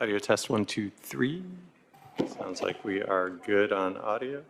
Audio test 1, 2, 3. Sounds like we are good on audio.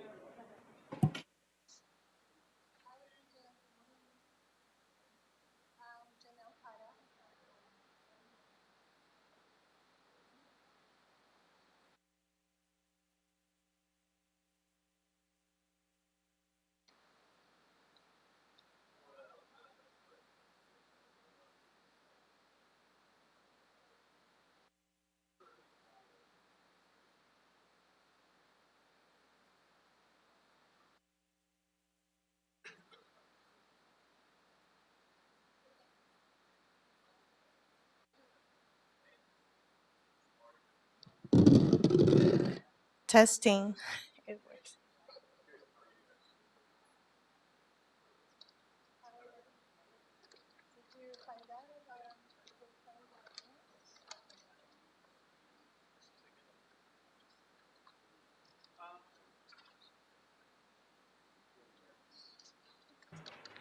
Testing. It works.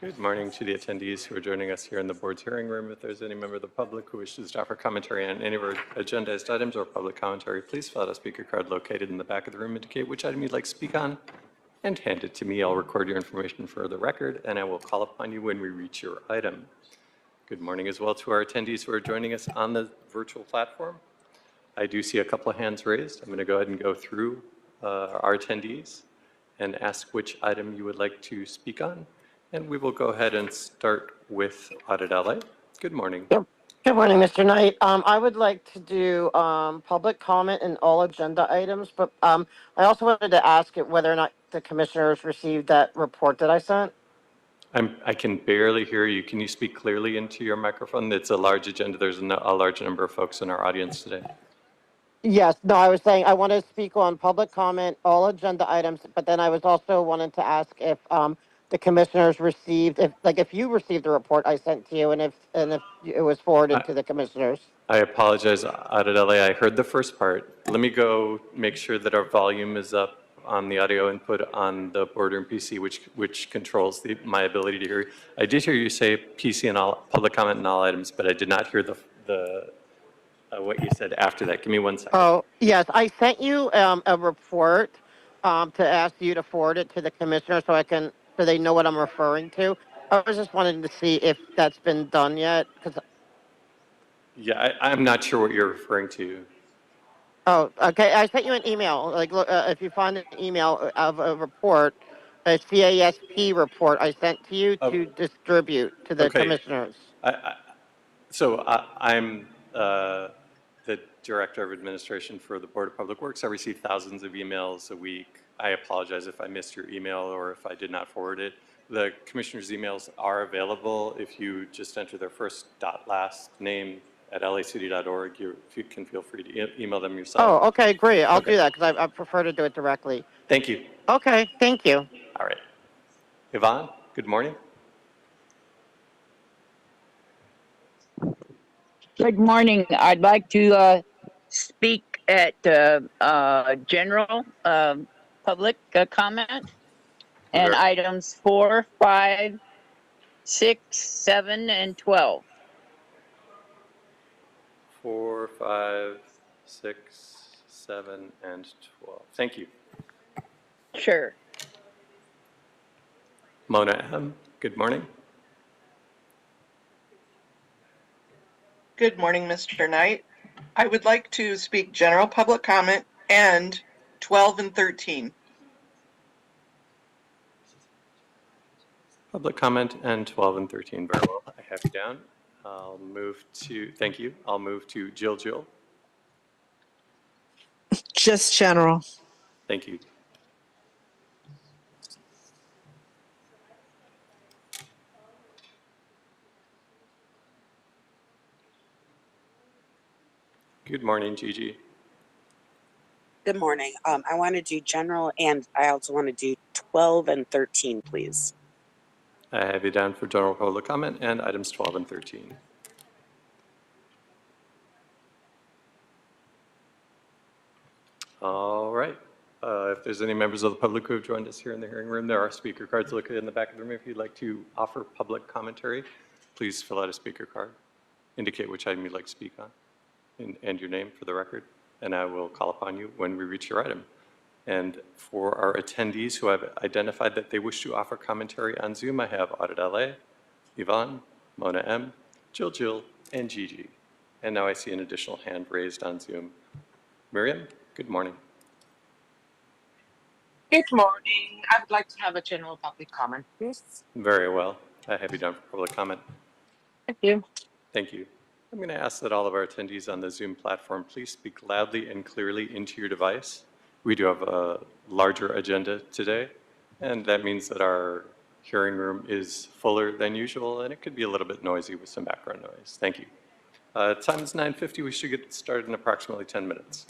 Good morning to the attendees who are joining us here in the board's hearing room. If there's any member of the public who wishes to offer commentary on any of our agendized items or public commentary, please fill out a speaker card located in the back of the room, indicate which item you'd like to speak on, and hand it to me. I'll record your information for the record, and I will call upon you when we reach your item. Good morning as well to our attendees who are joining us on the virtual platform. I do see a couple of hands raised. I'm going to go ahead and go through our attendees and ask which item you would like to speak on. And we will go ahead and start with Audit LA. Good morning. Yep. Good morning, Mr. Knight. I would like to do public comment in all agenda items, but I also wanted to ask whether or not the commissioners received that report that I sent. I can barely hear you. Can you speak clearly into your microphone? It's a large agenda. There's a large number of folks in our audience today. Yes, no, I was saying I want to speak on public comment, all agenda items, but then I was also wanting to ask if the commissioners received, if you received the report I sent to you, and if it was forwarded to the commissioners. I apologize, Audit LA. I heard the first part. Let me go make sure that our volume is up on the audio input on the boardroom PC, which controls my ability to hear. I did hear you say PC and all public comment and all items, but I did not hear what you said after that. Give me 1 second. Oh, yes, I sent you a report to ask you to forward it to the commissioner so they know what I'm referring to. I was just wanting to see if that's been done yet, because. Yeah, I'm not sure what you're referring to. Oh, okay. I sent you an email. Look, if you find an email of a report, a CASP report I sent to you to distribute to the commissioners. I'm the Director of Administration for the Board of Public Works. I receive thousands of emails a week. I apologize if I missed your email or if I did not forward it. The commissioners' emails are available if you just enter their first last name at lacity.org. You can feel free to email them yourself. Oh, okay, great. I'll do that because I prefer to do it directly. Thank you. Okay, thank you. All right. Yvonne, good morning. Good morning. I'd like to speak at general public comment and items 4, 5, 6, 7, and 12. 4, 5, 6, 7, and 12. Thank you. Sure. Mona M., good morning. Good morning, Mr. Knight. I would like to speak general public comment and 12 and 13. Public comment and 12 and 13. Very well. I have you down. Thank you. I'll move to Jill. Just general. Thank you. Good morning, Gigi. Good morning. I want to do general, and I also want to do 12 and 13, please. I have you down for general public comment and items 12 and 13. All right. If there's any members of the public who have joined us here in the hearing room, there are speaker cards located in the back of the room. If you'd like to offer public commentary, please fill out a speaker card. Indicate which item you'd like to speak on and your name for the record. and I will call upon you when we reach your item. And for our attendees who have identified that they wish to offer commentary on Zoom, I have Audit LA, Yvonne, Mona M, Jill, and Gigi. And now I see an additional hand raised on Zoom. Miriam, good morning. Good morning. I would like to have a general public comment, please. Very well. I have you down for public comment. Thank you. Thank you. I'm going to ask that all of our attendees on the Zoom platform please speak loudly and clearly into your device. We do have a larger agenda today, and that means that our hearing room is fuller than usual, and it could be a little bit noisy with some background noise. Thank you. Time is 9:50. We should get started in approximately 10 minutes.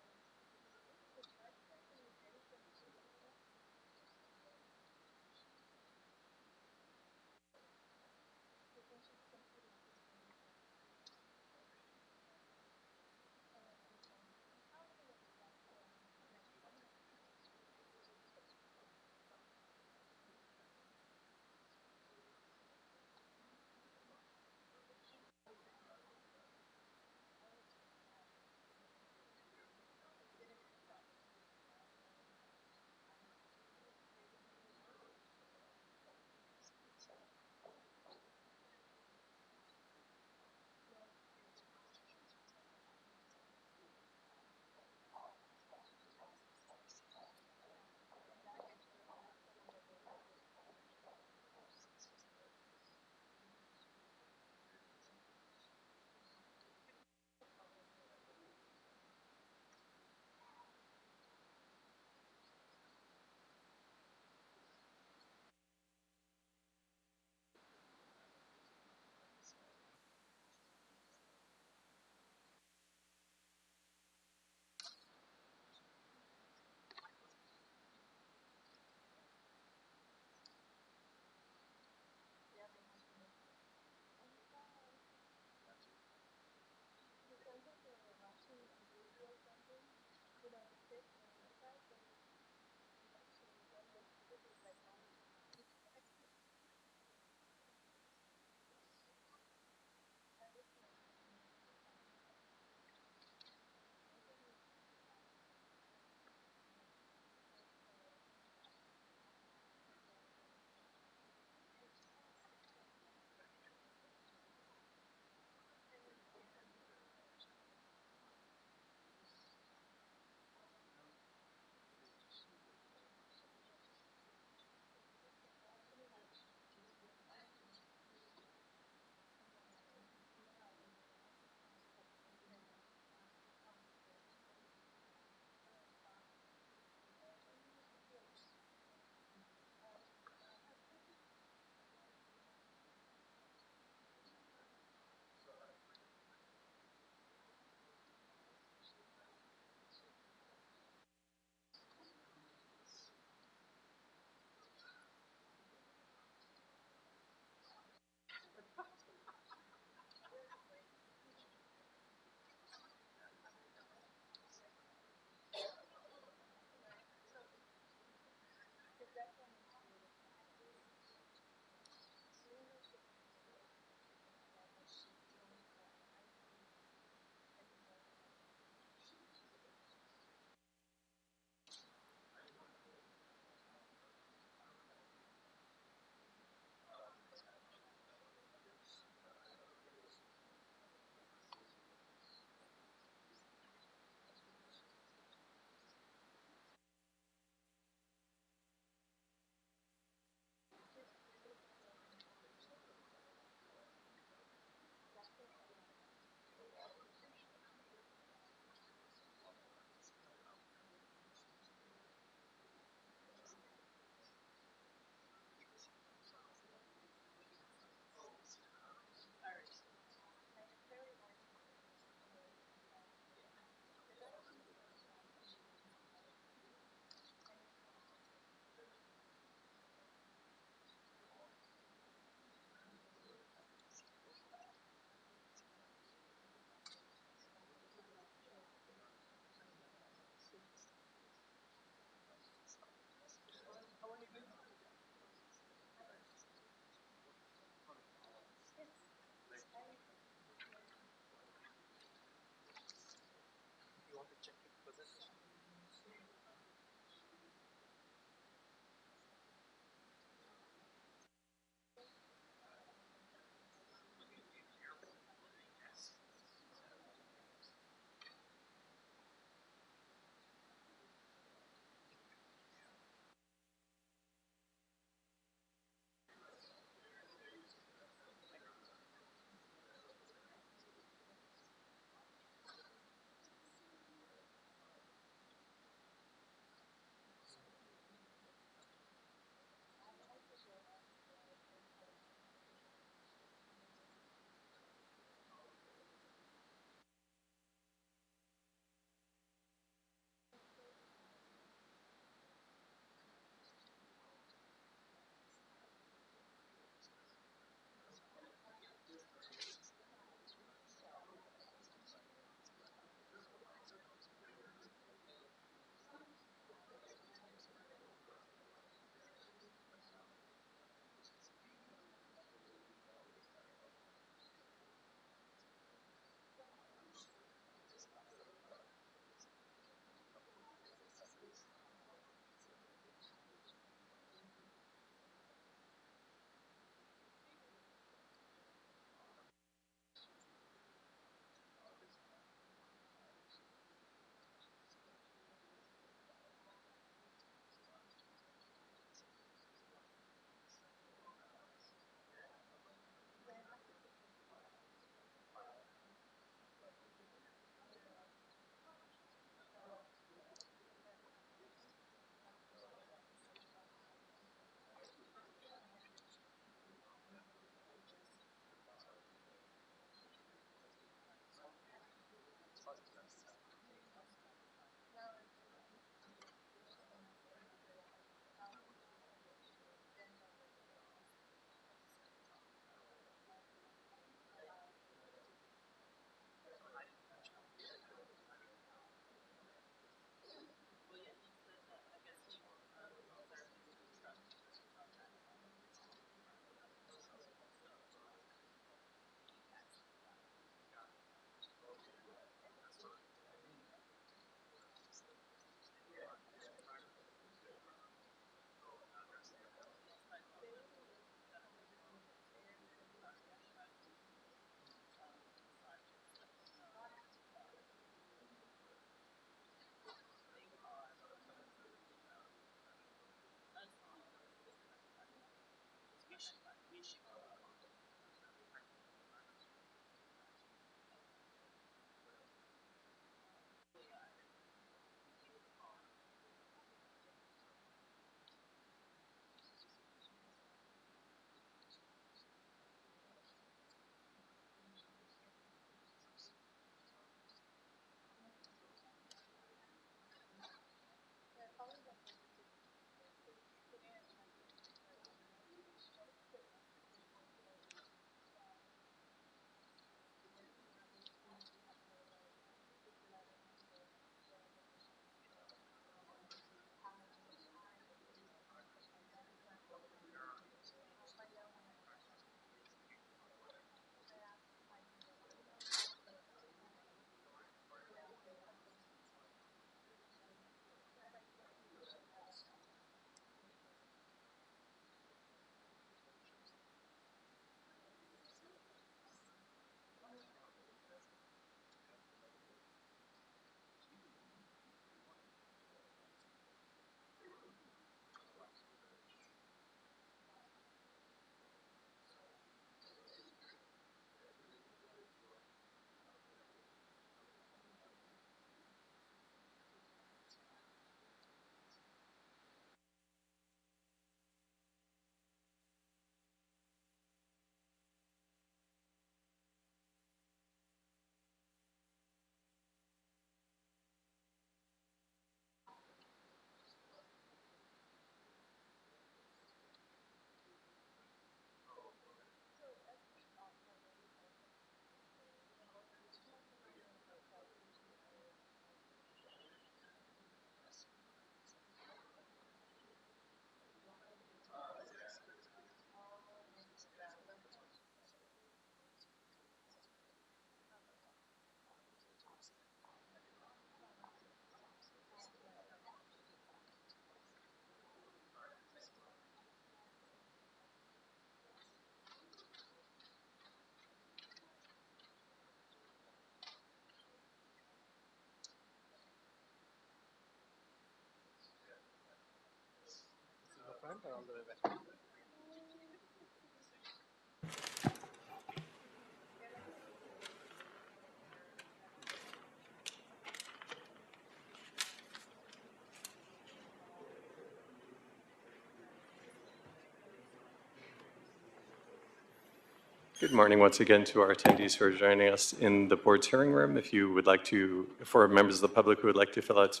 Good morning once again to our attendees who are joining us in the board's hearing room. If you would like to, for members of the public who would like to fill out,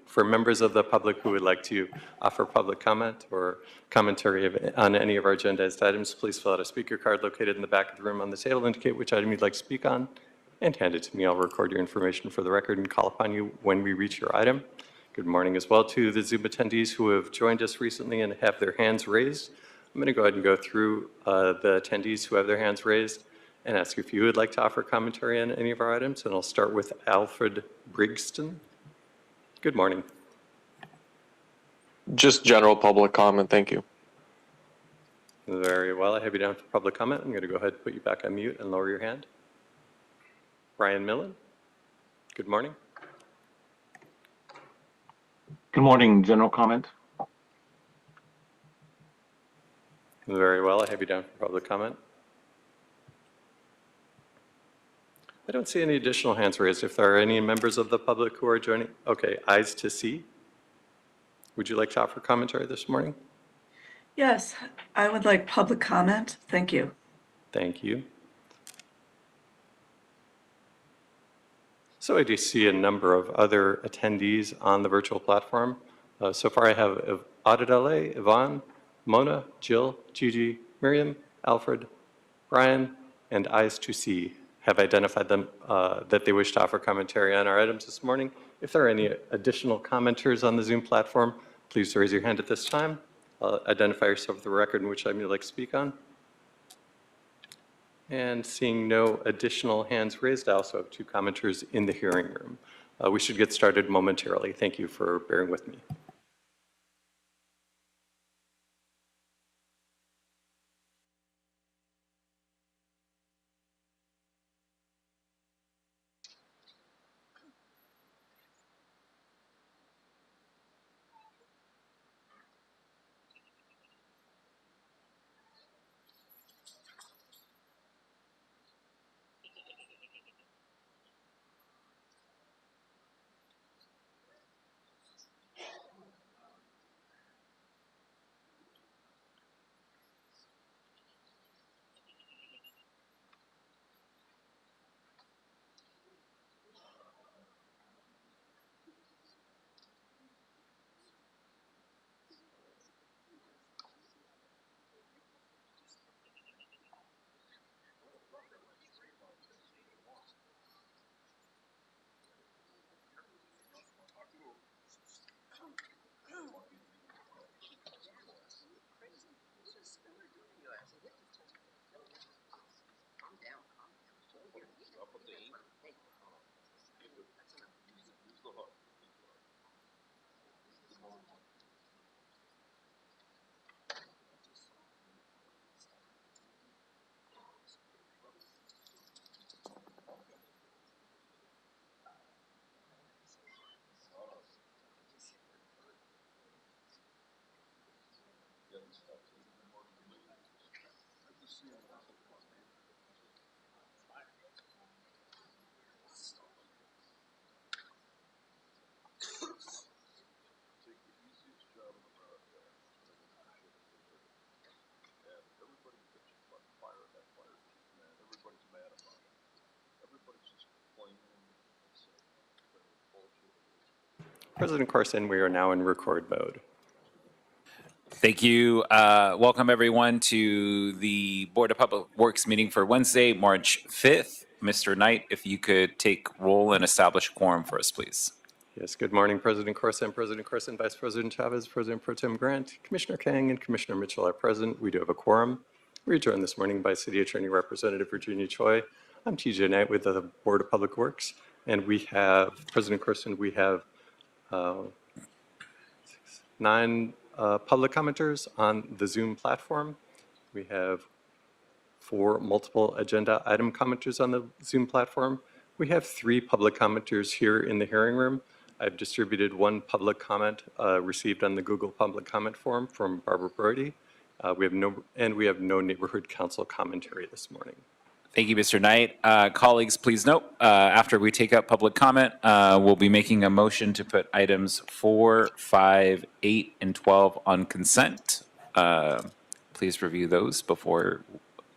for members of the public who would like to offer public comment or commentary on any of our agendized items, please fill out a speaker card located in the back of the room on the table. Indicate which item you'd like to speak on and hand it to me. I'll record your information for the record and call upon you when we reach your item. Good morning as well to the Zoom attendees who have joined us recently and have their hands raised. I'm going to go ahead and go through the attendees who have their hands raised and ask if you would like to offer commentary on any of our items. And I'll start with Alfred Brigston. Good morning. Just general public comment, thank you. Very well. I have you down for public comment. I'm going to go ahead and put you back on mute and lower your hand. Brian Millen. Good morning. Good morning. General comment. Very well. I have you down for public comment. I don't see any additional hands raised. If there are any members of the public who are joining, okay, eyes to see. Would you like to offer commentary this morning? Yes, I would like public comment. Thank you. Thank you. So I do see a number of other attendees on the virtual platform. So far I have Adedele, Yvonne, Mona, Jill, Gigi, Miriam, Alfred, Brian, and eyes to see have identified them that they wish to offer commentary on our items this morning. If there are any additional commenters on the Zoom platform, please raise your hand at this time. Identify yourself for the record and which item you'd like to speak on. And seeing no additional hands raised, I also have two commenters in the hearing room. We should get started momentarily. Thank you for bearing with me. President Corson, we are now in record mode. Thank you. Welcome, everyone, to the Board of Public Works meeting for Wednesday, March 5th. Mr. Knight, if you could take roll and establish a quorum for us, please. Yes, good morning, President Corson, Vice President Chavez, President Pro Tem Grant, Commissioner Kang, and Commissioner Mitchell are present. We do have a quorum. We are joined this morning by City Attorney Representative Virginia Choi. I'm TJ Knight with the Board of Public Works, and we have, President Corson, we have 9 public commenters on the Zoom platform. We have 4 multiple agenda item commenters on the Zoom platform. We have 3 public commenters here in the hearing room. I've distributed one public comment received on the Google public comment form from Barbara Brody. We have no neighborhood council commentary this morning. Thank you, Mr. Knight. Colleagues, please note, after we take up public comment, we'll be making a motion to put items 4, 5, 8, and 12 on consent. Please review those before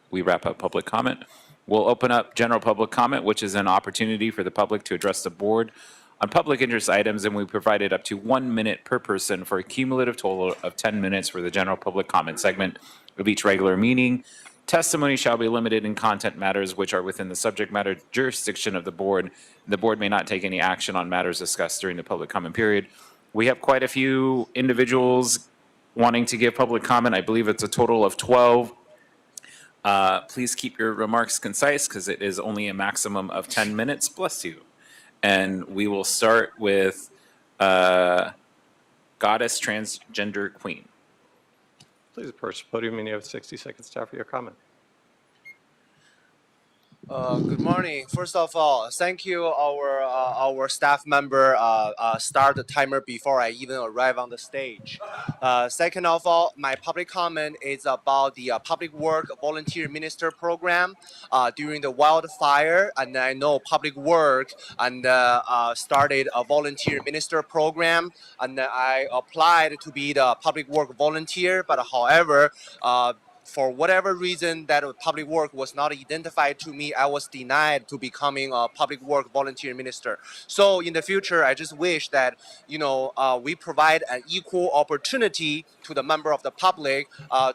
we wrap up public comment. We'll open up general public comment, which is an opportunity for the public to address the board on public interest items, and we provided up to 1 minute per person for a cumulative total of 10 minutes for the general public comment segment of each regular meeting. Testimony shall be limited in content matters which are within the subject matter jurisdiction of the board. The board may not take any action on matters discussed during the public comment period. We have quite a few individuals wanting to give public comment. I believe it's a total of 12. Please keep your remarks concise because it is only a maximum of 10 minutes. Bless you. And we will start with Goddess Transgender Queen. Please approach the podium and you have 60 seconds to offer your comment. Good morning. First of all, thank you our staff member start the timer before I even arrive on the stage. Second of all, my public comment is about the public work volunteer minister program during the wildfire, and I know public work and started a volunteer minister program, and I applied to be the public work volunteer, but however, for whatever reason that public work was not identified to me, I was denied to becoming a public work volunteer minister. So in the future, I just wish that, we provide an equal opportunity to the member of the public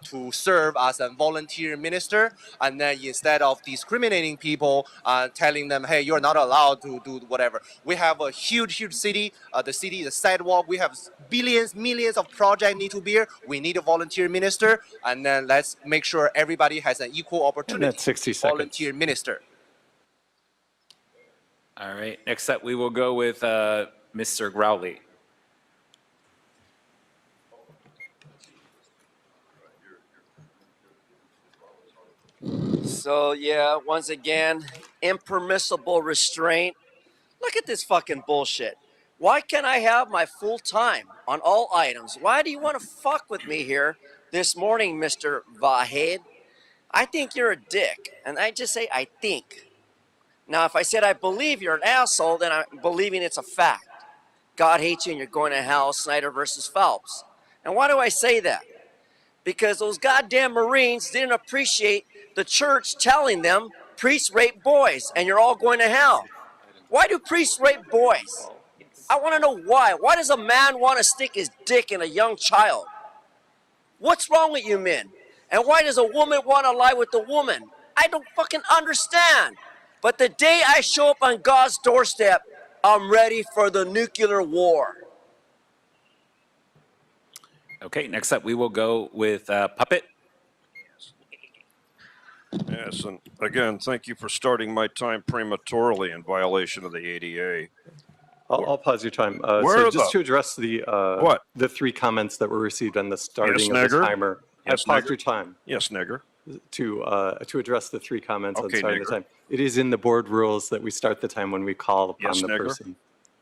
to serve as a volunteer minister. And then instead of discriminating people, telling them, hey, you're not allowed to do whatever. We have a huge city, the sidewalk, we have billions, millions of projects need to be here. We need a volunteer minister, and then let's make sure everybody has an equal opportunity. And that's 60 to seconds. volunteer minister. All right. Next up, we will go with Mr. Growley. So yeah, once again, impermissible restraint. Look at this fucking bullshit. Why can't I have my full time on all items? Why do you want to fuck with me here this morning, Mr. Vahed? I think you're a dick. And I just say, I think. Now, if I said I believe you're an asshole, then I'm believing it's a fact. God hates you and you're going to hell, Snyder versus Phelps. And why do I say that? Because those goddamn Marines didn't appreciate the church telling them priests rape boys and you're all going to hell. Why do priests rape boys? I want to know why. Why does a man want to stick his dick in a young child? What's wrong with you men? And why does a woman want to lie with a woman? I don't fucking understand. But the day I show up on God's doorstep, I'm ready for the nuclear war. Okay, next up we will go with Puppet. Yes, and again, thank you for starting my time prematurely in violation of the ADA. I'll pause your time. Where So just to address the the 3 comments that were received on the starting of the timer. Yes, I paused nigger. your time. Yes, nigger. To address the 3 comments on Okay, starting the nigger. time. It is in the board rules that we start the time when we call upon Yes, the nigger. person.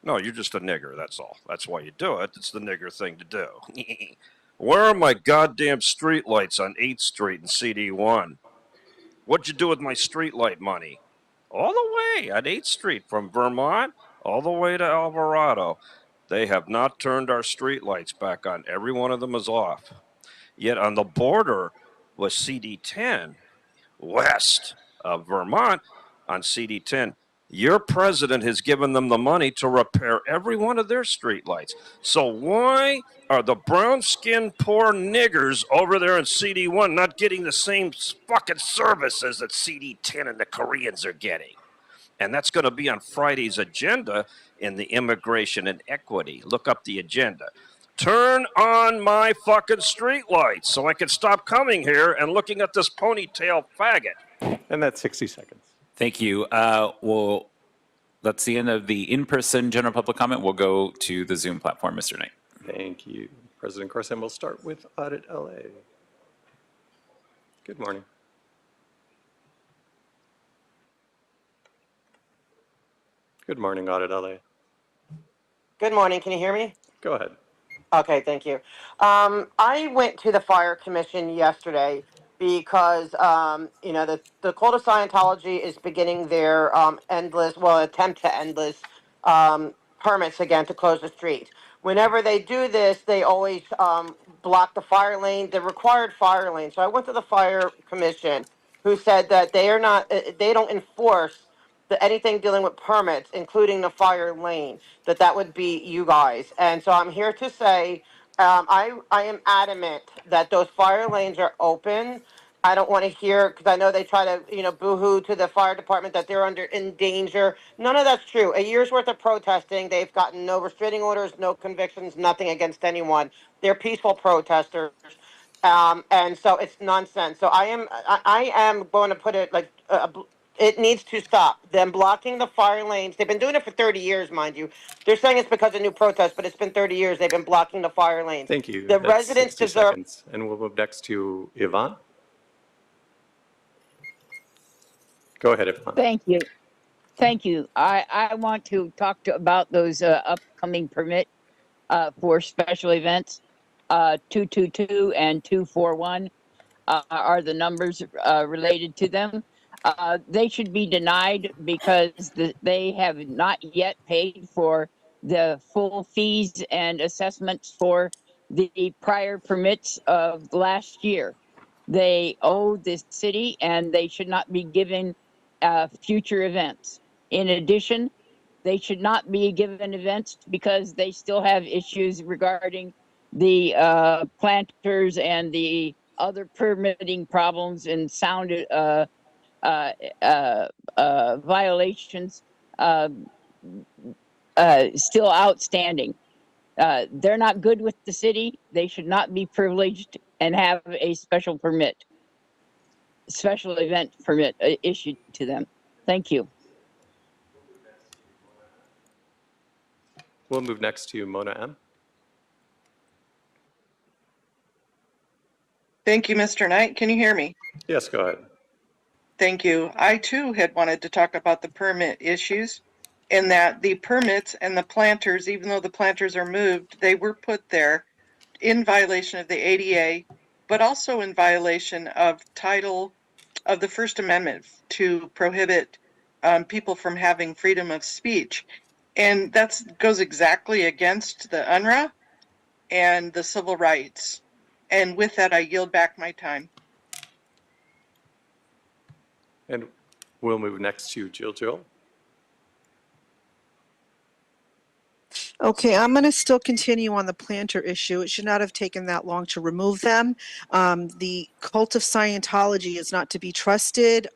No, you're just a nigger, that's all. That's why you do it. It's the nigger thing to do. Where are my goddamn streetlights on 8th Street and CD1? What'd you do with my streetlight money? All the way at 8th Street from Vermont all the way to Alvarado. They have not turned our streetlights back on. Every one of them is off. Yet on the border was CD10, west of Vermont on CD10. Your president has given them the money to repair every one of their streetlights. So why are the brown-skinned poor niggers over there in CD1 not getting the same fucking services that CD10 and the Koreans are getting? And that's going to be on Friday's agenda in the immigration and equity. Look up the agenda. Turn on my fucking streetlights so I can stop coming here and looking at this ponytail faggot. And that's 60 seconds. Thank you. Well, that's the end of the in-person general public comment. We'll go to the Zoom platform, Mr. Knight. Thank you. President Corson, we'll start with Audit LA. Good morning. Good morning, Audit LA. Good morning. Can you hear me? Go ahead. Okay, thank you. I went to the fire commission yesterday because, the cult of Scientology is beginning their attempt to endless permits again to close the street. Whenever they do this, they always block the fire lane, the required fire lane. So I went to the fire commission, who said that they don't enforce anything dealing with permits, including the fire lane, that would be you guys. And so I'm here to say, I am adamant that those fire lanes are open. I don't want to hear, because I know they try to, boo-hoo to the fire department that they're in danger. None of that's true. A year's worth of protesting, they've gotten no restraining orders, no convictions, nothing against anyone. They're peaceful protesters. And so it's nonsense. So I am going to put it like, it needs to stop. Them blocking the fire lanes. They've been doing it for 30 years, mind you. They're saying it's because of new protests, but it's been 30 years they've been blocking the fire lanes. Thank you. The That's residents 60 deserve. seconds. And we'll move next to Yvonne. Go ahead, Yvonne. Thank you. Thank you. I want to talk about those upcoming permit for special events. 222 and 241 are the numbers related to them. They should be denied because they have not yet paid for the full fees and assessments for the prior permits of last year. They owe the city and they should not be given future events. In addition, they should not be given events because they still have issues regarding the planters and the other permitting problems and sound violations still outstanding. They're not good with the city. They should not be privileged and have a special event permit issued to them. Thank you. We'll move next to Mona M. Thank you, Mr. Knight. Can you hear me? Yes, go ahead. Thank you. I too had wanted to talk about the permit issues, in that the permits and the planters, even though the planters are moved, they were put there in violation of the ADA, but also in violation of the First Amendment to prohibit people from having freedom of speech. And that goes exactly against the UNRRA and the civil rights. And with that, I yield back my time. And we'll move next to Jill. Okay, I'm going to still continue on the planter issue. It should not have taken that long to remove them. The cult of Scientology is not to be trusted.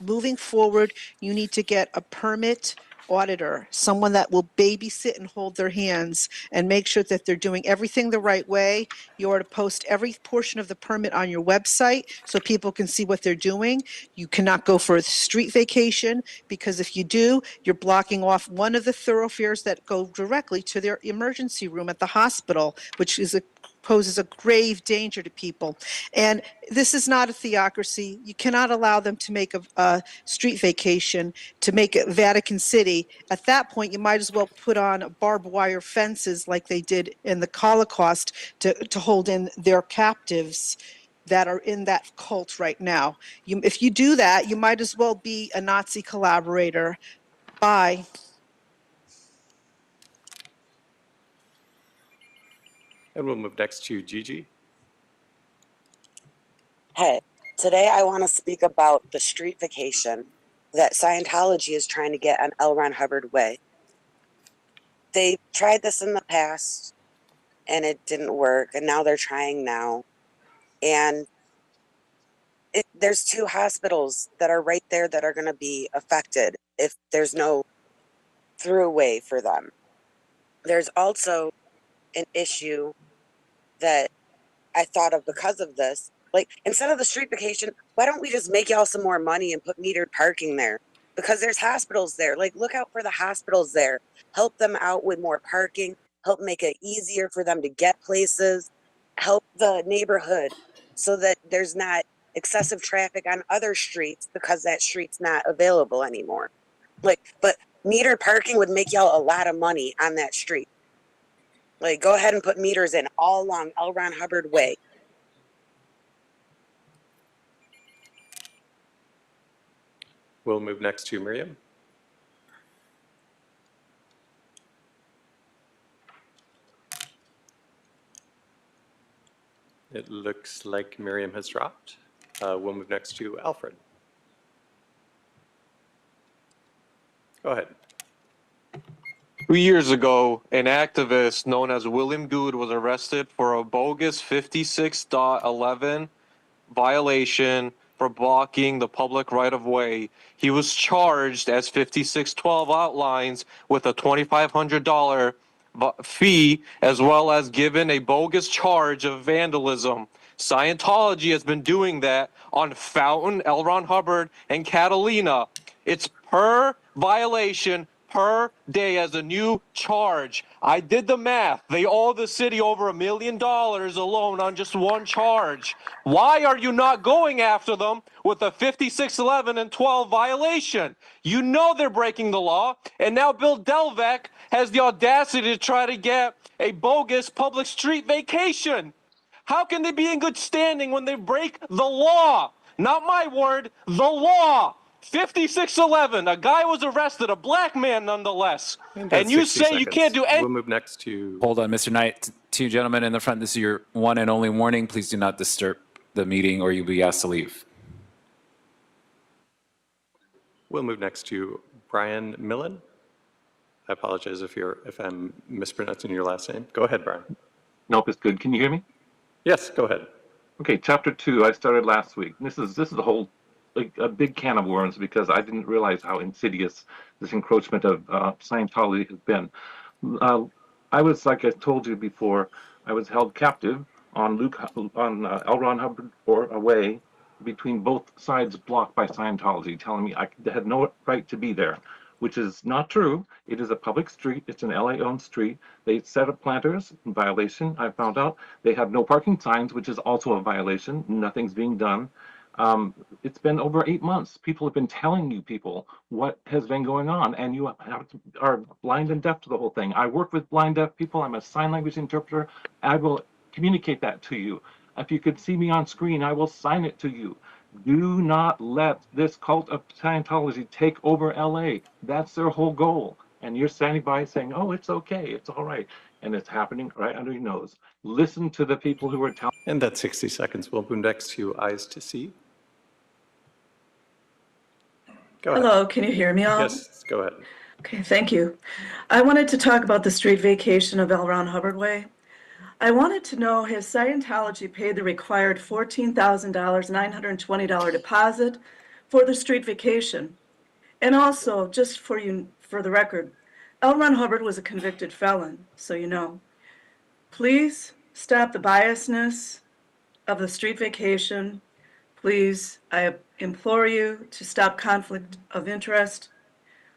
Moving forward, you need to get a permit auditor, someone that will babysit and hold their hands and make sure that they're doing everything the right way. You are to post every portion of the permit on your website so people can see what they're doing. You cannot go for a street vacation, because if you do, you're blocking off one of the thoroughfares that go directly to their emergency room at the hospital, which poses a grave danger to people. And this is not a theocracy. You cannot allow them to make a street vacation, to make it Vatican City. At that point, you might as well put on barbed wire fences like they did in the Holocaust to hold in their captives that are in that cult right now. If you do that, you might as well be a Nazi collaborator. Bye. And we'll move next to Gigi. Hey, today I want to speak about the street vacation that Scientology is trying to get on L. Ron Hubbard Way. They tried this in the past and it didn't work, and now they're trying now. And there's 2 hospitals that are right there that are going to be affected if there's no throughway for them. There's also an issue that I thought of because of this. Like, instead of the street vacation, why don't we just make y'all some more money and put metered parking there? Because there's hospitals there. Like, look out for the hospitals there. Help them out with more parking. Help make it easier for them to get places. Help the neighborhood so that there's not excessive traffic on other streets because that street's not available anymore. But metered parking would make y'all a lot of money on that street. Like, go ahead and put meters in all along L. Ron Hubbard Way. We'll move next to Miriam. It looks like Miriam has dropped. We'll move next to Alfred. Go ahead. 2 years ago, an activist known as William Good was arrested for a bogus 56.11 violation for blocking the public right-of-way. He was charged, as 5612 outlines, with a $2,500 fee, as well as given a bogus charge of vandalism. Scientology has been doing that on Fountain, L. Ron Hubbard, and Catalina. It's per violation per day as a new charge. I did the math. They owe the city over $1 million alone on just one charge. Why are you not going after them with a 5611 and 12 violation? You know they're breaking the law, and now Bill Delvec has the audacity to try to get a bogus public street vacation. How can they be in good standing when they break the law? Not my word, the law. 5611, a guy was arrested, a black man nonetheless. And you say you can't do anything. We'll move next to... Hold on, Mr. Knight. Two gentlemen in the front, this is your one and only warning. Please do not disturb the meeting or you'll be asked to leave. We'll move next to Brian Millen. I apologize if I'm mispronouncing your last name. Go ahead, Brian. Nope, it's good. Can you hear me? Yes, go ahead. Okay, chapter 2, I started last week. This is a whole, like, a big can of worms because I didn't realize how insidious this encroachment of Scientology has been. I was, like I told you before, I was held captive on L. Ron Hubbard Way between both sides blocked by Scientology, telling me I had no right to be there, which is not true. It is a public street. It's an LA-owned street. They set up planters in violation. I found out they have no parking signs, which is also a violation. Nothing's being done. It's been over 8 months. People have been telling you people what has been going on, and you are blind and deaf to the whole thing. I work with blind deaf people. I'm a sign language interpreter. I will communicate that to you. If you could see me on screen, I will sign it to you. Do not let this cult of Scientology take over LA. That's their whole goal. And you're standing by saying, oh, it's okay, it's all right. And it's happening right under your nose. Listen to the people who are telling. And that's 60 seconds. We'll move next to Eyes to See. Go ahead. Hello, can you hear me all? Yes, go ahead. Okay, thank you. I wanted to talk about the street vacation of L. Ron Hubbard Way. I wanted to know, has Scientology paid the required $14,920 deposit for the street vacation? And also, just for the record, L. Ron Hubbard was a convicted felon, so you know. Please stop the biasness of the street vacation. Please, I implore you to stop conflict of interest.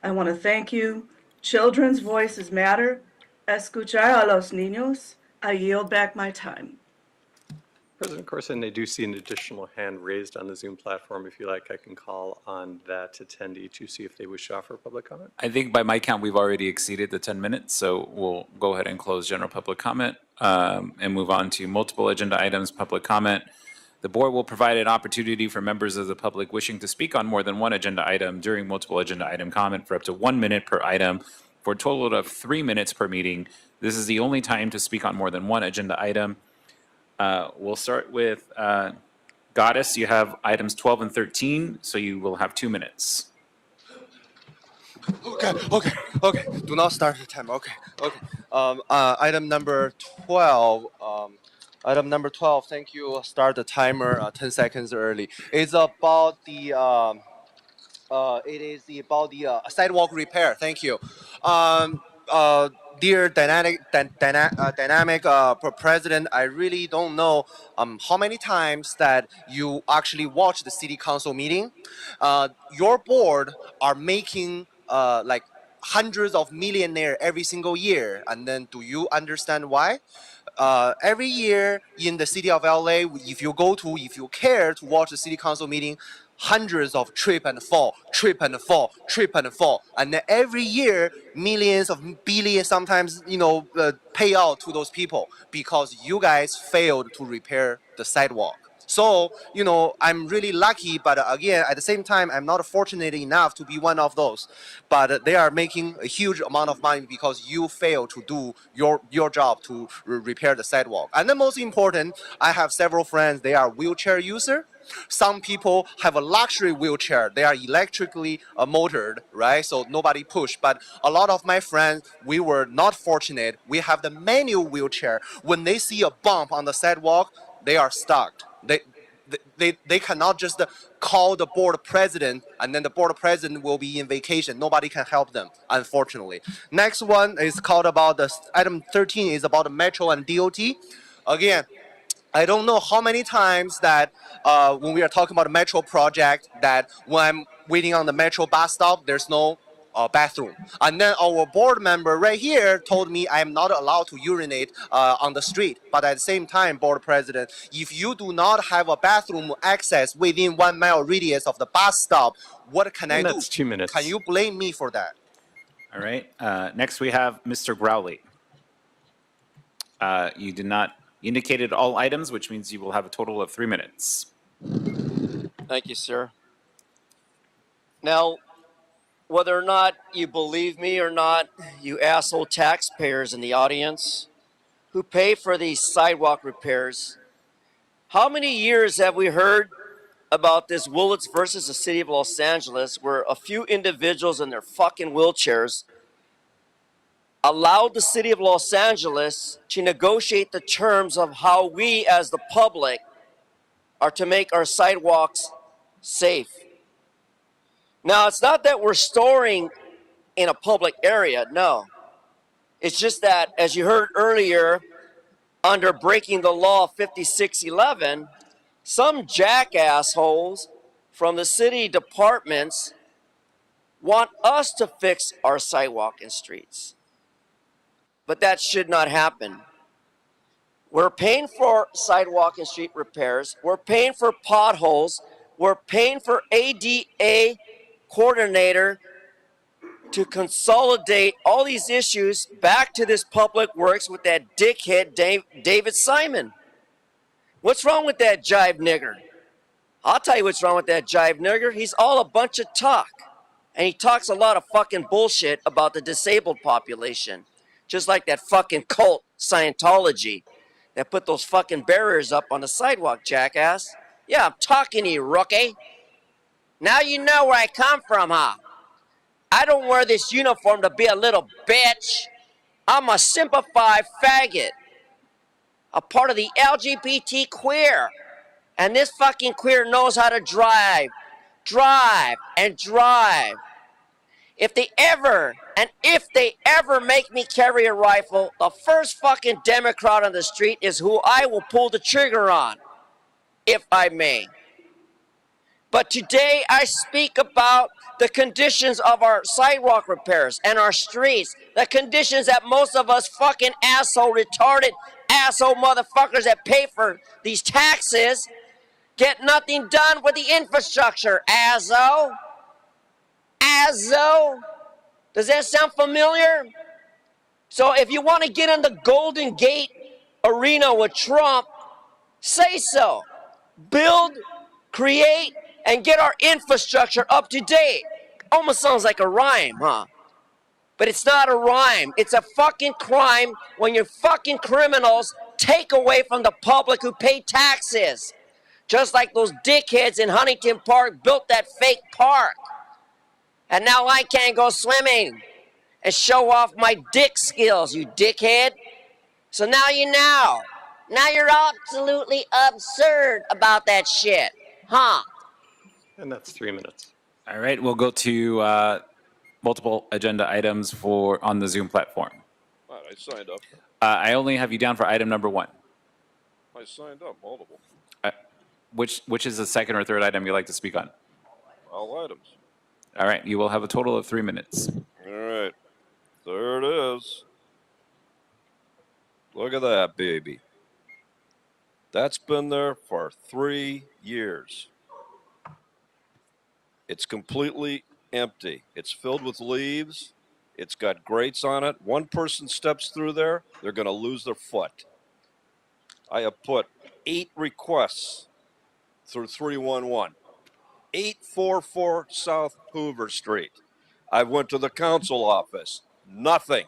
I want to thank you. Children's voices matter. Escuchar a los niños. I yield back my time. President Corson, I do see an additional hand raised on the Zoom platform. If you like, I can call on that attendee to see if they wish to offer public comment. I think by my count, we've already exceeded the 10 minutes, so we'll go ahead and close general public comment and move on to multiple agenda items, public comment. The board will provide an opportunity for members of the public wishing to speak on more than one agenda item during multiple agenda item comment for up to 1 minute per item for a total of 3 minutes per meeting. This is the only time to speak on more than one agenda item. We'll start with Goddess. You have items 12 and 13, so you will have 2 minutes. Okay. Do not start the timer. Okay. Item number 12. Item number 12. Thank you. Start the timer 10 seconds early. It's about the. It is about the sidewalk repair. Thank you. Dear dynamic president, I really don't know how many times that you actually watch the city council meeting. Your board are making like hundreds of millionaires every single year, and then do you understand why? every year in the city of LA, if you care to watch the city council meeting, hundreds of trip and fall, and then every year millions of billions, sometimes pay out to those people because you guys failed to repair the sidewalk. So, I'm really lucky, but again, at the same time, I'm not fortunate enough to be one of those. But they are making a huge amount of money because you fail to do your job to repair the sidewalk. And then most important, I have several friends, they are wheelchair user. Some people have a luxury wheelchair. They are electrically motored, right? So nobody push. But a lot of my friends, we were not fortunate. We have the manual wheelchair. When they see a bump on the sidewalk, they are stuck. They cannot just call the board president and then the board president will be in vacation. Nobody can help them, unfortunately. Next one is called about the item 13 is about the Metro and DOT. Again, I don't know how many times that when we are talking about a Metro project that when I'm waiting on the Metro bus stop, there's no bathroom. And then our board member right here told me I am not allowed to urinate on the street. But at the same time, board president, if you do not have a bathroom access within 1 mile radius of the bus stop, what can I do? That's 2 minutes. Can you blame me for that? All right. Next, we have Mr. Growley. You did not indicated all items, which means you will have a total of 3 minutes. Thank you, sir. Now, whether or not you believe me or not, you asshole taxpayers in the audience who pay for these sidewalk repairs, how many years have we heard about this Willits versus the city of Los Angeles where a few individuals in their fucking wheelchairs allowed the city of Los Angeles to negotiate the terms of how we as the public are to make our sidewalks safe? Now, it's not that we're storing in a public area, no. It's just that, as you heard earlier, under breaking the law 5611, some jackassholes from the city departments want us to fix our sidewalk and streets. But that should not happen. We're paying for sidewalk and street repairs. We're paying for potholes. We're paying for ADA coordinator to consolidate all these issues back to this public works with that dickhead David Simon. What's wrong with that jive nigger? I'll tell you what's wrong with that jive nigger. He's all a bunch of talk. And he talks a lot of fucking bullshit about the disabled population. Just like that fucking cult, Scientology, that put those fucking barriers up on the sidewalk, jackass. Yeah, I'm talking to you, rookie. Now you know where I come from, huh? I don't wear this uniform to be a little bitch. I'm a simplified faggot. A part of the LGBT queer. And this fucking queer knows how to drive. Drive and drive. If they ever make me carry a rifle, the first fucking Democrat on the street is who I will pull the trigger on, if I may. But today I speak about the conditions of our sidewalk repairs and our streets, the conditions that most of us fucking asshole retarded asshole motherfuckers that pay for these taxes get nothing done with the infrastructure, Azzo. Azzo? Does that sound familiar? So if you want to get in the Golden Gate arena with Trump, say so. Build, create, and get our infrastructure up to date. Almost sounds like a rhyme, huh? But it's not a rhyme. It's a fucking crime when your fucking criminals take away from the public who pay taxes. Just like those dickheads in Huntington Park built that fake park. And now I can't go swimming and show off my dick skills, you dickhead. So now you know. Now you're absolutely absurd about that shit, huh? And that's 3 minutes. All right, we'll go to multiple agenda items on the Zoom platform. Right, I signed up. I only have you down for item number 1. I signed up multiple. Which is the second or third item you'd like to speak on? All items. All right, you will have a total of 3 minutes. All right. There it is. Look at that, baby. That's been there for 3 years. It's completely empty. It's filled with leaves. It's got grates on it. One person steps through there, they're going to lose their foot. I have put 8 requests through 311. 844 South Hoover Street. I went to the council office. Nothing.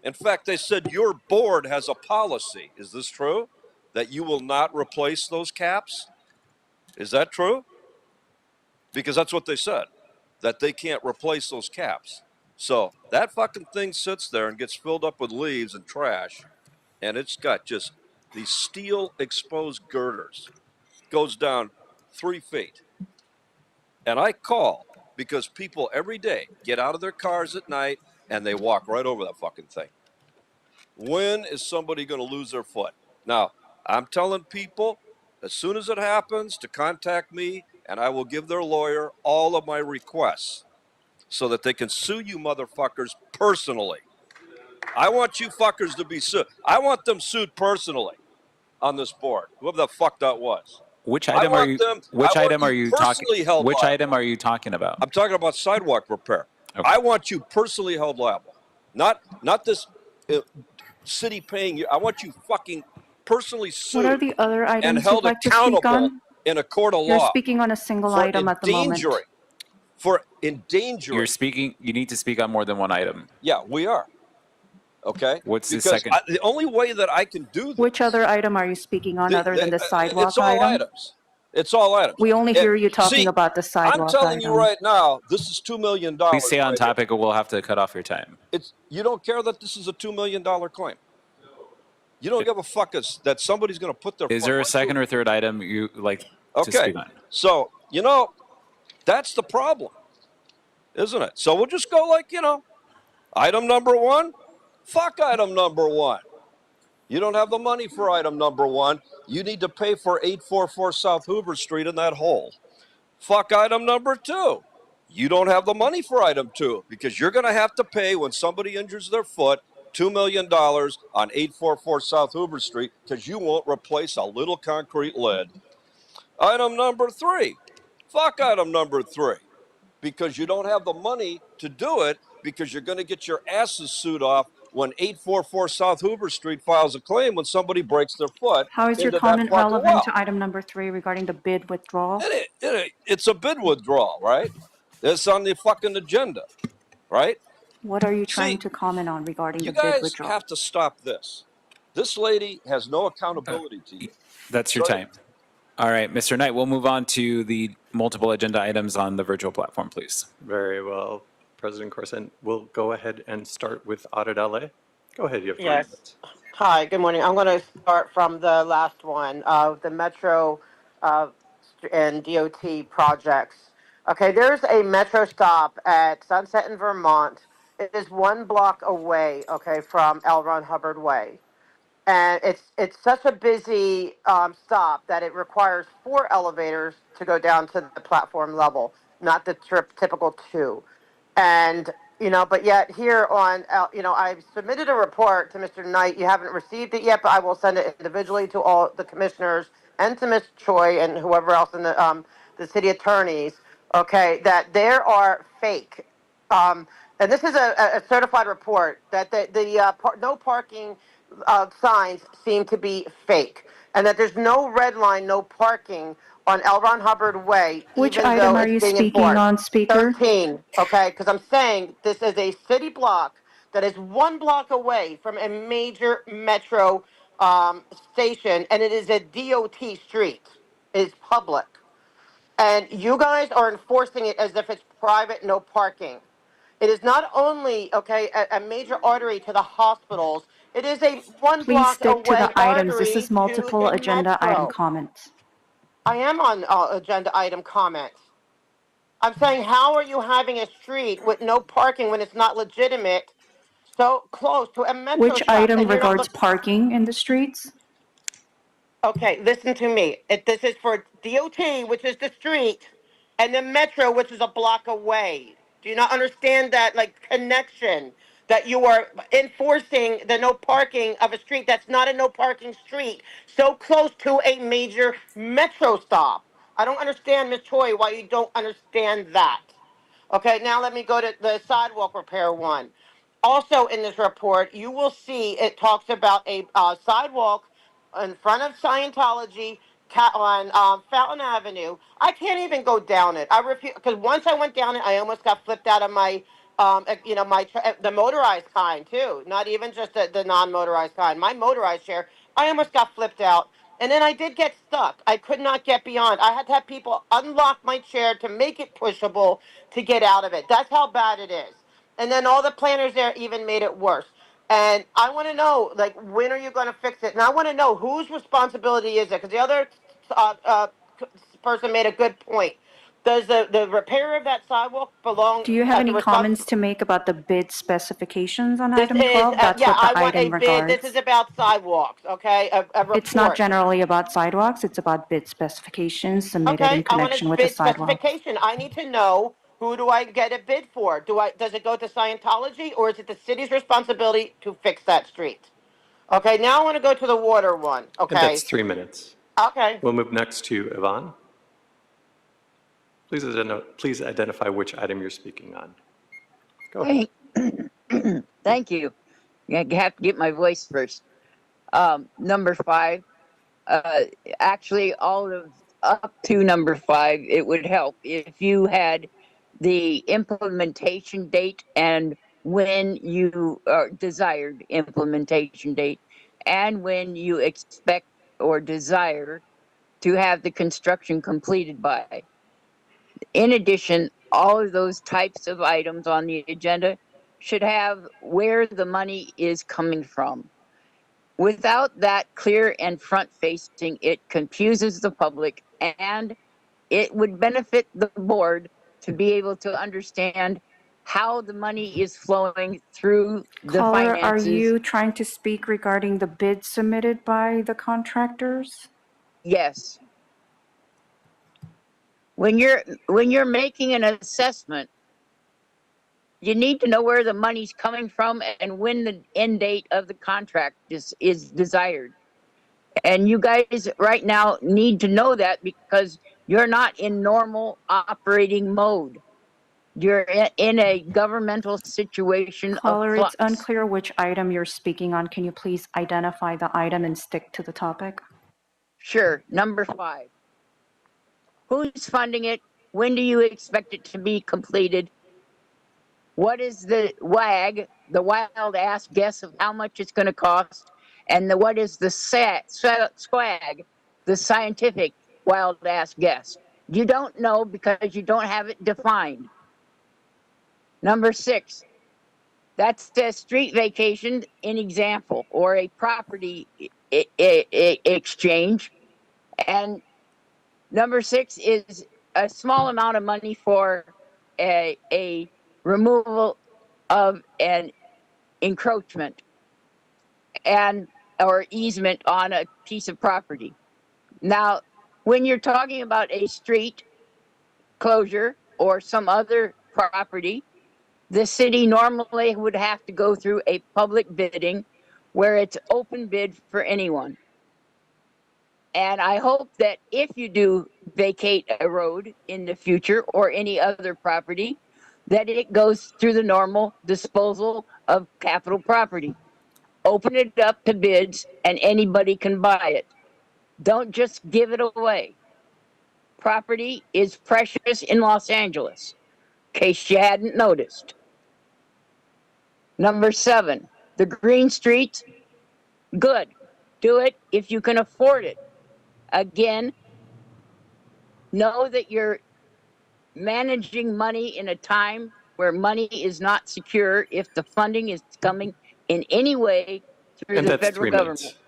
In fact, they said your board has a policy. Is this true? That you will not replace those caps? Is that true? Because that's what they said, that they can't replace those caps. So that fucking thing sits there and gets filled up with leaves and trash, and it's got just these steel exposed girders. Goes down 3 feet. And I call because people every day get out of their cars at night and they walk right over that fucking thing. When is somebody going to lose their foot? Now, I'm telling people as soon as it happens to contact me, and I will give their lawyer all of my requests so that they can sue you motherfuckers personally. I want you fuckers to be sued. I want them sued personally on this board, whoever the fuck that was. Which item are you? Which item are you talking? Which liable. item are you talking about? I'm talking about sidewalk repair. Okay. I want you personally held liable, not this city paying you. I want you fucking personally sued What are the other and items held you'd like to speak accountable on? in a court of You're law speaking on a single for item at the moment. For endangering. You're speaking. You need to speak on more than one item. Yeah, we are. Okay. What's the Because second? the only way that I can do this. Which other item are you speaking on other than the sidewalk It's all item? items. It's all items. We only hear you talking See, about the sidewalk I'm telling item. you right now, this is $2 million. Please stay on right here. topic, or we'll have to cut off your time. You don't care that this is a $2 million claim. You don't give a fuck that somebody's going to put their. Is there a second or third item you like to Okay, speak on? so that's the problem, isn't it? So we'll just go like item number 1. Fuck item number 1. You don't have the money for item number 1. You need to pay for 844 South Hoover Street in that hole. Fuck item number 2. You don't have the money for item 2 because you're going to have to pay when somebody injures their foot $2 million on 844 South Hoover Street because you won't replace a little concrete lid. Item number 3. Fuck item number 3 because you don't have the money to do it because you're going to get your asses sued off when 844 South Hoover Street files a claim when somebody breaks their foot. How is your into that comment fucking relevant well. to item number 3 regarding the bid withdrawal? It's a bid withdrawal, right? It's on the fucking agenda, right? What are you trying to comment on regarding You the bid guys withdrawal? have to stop this. This lady has no accountability to you. That's your time. All right, Mr. Knight, we'll move on to the multiple agenda items on the virtual platform, please. Very well, President Corson. We'll go ahead and start with Audit LA. Go ahead, you have 3 Yes. minutes. Hi, good morning. I'm going to start from the last one, the Metro and DOT projects. Okay, there's a Metro stop at Sunset in Vermont. It is 1 block away, okay, from L. Ron Hubbard Way. And it's such a busy stop that it requires 4 elevators to go down to the platform level, not the typical 2. And but yet here on, I've submitted a report to Mr. Knight. You haven't received it yet, but I will send it individually to all the commissioners and to Ms. Choi and whoever else in the city attorneys. Okay, that there are fake, and this is a certified report that the no parking signs seem to be fake, and that there's no red line, no parking on L. Ron Hubbard Way. Which even item though are it's you being speaking enforced. on, Speaker? 13, okay, because I'm saying this is a city block that is 1 block away from a major metro station, and it is a DOT street. It is public. And you guys are enforcing it as if it's private, no parking. It is not only, okay, a major artery to the hospitals, it is a 1 Please block stick to away the items. This artery is multiple to the agenda metro. item comments. I am on agenda item comments. I'm saying, how are you having a street with no parking when it's not legitimate, so close to a metro Which stop? item and you're not regards parking in the streets? Okay, listen to me. This is for DOT, which is the street, and the metro, which is a block away. Do you not understand that, connection? that you are enforcing the no parking of a street that's not a no parking street so close to a major metro stop. I don't understand, Ms. Choi, why you don't understand that. Okay, now let me go to the sidewalk repair one. Also in this report, you will see it talks about a sidewalk in front of Scientology on Fountain Avenue. I can't even go down it. I refuse, because once I went down it, I almost got flipped out of my, the motorized kind too. Not even just the non-motorized kind. My motorized chair, I almost got flipped out. And then I did get stuck. I could not get beyond. I had to have people unlock my chair to make it pushable to get out of it. That's how bad it is. And then all the planners there even made it worse. And I want to know, like, when are you going to fix it? And I want to know whose responsibility is it? Because the other person made a good point. Does the repair of that sidewalk belong? Do you have any comments to make about the bid specifications on item 12? That's yeah, what I the want a item bid. regards. This is about sidewalks, okay? A report. It's not generally about sidewalks, it's about bid specifications submitted in I want connection a with the bid sidewalk. specification. I need to know, who do I get a bid for? Does it go to Scientology, or is it the city's responsibility to fix that street? Okay, now I want to go to the water one, And okay? that's 3 minutes. Okay. We'll move next to Yvonne. Please identify which item you're speaking on. Go ahead. Thank you. I have to get my voice first. Number 5, actually all of up to number 5, it would help if you had the implementation date and when you desired implementation date and when you expect or desire to have the construction completed by. In addition, all of those types of items on the agenda should have where the money is coming from. Without that clear and front facing, it confuses the public, and it would benefit the board to be able to understand how the money is flowing through the Caller, are finances. you trying to speak regarding the bid submitted by the contractors? Yes. When you're making an assessment, you need to know where the money's coming from and when the end date of the contract is desired. And you guys right now need to know that because you're not in normal operating mode. You're in a governmental situation Caller, of flux. it's unclear which item you're speaking on. Can you please identify the item and stick to the topic? Sure. Number 5. Who's funding it? When do you expect it to be completed? What is the WAG, the wild ass guess of how much it's going to cost? And what is the SWAG, the scientific wild ass guess? You don't know because you don't have it defined. Number 6, that's the street vacation in example, or a property exchange. And number 6 is a small amount of money for a removal of an encroachment and or easement on a piece of property. Now, when you're talking about a street closure or some other property, the city normally would have to go through a public bidding where it's open bid for anyone. And I hope that if you do vacate a road in the future or any other property, that it goes through the normal disposal of capital property. Open it up to bids and anybody can buy it. Don't just give it away. Property is precious in Los Angeles, in case you hadn't noticed. Number 7, the Green Street, good. Do it if you can afford it. Again, know that you're managing money in a time where money is not secure if the funding is coming in any way through And the that's federal 3 government. minutes.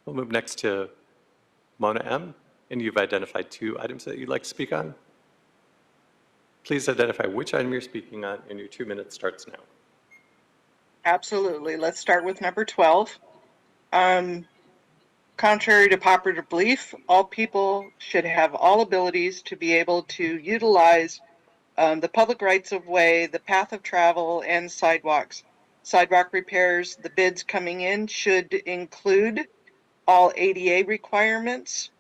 We'll move next to Mona M. And you've identified 2 items that you'd like to speak on. Please identify which item you're speaking on, and your 2 minutes starts now. Absolutely. Let's start with number 12. Contrary to popular belief, all people should have all abilities to be able to utilize the public rights of way, the path of travel, and sidewalks. sidewalk repairs, the bids coming in should include all ADA requirements.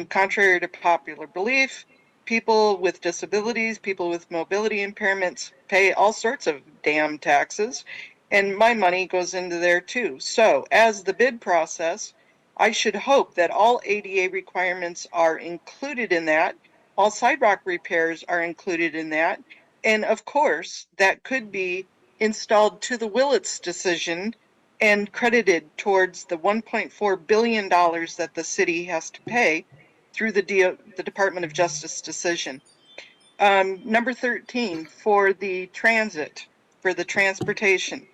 Contrary to popular belief, people with disabilities, people with mobility impairments pay all sorts of damn taxes, and my money goes into there too. So as the bid process, I should hope that all ADA requirements are included in that, all sidewalk repairs are included in that, and of course, that could be installed to the Willits decision and credited towards the $1.4 billion that the city has to pay through the Department of Justice decision. Number 13, for the transit, for the transportation.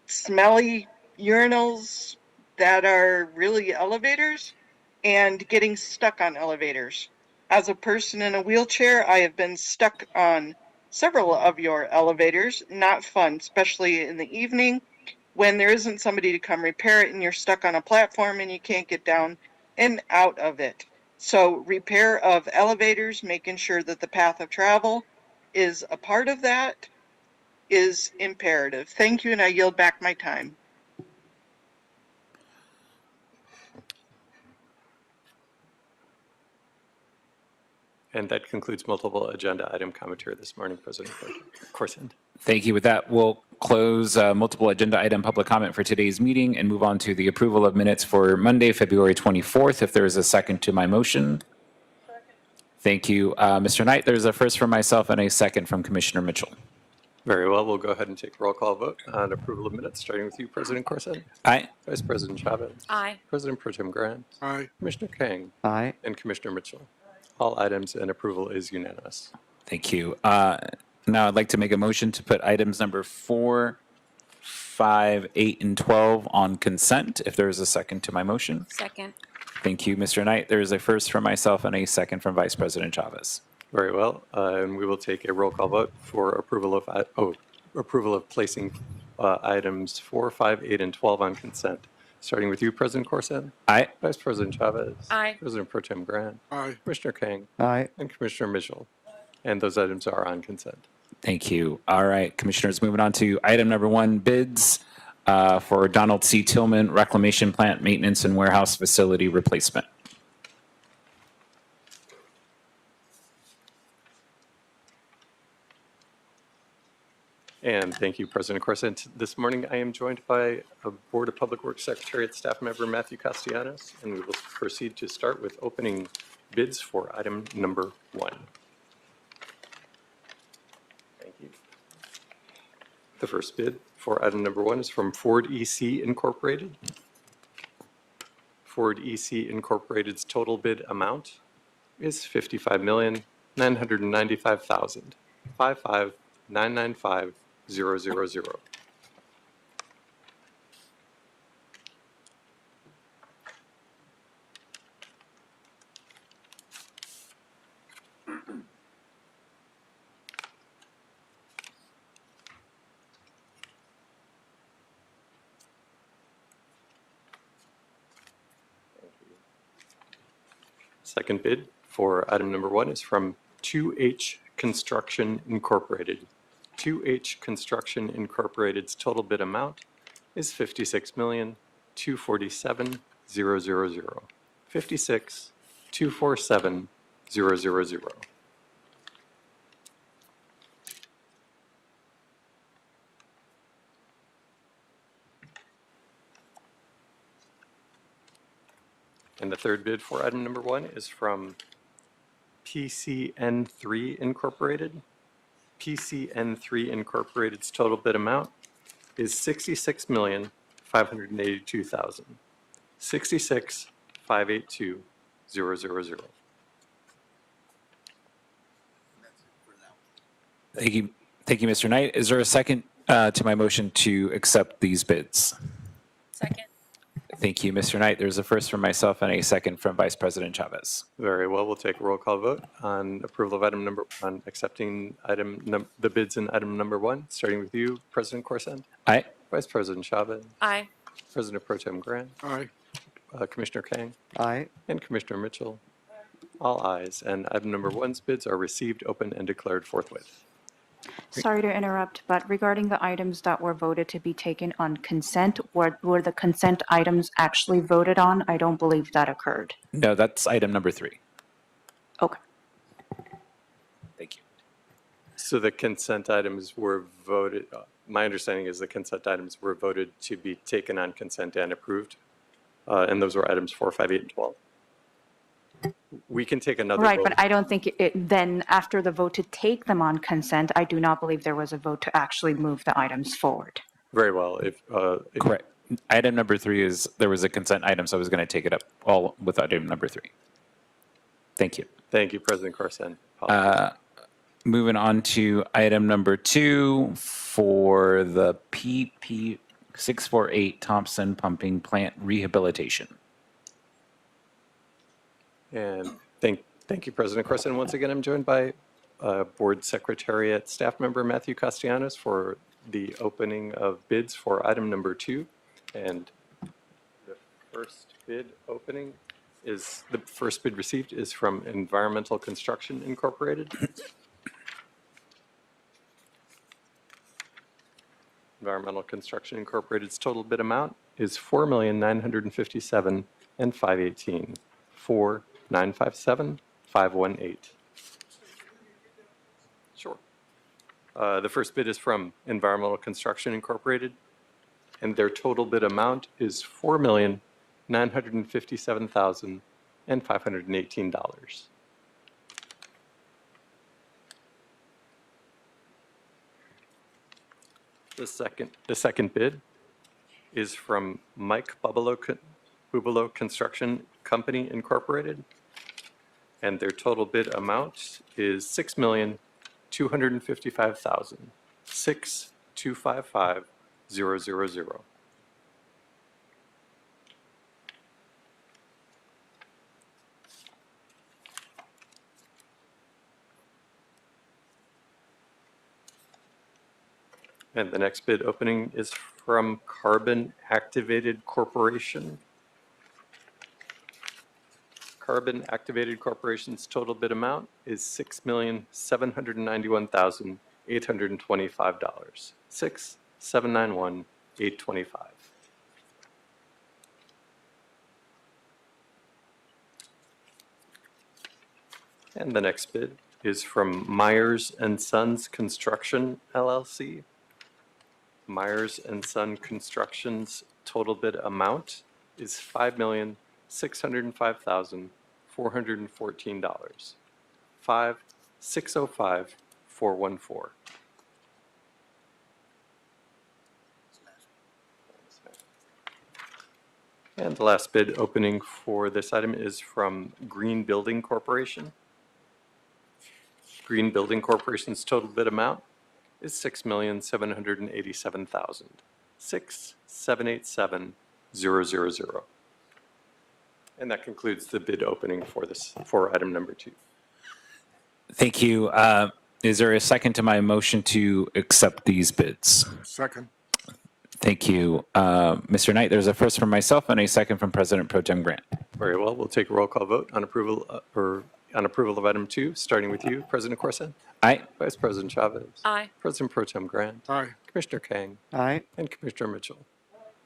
Smelly urinals that are really elevators and getting stuck on elevators. As a person in a wheelchair, I have been stuck on several of your elevators. Not fun, especially in the evening when there isn't somebody to come repair it and you're stuck on a platform and you can't get down and out of it. So repair of elevators, making sure that the path of travel is a part of that is imperative. Thank you, and I yield back my time. And that concludes multiple agenda item commentary this morning, President Corson. Thank you. With that, we'll close multiple agenda item public comment for today's meeting and move on to the approval of minutes for Monday, February 24th. If there is a second to my motion. Thank you, Mr. Knight. There's a first from myself and a second from Commissioner Mitchell. Very well. We'll go ahead and take a roll call vote on approval of minutes, starting with you, President Corson. Aye. Vice President Chavez. Aye. President Pro Tem Grant. Aye. Commissioner Kang. Aye. And Commissioner Mitchell. All items and approval is unanimous. Thank you. Now I'd like to make a motion to put items number 4, 5, 8, and 12 on consent. If there is a second to my motion. Second. Thank you, Mr. Knight. There is a first from myself and a second from Vice President Chavez. Very well. And we will take a roll call vote for approval of placing items 4, 5, 8, and 12 on consent. Starting with you, President Corson. Aye. Vice President Chavez. Aye. President Pro Tem Grant. Aye. Commissioner Kang. Aye. And Commissioner Mitchell. And those items are on consent. Thank you. All right, Commissioners, moving on to item number 1, bids for Donald C. Tillman Reclamation Plant Maintenance and Warehouse Facility Replacement. And thank you, President Corson. This morning, I am joined by a Board of Public Works Secretariat staff member, Matthew Castellanos, and we will proceed to start with opening bids for item number 1. Thank you. The first bid for item number 1 is from Ford EC Incorporated. Ford EC Incorporated's total bid amount is $55,995,000. 55,995,000. Second bid for item number 1 is from 2H Construction Incorporated. 2H Construction Incorporated's total bid amount is $56,247,000. 56,247,000. And the third bid for item number 1 is from PCN3 Incorporated. PCN3 Incorporated's total bid amount is $66,582,000. 66,582,000. Thank you, Mr. Knight. Is there a second to my motion to accept these bids? Second. Thank you, Mr. Knight. There's a first from myself and a second from Vice President Chavez. Very well. We'll take a roll call vote on approval of on accepting the bids in item number 1, starting with you, President Corson. Aye. Vice President Chavez. Aye. President Pro Tem Grant. Aye. Commissioner Kang. Aye. And Commissioner Mitchell. All ayes. And item number 1's bids are received, open, and declared forthwith. Sorry to interrupt, but regarding the items that were voted to be taken on consent, were the consent items actually voted on? I don't believe that occurred. No, that's item number 3. Okay. Thank you. So the consent items were voted, my understanding is the consent items were voted to be taken on consent and approved. And those were items 4, 5, 8, and 12. We can take another Right, vote. but I don't think then after the vote to take them on consent, I do not believe there was a vote to actually move the items forward. Very well. Correct. Item number 3 is, there was a consent item, so I was going to take it up all with item number 3. Thank you. Thank you, President Corson. Moving on to item number 2 for the PP 648 Thompson Pumping Plant Rehabilitation. And thank you, President Corson. Once again, I'm joined by Board Secretariat Staff Member Matthew Castellanos for the opening of bids for item number 2. And the first bid received is from Environmental Construction Incorporated. Environmental Construction Incorporated's total bid amount is $4,957,518. 4,957,518. Sure. The first bid is from Environmental Construction Incorporated, and their total bid amount is $4,957,518. The second bid is from Mike Bubalo Construction Company Incorporated, and their total bid amount is $6,255,000. 6,255,000. And the next bid opening is from Carbon Activated Corporation. Carbon Activated Corporation's total bid amount is $6,791,825. 6,791,825. And the next bid is from Myers and Sons Construction LLC. Myers and Son Construction's total bid amount is $5,605,414. 5,605,414. And the last bid opening for this item is from Green Building Corporation. Green Building Corporation's total bid amount is $6,787,000. 6,787,000. And that concludes the bid opening for item number 2. Thank you. Is there a second to my motion to accept these bids? Second. Thank you. Mr. Knight, there's a first from myself and a second from President Pro Tem Grant. Very well. We'll take a roll call vote on approval of item 2, starting with you, President Corson. Aye. Vice President Chavez. Aye. President Pro Tem Grant. Aye. Commissioner Kang. Aye. And Commissioner Mitchell.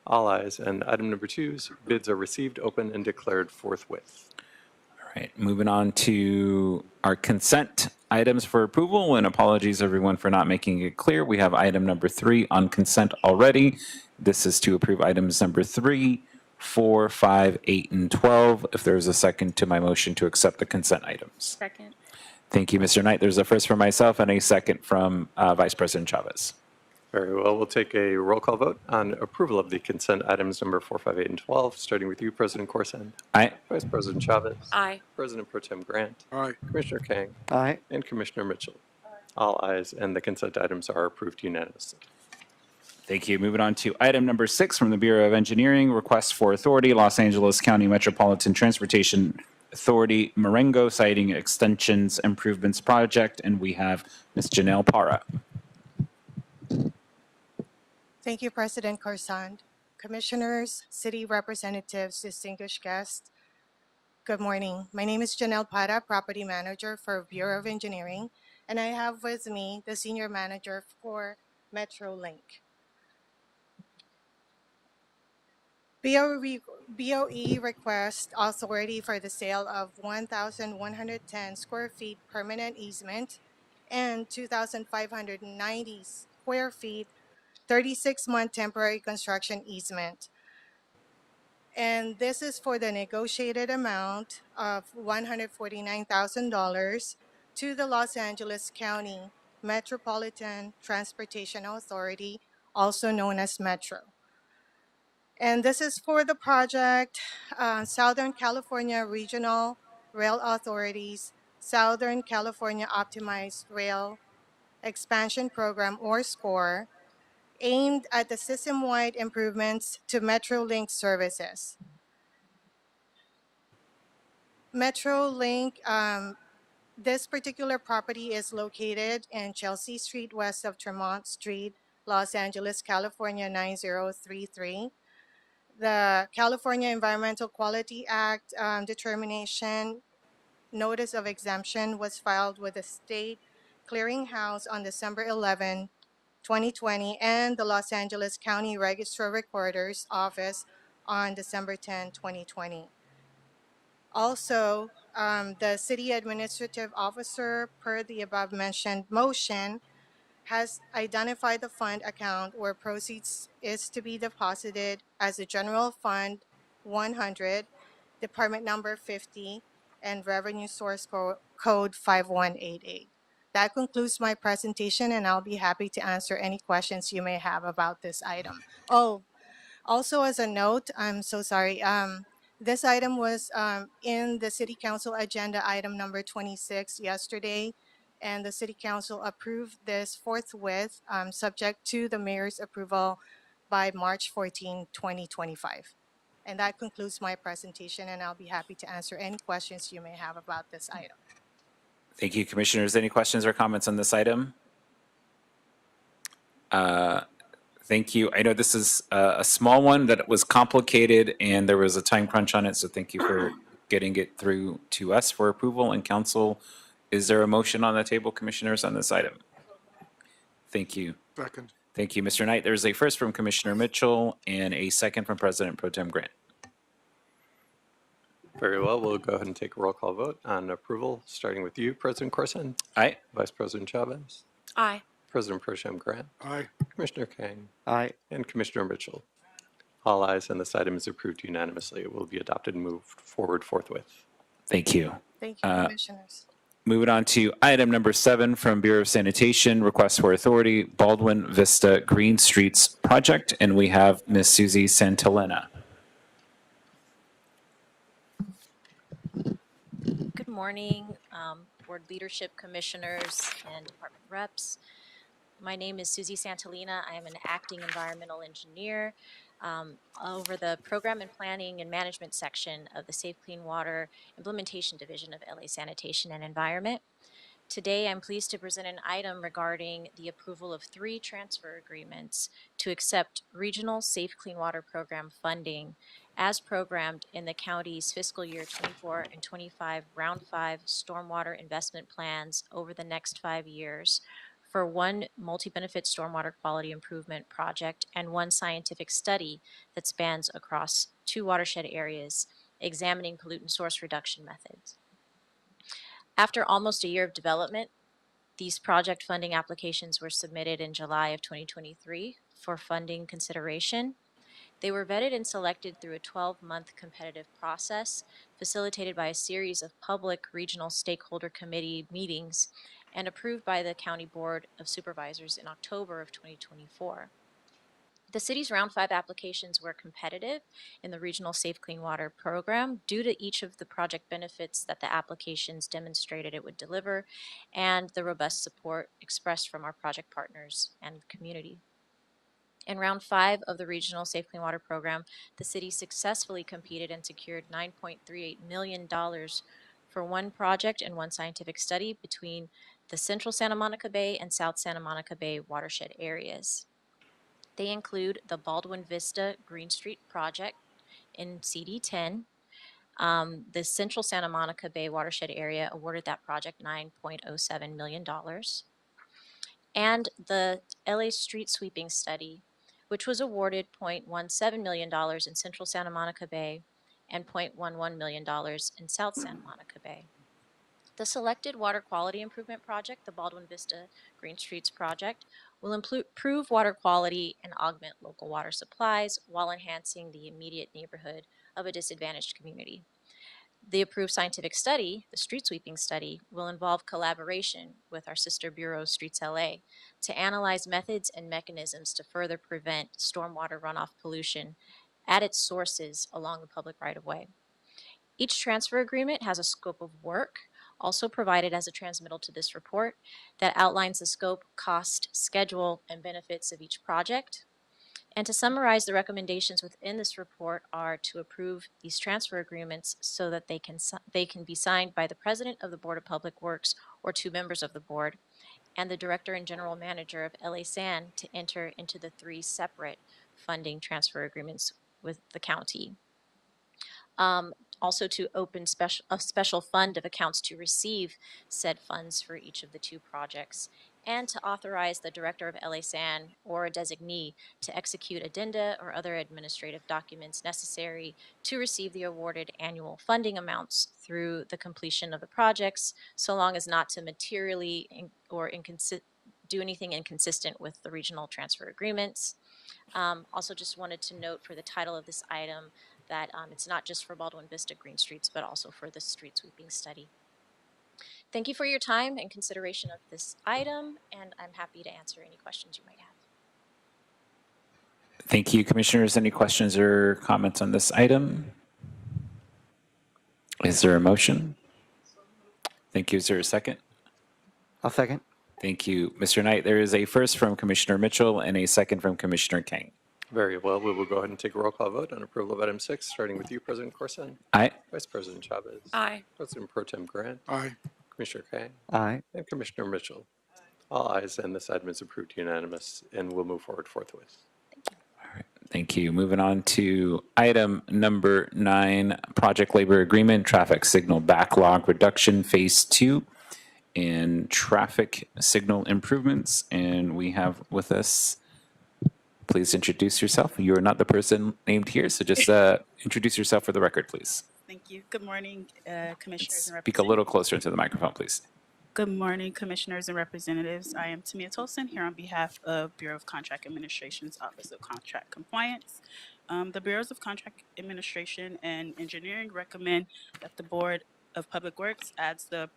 All ayes. And item number 2's bids are received, open, and declared forthwith. All right, moving on to our consent items for approval, and apologies everyone for not making it clear. We have item number 3 on consent already. This is to approve items number 3, 4, 5, 8, and 12. If there's a second to my motion to accept the consent items. Second. Thank you, Mr. Knight. There's a first from myself and a second from Vice President Chavez. Very well. We'll take a roll call vote on approval of the consent items number 4, 5, 8, and 12, starting with you, President Corson. Aye. Vice President Chavez. Aye. President Pro Tem Grant. Aye. Commissioner Kang. Aye. And Commissioner Mitchell. All ayes, and the consent items are approved unanimously. Thank you. Moving on to item number 6 from the Bureau of Engineering, request for authority, Los Angeles County Metropolitan Transportation Authority, Marengo Siding Extensions Improvements Project, and we have Ms. Janelle Para. Thank you, President Corsand. Commissioners, city representatives, distinguished guests, good morning. My name is Janelle Para, Property Manager for Bureau of Engineering, and I have with me the Senior Manager for MetroLink. BOE requests authority for the sale of 1,110 square feet permanent easement and 2,590 square feet 36-month temporary construction easement. And this is for the negotiated amount of $149,000 to the Los Angeles County Metropolitan Transportation Authority, also known as Metro. And this is for the project Southern California Regional Rail Authority's Southern California Optimized Rail Expansion Program, or SCORE, aimed at the system-wide improvements to MetroLink services. MetroLink, this particular property is located in Chelsea Street, west of Tremont Street, Los Angeles, California 9033. The California Environmental Quality Act determination notice of exemption was filed with the state clearinghouse on December 11, 2020, and the Los Angeles County Register Recorder's Office on December 10, 2020. Also, the city administrative officer, per the above mentioned motion, has identified the fund account where proceeds is to be deposited as the General Fund 100, Department Number 50, and Revenue Source Code 5188. That concludes my presentation, and I'll be happy to answer any questions you may have about this item. Oh, also as a note, I'm so sorry. This item was in the City Council agenda item number 26 yesterday, and the City Council approved this forthwith, subject to the mayor's approval by March 14, 2025. And that concludes my presentation, and I'll be happy to answer any questions you may have about this item. Thank you, Commissioners. Any questions or comments on this item? Thank you. I know this is a small one that was complicated and there was a time crunch on it, so thank you for getting it through to us for approval and council. Is there a motion on the table, Commissioners, on this item? Thank you. Second. Thank you, Mr. Knight. There's a first from Commissioner Mitchell and a second from President Pro Tem Grant. Very well. We'll go ahead and take a roll call vote on approval, starting with you, President Corson. Aye. Vice President Chavez. Aye. President Pro Tem Grant. Aye. Commissioner Kang. Aye. And Commissioner Mitchell. All ayes, and this item is approved unanimously. It will be adopted and moved forward forthwith. Thank you. Thank you, Commissioners. Moving on to item number 7 from Bureau of Sanitation, request for authority, Baldwin Vista Green Streets Project, and we have Ms. Susie Santalena. Good morning, board leadership, commissioners, and department reps. My name is Susie Santalena. I am an acting environmental engineer over the program and planning and management section of the Safe Clean Water Implementation Division of LA Sanitation and Environment. Today, I'm pleased to present an item regarding the approval of 3 transfer agreements to accept Regional Safe Clean Water Program funding as programmed in the county's fiscal year 24 and 25 Round 5 stormwater investment plans over the next 5 years for 1 multi-benefit stormwater quality improvement project and 1 scientific study that spans across 2 watershed areas examining pollutant source reduction methods. After almost a year of development, these project funding applications were submitted in July of 2023 for funding consideration. They were vetted and selected through a 12-month competitive process facilitated by a series of public regional stakeholder committee meetings and approved by the County Board of Supervisors in October of 2024. The city's Round 5 applications were competitive in the Regional Safe Clean Water Program due to each of the project benefits that the applications demonstrated it would deliver and the robust support expressed from our project partners and community. In Round 5 of the Regional Safe Clean Water Program, the city successfully competed and secured $9.38 million for 1 project and 1 scientific study between the Central Santa Monica Bay and South Santa Monica Bay watershed areas. They include the Baldwin Vista Green Street Project in CD10, The Central Santa Monica Bay watershed area awarded that project $9.07 million. And the LA street sweeping study, which was awarded $0.17 million in Central Santa Monica Bay and $0.11 million in South Santa Monica Bay. The selected water quality improvement project, the Baldwin Vista Green Streets project, will improve water quality and augment local water supplies while enhancing the immediate neighborhood of a disadvantaged community. The approved scientific study, the street sweeping study, will involve collaboration with our sister bureau, Streets LA, to analyze methods and mechanisms to further prevent stormwater runoff pollution at its sources along the public right-of-way. Each transfer agreement has a scope of work, also provided as a transmittal to this report, that outlines the scope, cost, schedule, and benefits of each project. And to summarize, the recommendations within this report are to approve these transfer agreements so that they can be signed by the President of the Board of Public Works or 2 members of the board, and the Director and General Manager of LA SAN to enter into the 3 separate funding transfer agreements with the county. Also to open a special fund of accounts to receive said funds for each of the 2 projects, and to authorize the Director of LA SAN or a designee to execute addenda or other administrative documents necessary to receive the awarded annual funding amounts through the completion of the projects, so long as not to materially do anything inconsistent with the regional transfer agreements. Also just wanted to note for the title of this item that it's not just for Baldwin Vista Green Streets, but also for the street sweeping study. Thank you for your time and consideration of this item, and I'm happy to answer any questions you might have. Thank you, Commissioners. Any questions or comments on this item? Is there a motion? Thank you. Is there a second? I'll second. Thank you, Mr. Knight. There is a first from Commissioner Mitchell and a second from Commissioner Kang. Very well. We will go ahead and take a roll call vote on approval of item 6, starting with you, President Corson. Aye. Vice President Chavez. Aye. President Pro Tem Grant. Aye. Commissioner Kang. Aye. And Commissioner Mitchell. All ayes, and this item is approved unanimous, and we'll move forward forthwith. Thank you. Moving on to item number 9, project labor agreement, traffic signal backlog reduction phase 2, and traffic signal improvements. And we have with us, please introduce yourself. You are not the person named here, so just introduce yourself for the record, please. Thank you. Good morning, commissioners and Speak a little closer into the microphone, please. Good morning, commissioners and representatives. I am Tamia Tolson here on behalf of Bureau of Contract Administration's Office of Contract Compliance. The Bureaus of Contract Administration and Engineering recommend that the Board of Public Works adds the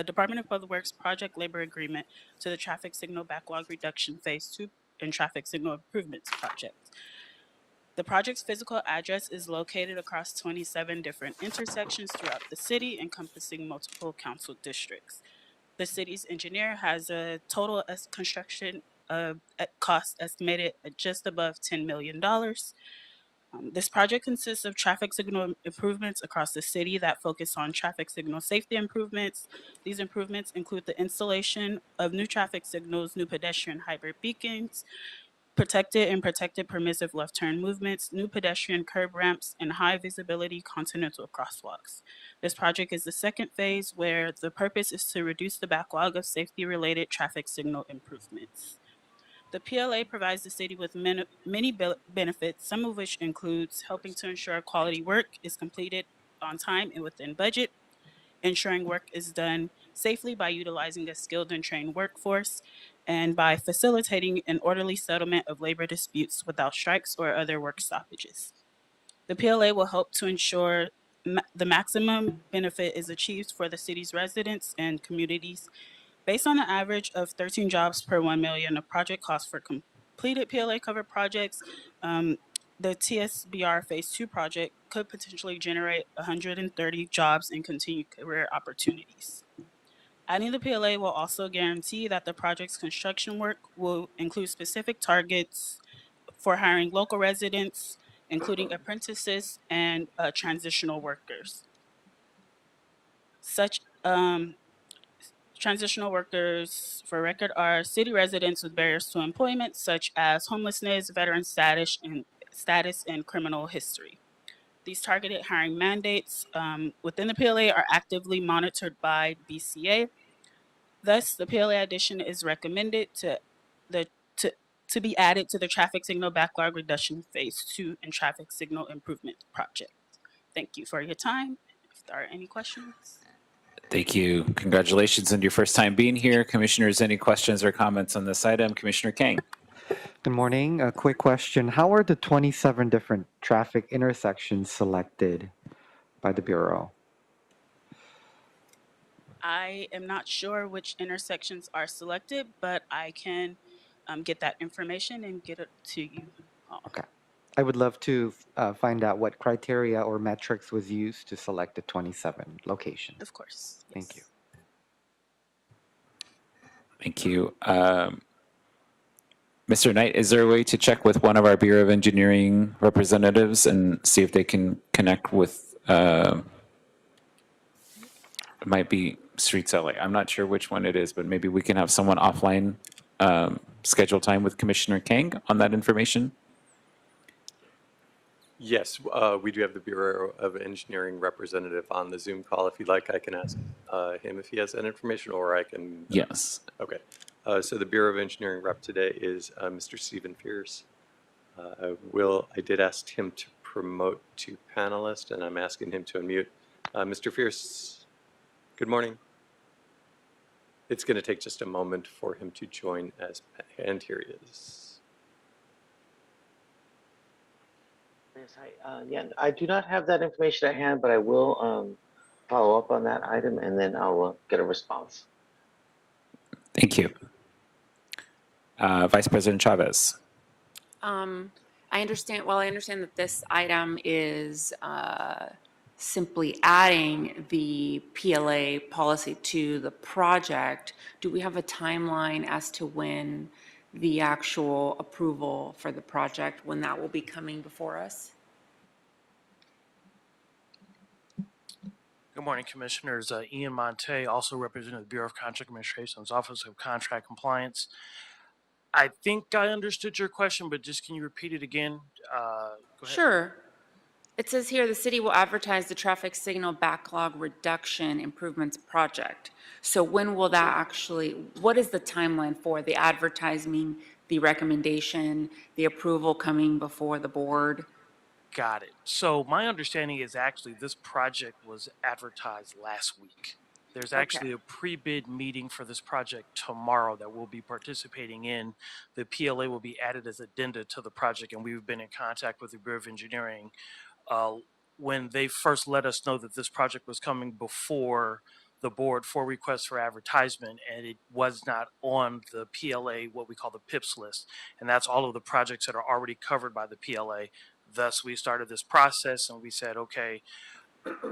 Department of Public Works project labor agreement to the traffic signal backlog reduction phase 2 and traffic signal improvements project. The project's physical address is located across 27 different intersections throughout the city, encompassing multiple council districts. The city's engineer has a total construction cost estimated at just above $10 million. This project consists of traffic signal improvements across the city that focus on traffic signal safety improvements. These improvements include the installation of new traffic signals, new pedestrian hybrid beacons, protected permissive left turn movements, new pedestrian curb ramps, and high visibility continental crosswalks. This project is the second phase, where the purpose is to reduce the backlog of safety related traffic signal improvements. The PLA provides the city with many benefits, some of which includes helping to ensure quality work is completed on time and within budget, ensuring work is done safely by utilizing a skilled and trained workforce, and by facilitating an orderly settlement of labor disputes without strikes or other work stoppages. The PLA will help to ensure the maximum benefit is achieved for the city's residents and communities. Based on an average of 13 jobs per 1 million of project costs for completed PLA covered projects, the TSBR Phase 2 project could potentially generate 130 jobs and continued career opportunities. Adding the PLA will also guarantee that the project's construction work will include specific targets for hiring local residents, including apprentices and transitional workers. Such transitional workers, for record, are city residents with barriers to employment, such as homelessness, veteran status, and criminal history. These targeted hiring mandates within the PLA are actively monitored by BCA. Thus, the PLA addition is recommended to be added to the traffic signal backlog reduction phase 2 and traffic signal improvement project. Thank you for your time. If there are any questions. Thank you. Congratulations on your first time being here. Commissioners, any questions or comments on this item? Commissioner Kang. Good morning. A quick question. How are the 27 different traffic intersections selected by the Bureau? I am not sure which intersections are selected, but I can get that information and get it to you all. Okay. I would love to find out what criteria or metrics was used to select the 27 locations. Of course. Thank you. Thank you. Mr. Knight, is there a way to check with one of our Bureau of Engineering representatives and see if they can connect with, it might be Streets LA. I'm not sure which one it is, but maybe we can have someone offline schedule time with Commissioner Kang on that information. Yes, we do have the Bureau of Engineering representative on the Zoom call. If you'd like, I can ask him if he has that information, or I can. Yes. Okay. So the Bureau of Engineering rep today is Mr. Stephen Fierce. I did ask him to promote to panelist, and I'm asking him to unmute. Mr. Fierce, good morning. It's going to take just a moment for him to join as, and here he is. Yes, yeah, I do not have that information at hand, but I will follow up on that item, and then I'll get a response. Thank you. Vice President Chavez. I understand that this item is simply adding the PLA policy to the project. Do we have a timeline as to when the actual approval for the project, when that will be coming before us? Good morning, Commissioners. Ian Monte, also representing the Bureau of Contract Administration's Office of Contract Compliance. I think I understood your question, but just can you repeat it again? Go ahead. Sure. It says here the city will advertise the traffic signal backlog reduction improvements project. So when will that actually, what is the timeline for the advertising, the recommendation, the approval coming before the board? Got it. So my understanding is actually this project was advertised last week. There's actually a pre-bid meeting for this project tomorrow that we'll be participating in. The PLA will be added as addenda to the project, and we've been in contact with the Bureau of Engineering when they first let us know that this project was coming before the board for requests for advertisement, and it was not on the PLA, what we call the PIPS list. And that's all of the projects that are already covered by the PLA. Thus, we started this process and we said, okay,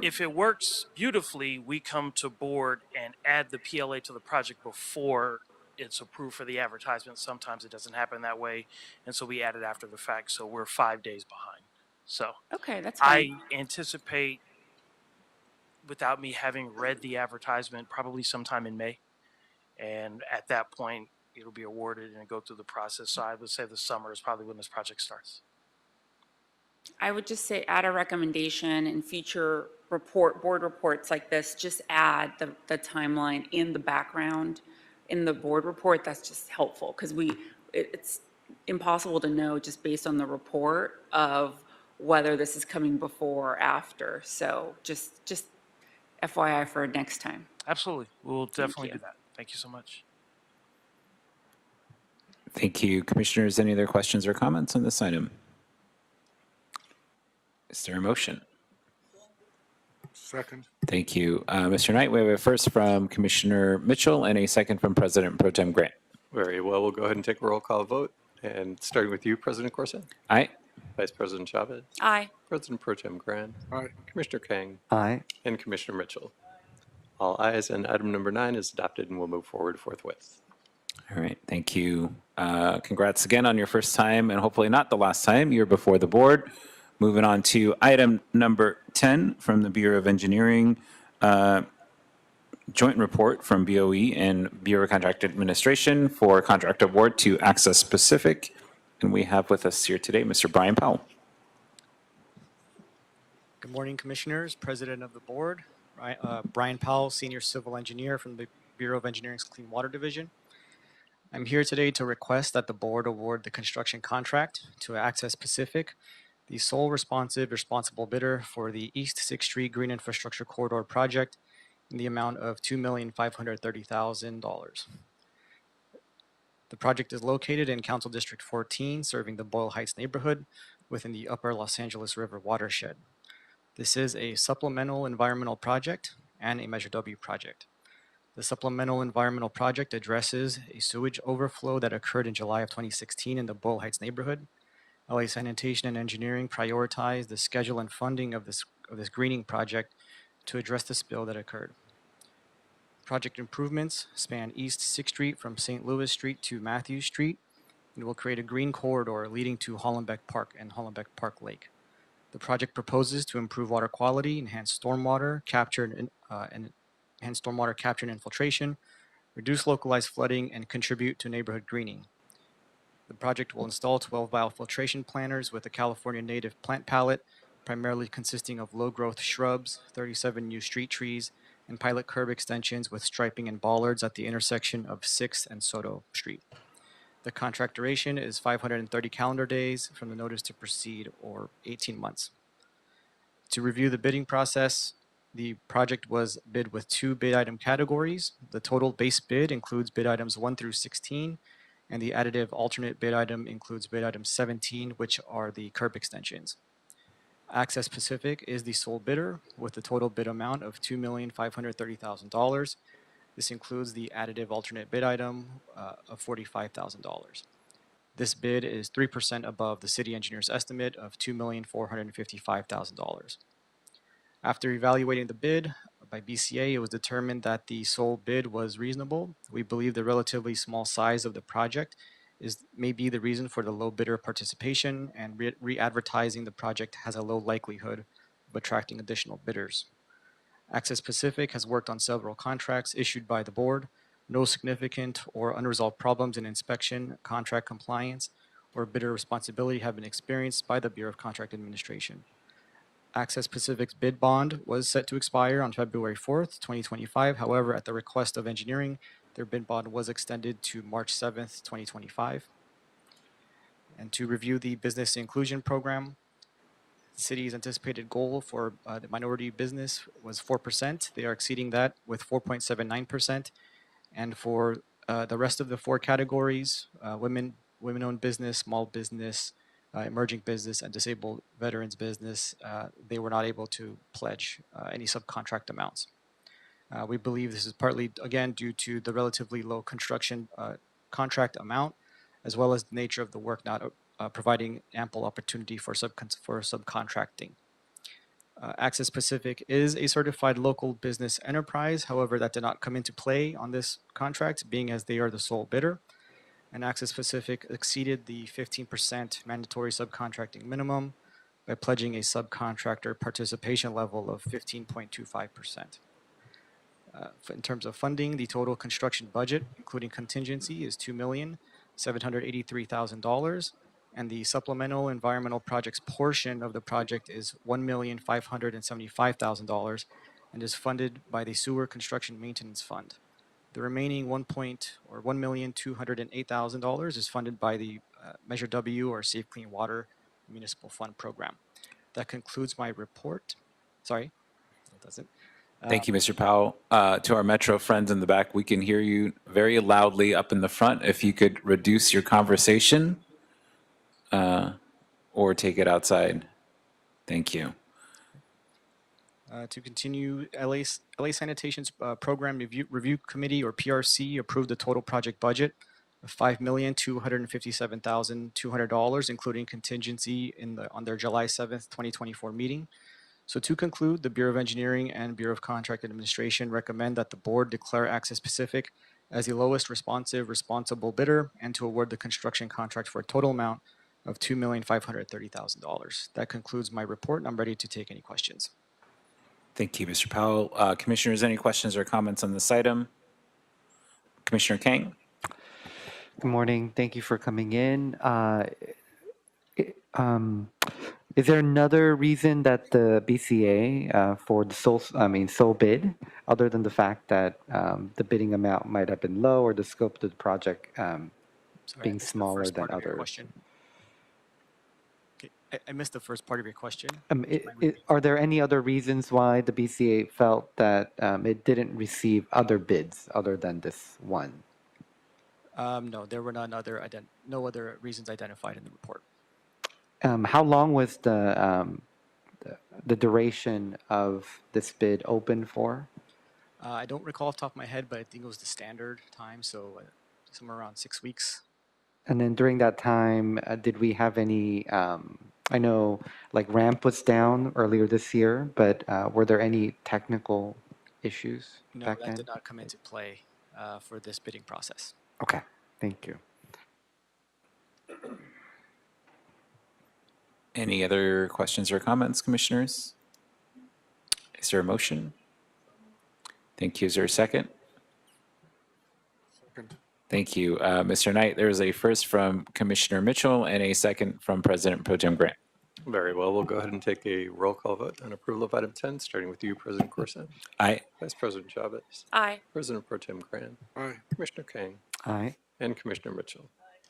if it works beautifully, we come to board and add the PLA to the project before it's approved for the advertisement. Sometimes it doesn't happen that way. And so we add it after the fact. So we're 5 days behind. So okay, that's fine. I anticipate, without me having read the advertisement, probably sometime in May. And at that point, it'll be awarded and go through the process. So I would say the summer is probably when this project starts. I would just say add a recommendation in future board reports like this, just add the timeline in the background in the board report. That's just helpful because it's impossible to know just based on the report of whether this is coming before or after. So just FYI for next time. Absolutely. We'll definitely do that. Thank you so much. Thank you. Commissioners, any other questions or comments on this item? Is there a motion? Second. Thank you. Mr. Knight, we have a first from Commissioner Mitchell and a second from President Pro Tem Grant. Very well. We'll go ahead and take a roll call vote. And starting with you, President Corson. Aye. Vice President Chavez. Aye. President Pro Tem Grant. Aye. Commissioner Kang. Aye. And Commissioner Mitchell. All ayes, and item number 9 is adopted and will move forward forthwith. All right. Thank you. Congrats again on your first time, and hopefully not the last time you're before the board. Moving on to item number 10 from the Bureau of Engineering, joint report from BOE and Bureau of Contract Administration for contract award to Access Pacific. And we have with us here today Mr. Brian Powell. Good morning, Commissioners, President of the Board, Brian Powell, Senior Civil Engineer from the Bureau of Engineering's Clean Water Division. I'm here today to request that the Board award the construction contract to Access Pacific, the sole responsible bidder for the East 6th Street Green Infrastructure Corridor project in the amount of $2,530,000. The project is located in Council District 14, serving the Boyle Heights neighborhood within the Upper Los Angeles River watershed. This is a supplemental environmental project and a Measure W project. The supplemental environmental project addresses a sewage overflow that occurred in July of 2016 in the Boyle Heights neighborhood. LA Sanitation and Engineering prioritized the schedule and funding of this greening project to address the spill that occurred. Project improvements span East 6th Street from St. Louis Street to Matthews Street and will create a green corridor leading to Hollenbeck Park and Hollenbeck Park Lake. The project proposes to improve water quality, enhance stormwater capture and infiltration, reduce localized flooding, and contribute to neighborhood greening. The project will install 12 biofiltration planters with a California native plant palette, primarily consisting of low-growth shrubs, 37 new street trees, and pilot curb extensions with striping and bollards at the intersection of 6th and Soto Street. The contract duration is 530 calendar days from the notice to proceed, or 18 months. To review the bidding process, the project was bid with 2 bid item categories. The total base bid includes bid items 1 through 16, and the additive alternate bid item includes bid item 17, which are the curb extensions. Access Pacific is the sole bidder with the total bid amount of $2,530,000. This includes the additive alternate bid item of $45,000. This bid is 3% above the city engineer's estimate of $2,455,000. After evaluating the bid by BCA, it was determined that the sole bid was reasonable. We believe the relatively small size of the project may be the reason for the low bidder participation, and re-advertising the project has a low likelihood of attracting additional bidders. Access Pacific has worked on several contracts issued by the board. No significant or unresolved problems in inspection, contract compliance, or bidder responsibility have been experienced by the Bureau of Contract Administration. Access Pacific's bid bond was set to expire on February 4th, 2025. However, at the request of engineering, their bid bond was extended to March 7th, 2025. And to review the business inclusion program, the city's anticipated goal for the minority business was 4%. They are exceeding that with 4.79%. And for the rest of the 4 categories, women-owned business, small business, emerging business, and disabled veterans business, they were not able to pledge any subcontract amounts. We believe this is partly, again, due to the relatively low construction contract amount, as well as the nature of the work not providing ample opportunity for subcontracting. Access Pacific is a certified local business enterprise. However, that did not come into play on this contract, being as they are the sole bidder. And Access Pacific exceeded the 15% mandatory subcontracting minimum by pledging a subcontractor participation level of 15.25%. In terms of funding, the total construction budget, including contingency, is $2,783,000, and the supplemental environmental projects portion of the project is $1,575,000 and is funded by the Sewer Construction Maintenance Fund. The remaining $1,208,000 is funded by the Measure W, or Safe Clean Water Municipal Fund program. That concludes my report. Sorry, that doesn't. Thank you, Mr. Powell. To our Metro friends in the back, we can hear you very loudly up in the front. If you could reduce your conversation or take it outside. Thank you. To continue, LA Sanitation's Program Review Committee, or PRC, approved the total project budget of $5,257,200, including contingency on their July 7th, 2024 meeting. So to conclude, the Bureau of Engineering and Bureau of Contract Administration recommend that the board declare Access Pacific as the lowest responsible bidder and to award the construction contract for a total amount of $2,530,000. That concludes my report, and I'm ready to take any questions. Thank you, Mr. Powell. Commissioners, any questions or comments on this item? Commissioner Kang? Good morning. Thank you for coming in. Is there another reason that the BCA for the sole bid, other than the fact that the bidding amount might have been low or the scope of the project Sorry, I being missed the smaller first than part of your others? question. Okay, I missed the first part of your question. Are there any other reasons why the BCA felt that it didn't receive other bids other than this one? No, there were no other reasons identified in the report. How long was the duration of this bid open for? I don't recall off the top of my head, but I think it was the standard time, so somewhere around 6 weeks. And then during that time, did we have any, I know like ramp was down earlier this year, but were there any technical issues No, back that then? did not come into play for this bidding process. Okay, thank you. Any other questions or comments, commissioners? Is there a motion? Thank you. Is there a second? Thank you, Mr. Knight. There is a first from Commissioner Mitchell and a second from President Pro Tem Grant. Very well. We'll go ahead and take a roll call vote on approval of item 10, starting with you, President Corson. Aye. Vice President Chavez. Aye. President Pro Tem Grant. Aye. Commissioner Kang. Aye. And Commissioner Mitchell.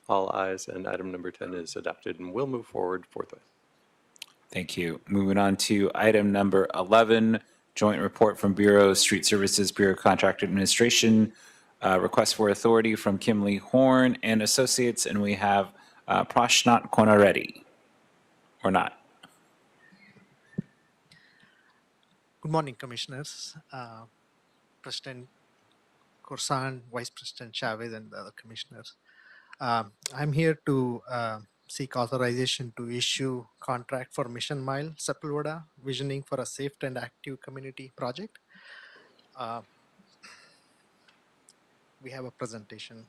All ayes, and item number 10 is adopted and will move forward forthwith. Thank you. Moving on to item number 11, joint report from Bureau of Street Services, Bureau of Contract Administration, request for authority from Kimley Horn and Associates, and we have Prashant Konareddy, or not. Good morning, Commissioners. President Corsan, Vice President Chavez, and the other commissioners. I'm here to seek authorization to issue contract for Mission Mile, Sepulveda, Visioning for a Safe and Active Community project. We have a presentation.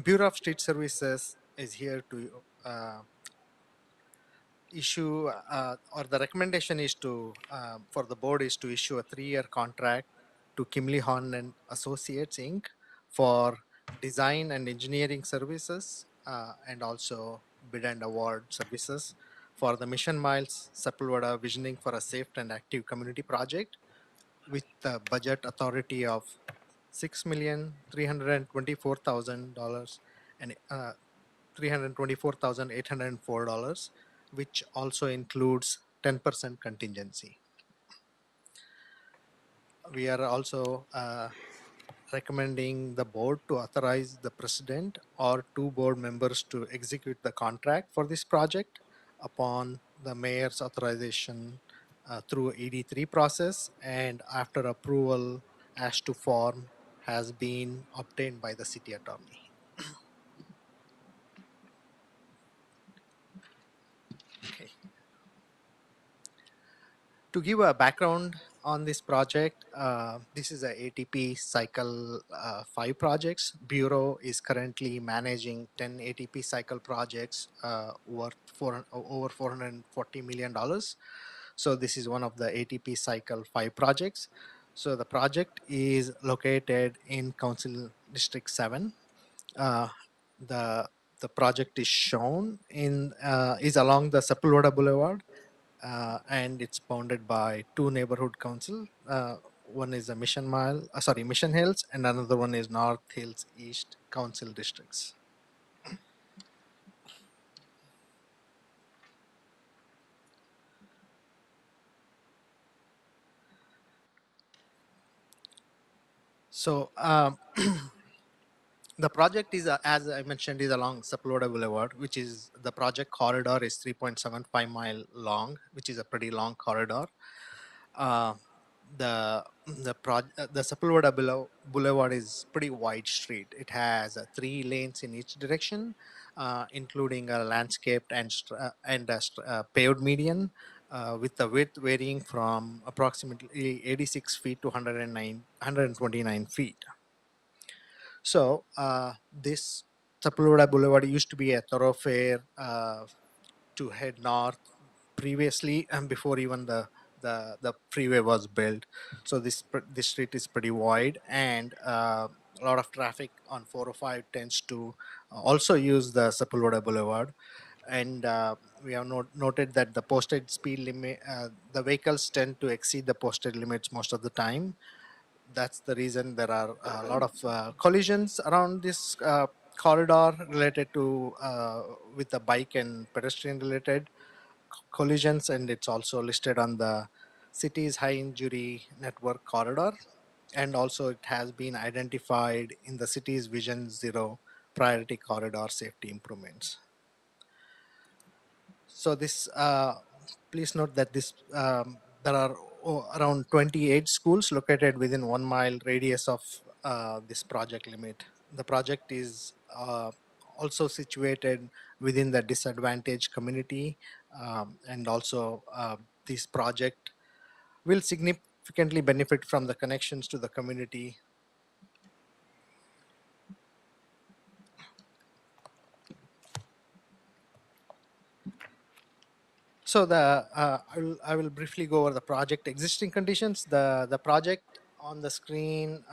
Bureau of Street Services is here to issue, or the recommendation is to, for the board is to issue a 3-year contract to Kimley Horn and Associates Inc. for design and engineering services and also bid and award services for the Mission Miles Sepulveda Visioning for a Safe and Active Community project with the budget authority of $6,324,000 and $324,804, which also includes 10% contingency. We are also recommending the board to authorize the president or 2 board members to execute the contract for this project upon the mayor's authorization through ED3 process and after approval as to form has been obtained by the city attorney. Okay. To give a background on this project, this is a ATP Cycle 5 projects. Bureau is currently managing 10 ATP Cycle projects worth over $440 million. So this is one of the ATP Cycle 5 projects. So the project is located in Council District 7. The project is shown in is along the Sepulveda Boulevard. And it's bounded by 2 neighborhood council. One is the Mission Hills, and another one is North Hills East Council districts. So the project is, as I mentioned, is along Sepulveda Boulevard, which is the project corridor is 3.75 mile long, which is a pretty long corridor. The Sepulveda Boulevard is pretty wide street. It has 3 lanes in each direction, including a landscaped and paved median, with the width varying from approximately 86 feet to 129 feet. So this Sepulveda Boulevard used to be a thoroughfare to head north previously, and before even the freeway was built. So this street is pretty wide, and a lot of traffic on 405 tends to also use the Sepulveda Boulevard. And we have noted that the posted speed limit, the vehicles tend to exceed the posted limits most of the time. That's the reason there are a lot of collisions around this corridor related to with the bike and pedestrian related collisions, and it's also listed on the city's high injury network corridor, and also it has been identified in the city's Vision Zero priority corridor safety improvements. So this, please note that there are around 28 schools located within 1 mile radius of this project limit. The project is also situated within the disadvantaged community, and also this project will significantly benefit from the connections to the community. So I will briefly go over the project existing conditions. The project on the screen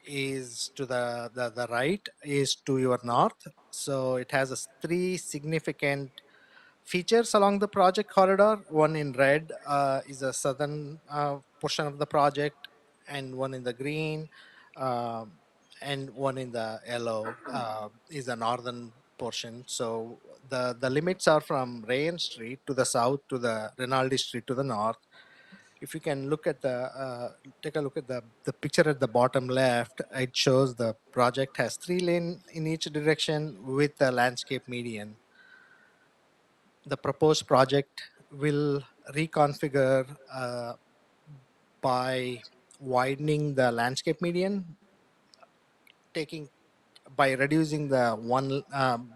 is to the right, is to your north. So it has three significant features along the project corridor. One in red is a southern portion of the project, and one in the green, and one in the yellow is the northern portion. So the limits are from Rayan Street to the south to the Rinaldi Street to the north. If you can look at take a look at the picture at the bottom left, it shows the project has 3 lanes in each direction with a landscape median. The proposed project will reconfigure by widening the landscape median, by reducing the one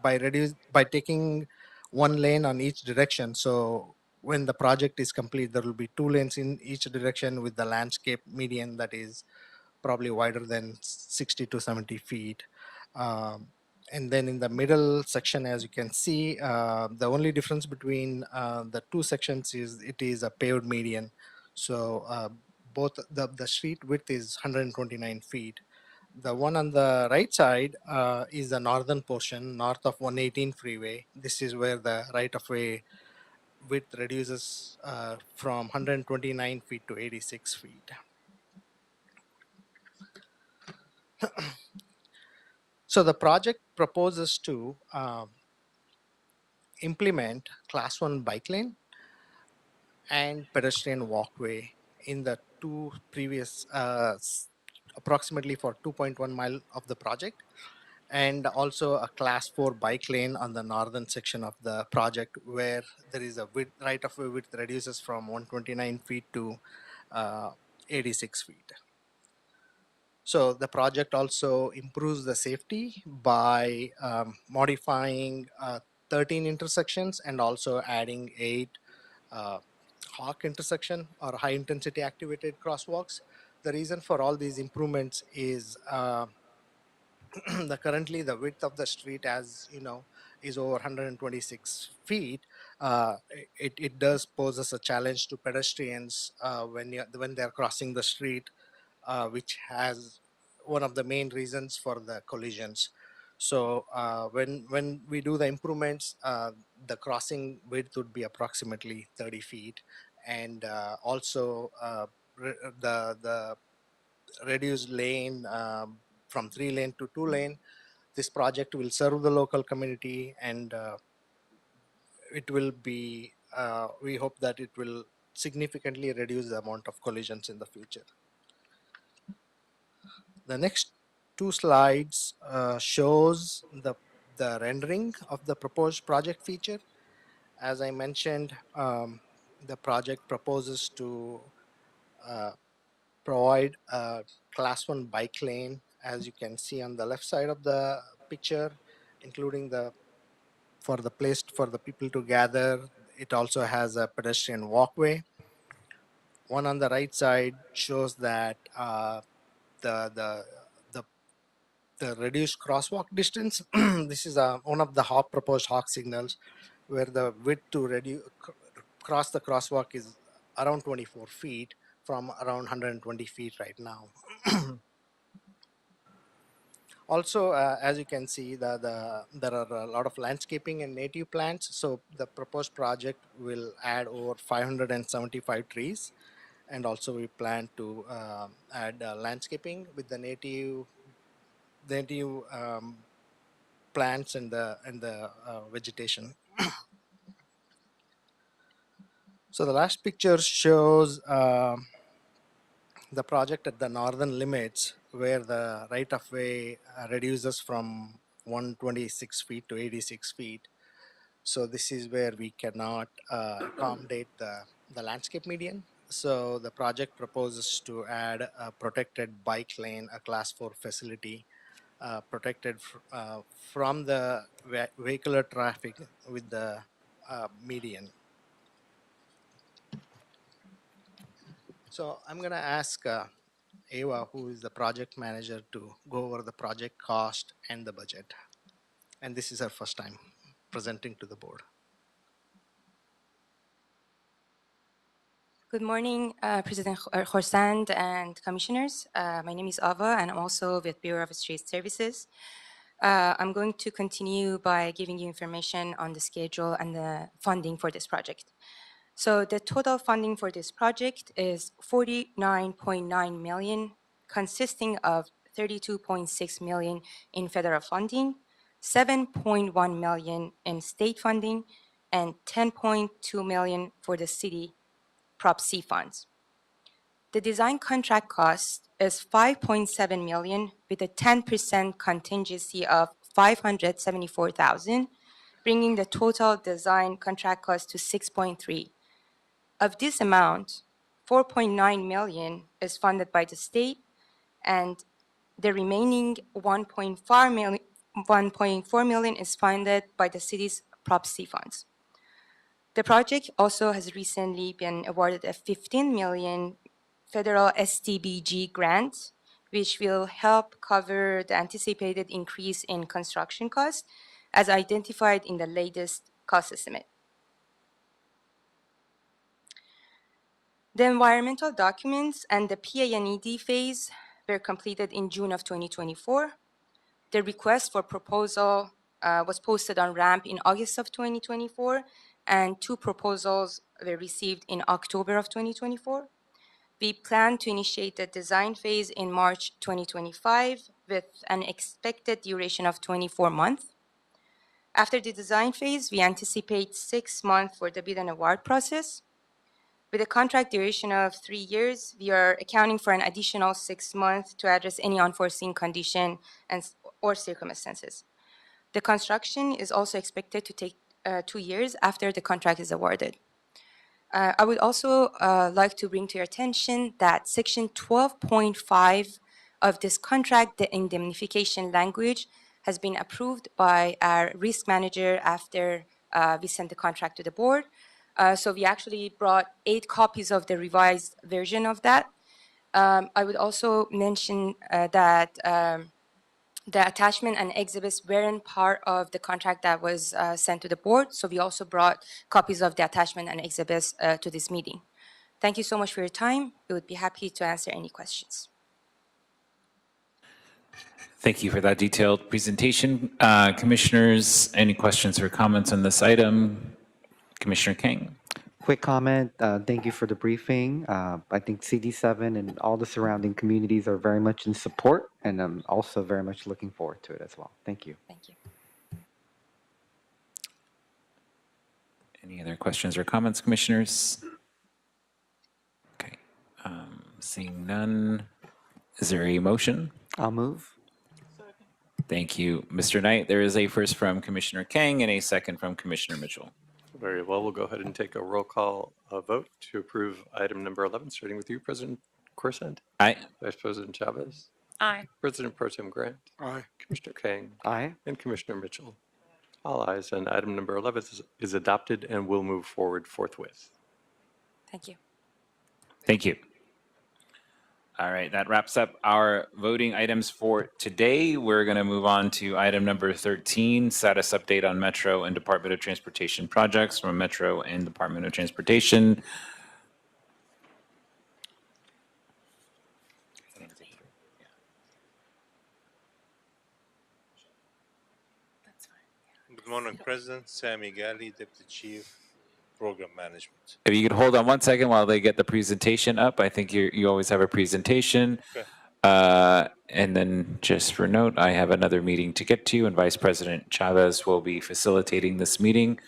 by taking 1 lane on each direction. So when the project is complete, there will be 2 lanes in each direction with the landscape median that is probably wider than 60 to 70 feet. And then in the middle section, as you can see, the only difference between the two sections is it is a paved median. So both the street width is 129 feet. The one on the right side is the northern portion, north of 118 freeway. This is where the right-of-way width reduces from 129 feet to 86 feet. So the project proposes to implement Class 1 bike lane and pedestrian walkway in the two previous, approximately for 2.1 mile of the project, and also a Class 4 bike lane on the northern section of the project where there is a width, right-of-way width reduces from 129 feet to 86 feet. So the project also improves the safety by modifying 13 intersections and also adding 8 hawk intersection or high intensity activated crosswalks. The reason for all these improvements is currently the width of the street, as you know, is over 126 feet. It does pose us a challenge to pedestrians when they're crossing the street, which has one of the main reasons for the collisions. So when we do the improvements, the crossing width would be approximately 30 feet, and also the reduced lane from 3 lane to 2 lane. This project will serve the local community, and it will be. We hope that it will significantly reduce the amount of collisions in the future. The next 2 slides shows the rendering of the proposed project feature. As I mentioned, the project proposes to provide a Class 1 bike lane, as you can see on the left side of the picture, including for the place for the people to gather. It also has a pedestrian walkway. One on the right side shows that the the reduced crosswalk distance. This is one of the proposed Hawk signals where the width to cross the crosswalk is around 24 feet from around 120 feet right now. Also, as you can see, there are a lot of landscaping and native plants. So the proposed project will add over 575 trees. And also we plan to add landscaping with the native plants and the vegetation. So the last picture shows the project at the northern limits where the right of way reduces from 126 feet to 86 feet. So this is where we cannot accommodate the landscape median. So the project proposes to add a protected bike lane, a class 4 facility, protected from the vehicular traffic with the median. So I'm going to ask Ava, who is the project manager, to go over the project cost and the budget. And this is her first time presenting to the board. Good morning, President Khorsand and commissioners. My name is Ava, and I'm also with Bureau of Street Services. I'm going to continue by giving you information on the schedule and the funding for this project. So the total funding for this project is 49.9 million, consisting of 32.6 million in federal funding, 7.1 million in state funding, and 10.2 million for the city Prop C funds. The design contract cost is 5.7 million with a 10% contingency of 574,000, bringing the total design contract cost to 6.3. Of this amount, 4.9 million is funded by the state, and the remaining 1.4 million is funded by the city's Prop C funds. The project also has recently been awarded a 15 million federal STBG grant, which will help cover the anticipated increase in construction costs as identified in the latest cost estimate. The environmental documents and the PA&ED phase were completed in June of 2024. The request for proposal was posted on RAMP in August of 2024, and 2 proposals were received in October of 2024. We plan to initiate the design phase in March 2025 with an expected duration of 24 months. After the design phase, we anticipate 6 months for the bid and award process. With a contract duration of 3 years, we are accounting for an additional 6 months to address any unforeseen condition or circumstances. The construction is also expected to take 2 years after the contract is awarded. I would also like to bring to your attention that Section 12.5 of this contract, the indemnification language, has been approved by our risk manager after we sent the contract to the board. So we actually brought 8 copies of the revised version of that. I would also mention that the attachment and exhibits weren't part of the contract that was sent to the board. So we also brought copies of the attachment and exhibits to this meeting. Thank you so much for your time. We would be happy to answer any questions. Thank you for that detailed presentation. Commissioners, any questions or comments on this item? Commissioner King. Quick comment. Thank you for the briefing. I think CD7 and all the surrounding communities are very much in support, and I'm also very much looking forward to it as well. Thank you. Thank you. Any other questions or comments, commissioners? Okay. Seeing none, is there a motion? I'll move. Thank you, Mr. Knight. There is a first from Commissioner Kang and a second from Commissioner Mitchell. Very well. We'll go ahead and take a roll call vote to approve item number 11, starting with you, President Khorsand. Aye. Vice President Chavez. Aye. President Pro Tem Grant. Aye. Commissioner Kang. Aye. And Commissioner Mitchell. All ayes, and item number 11 is adopted and will move forward forthwith. Thank you. Thank you. All right, that wraps up our voting items for today. We're going to move on to item number 13, status update on Metro and Department of Transportation projects from Metro and Department of Transportation. Good morning, President. Sami Gali, Deputy Chief, Program Management. If you could hold on 1 second while they get the presentation up. I think you always have a presentation. Okay. And then just for note, I have another meeting to get to, and Vice President Chavez will be facilitating this meeting.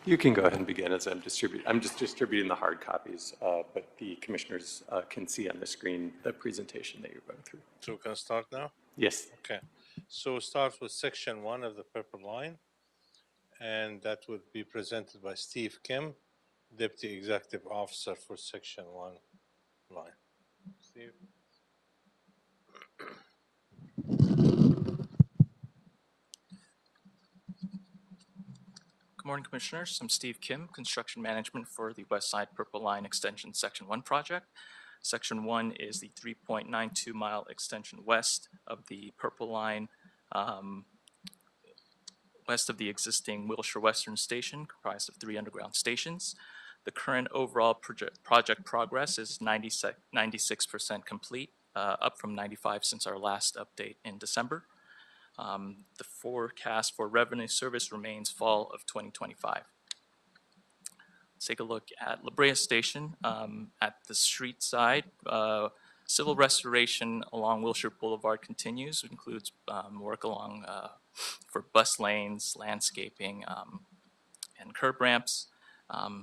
You can go ahead and begin as I'm just distributing the hard copies, but the commissioners can see on the screen the presentation that you're going through. So we can start now? Yes. Okay. So we'll start with section 1 of the Purple Line, and that would be presented by Steve Kim, Deputy Executive Officer for section 1 line. Steve? Good morning, Commissioners. I'm Steve Kim, Construction Management for the West Side Purple Line Extension Section 1 project. Section 1 is the 3.92 mile extension west of the Purple Line, west of the existing Wilshire Western Station, comprised of 3 underground stations. The current overall project progress is 96% complete, up from 95 since our last update in December. The forecast for revenue service remains fall of 2025. Let's take a look at La Brea Station. At the street side, civil restoration along Wilshire Boulevard continues. It includes work along for bus lanes, landscaping, and curb ramps.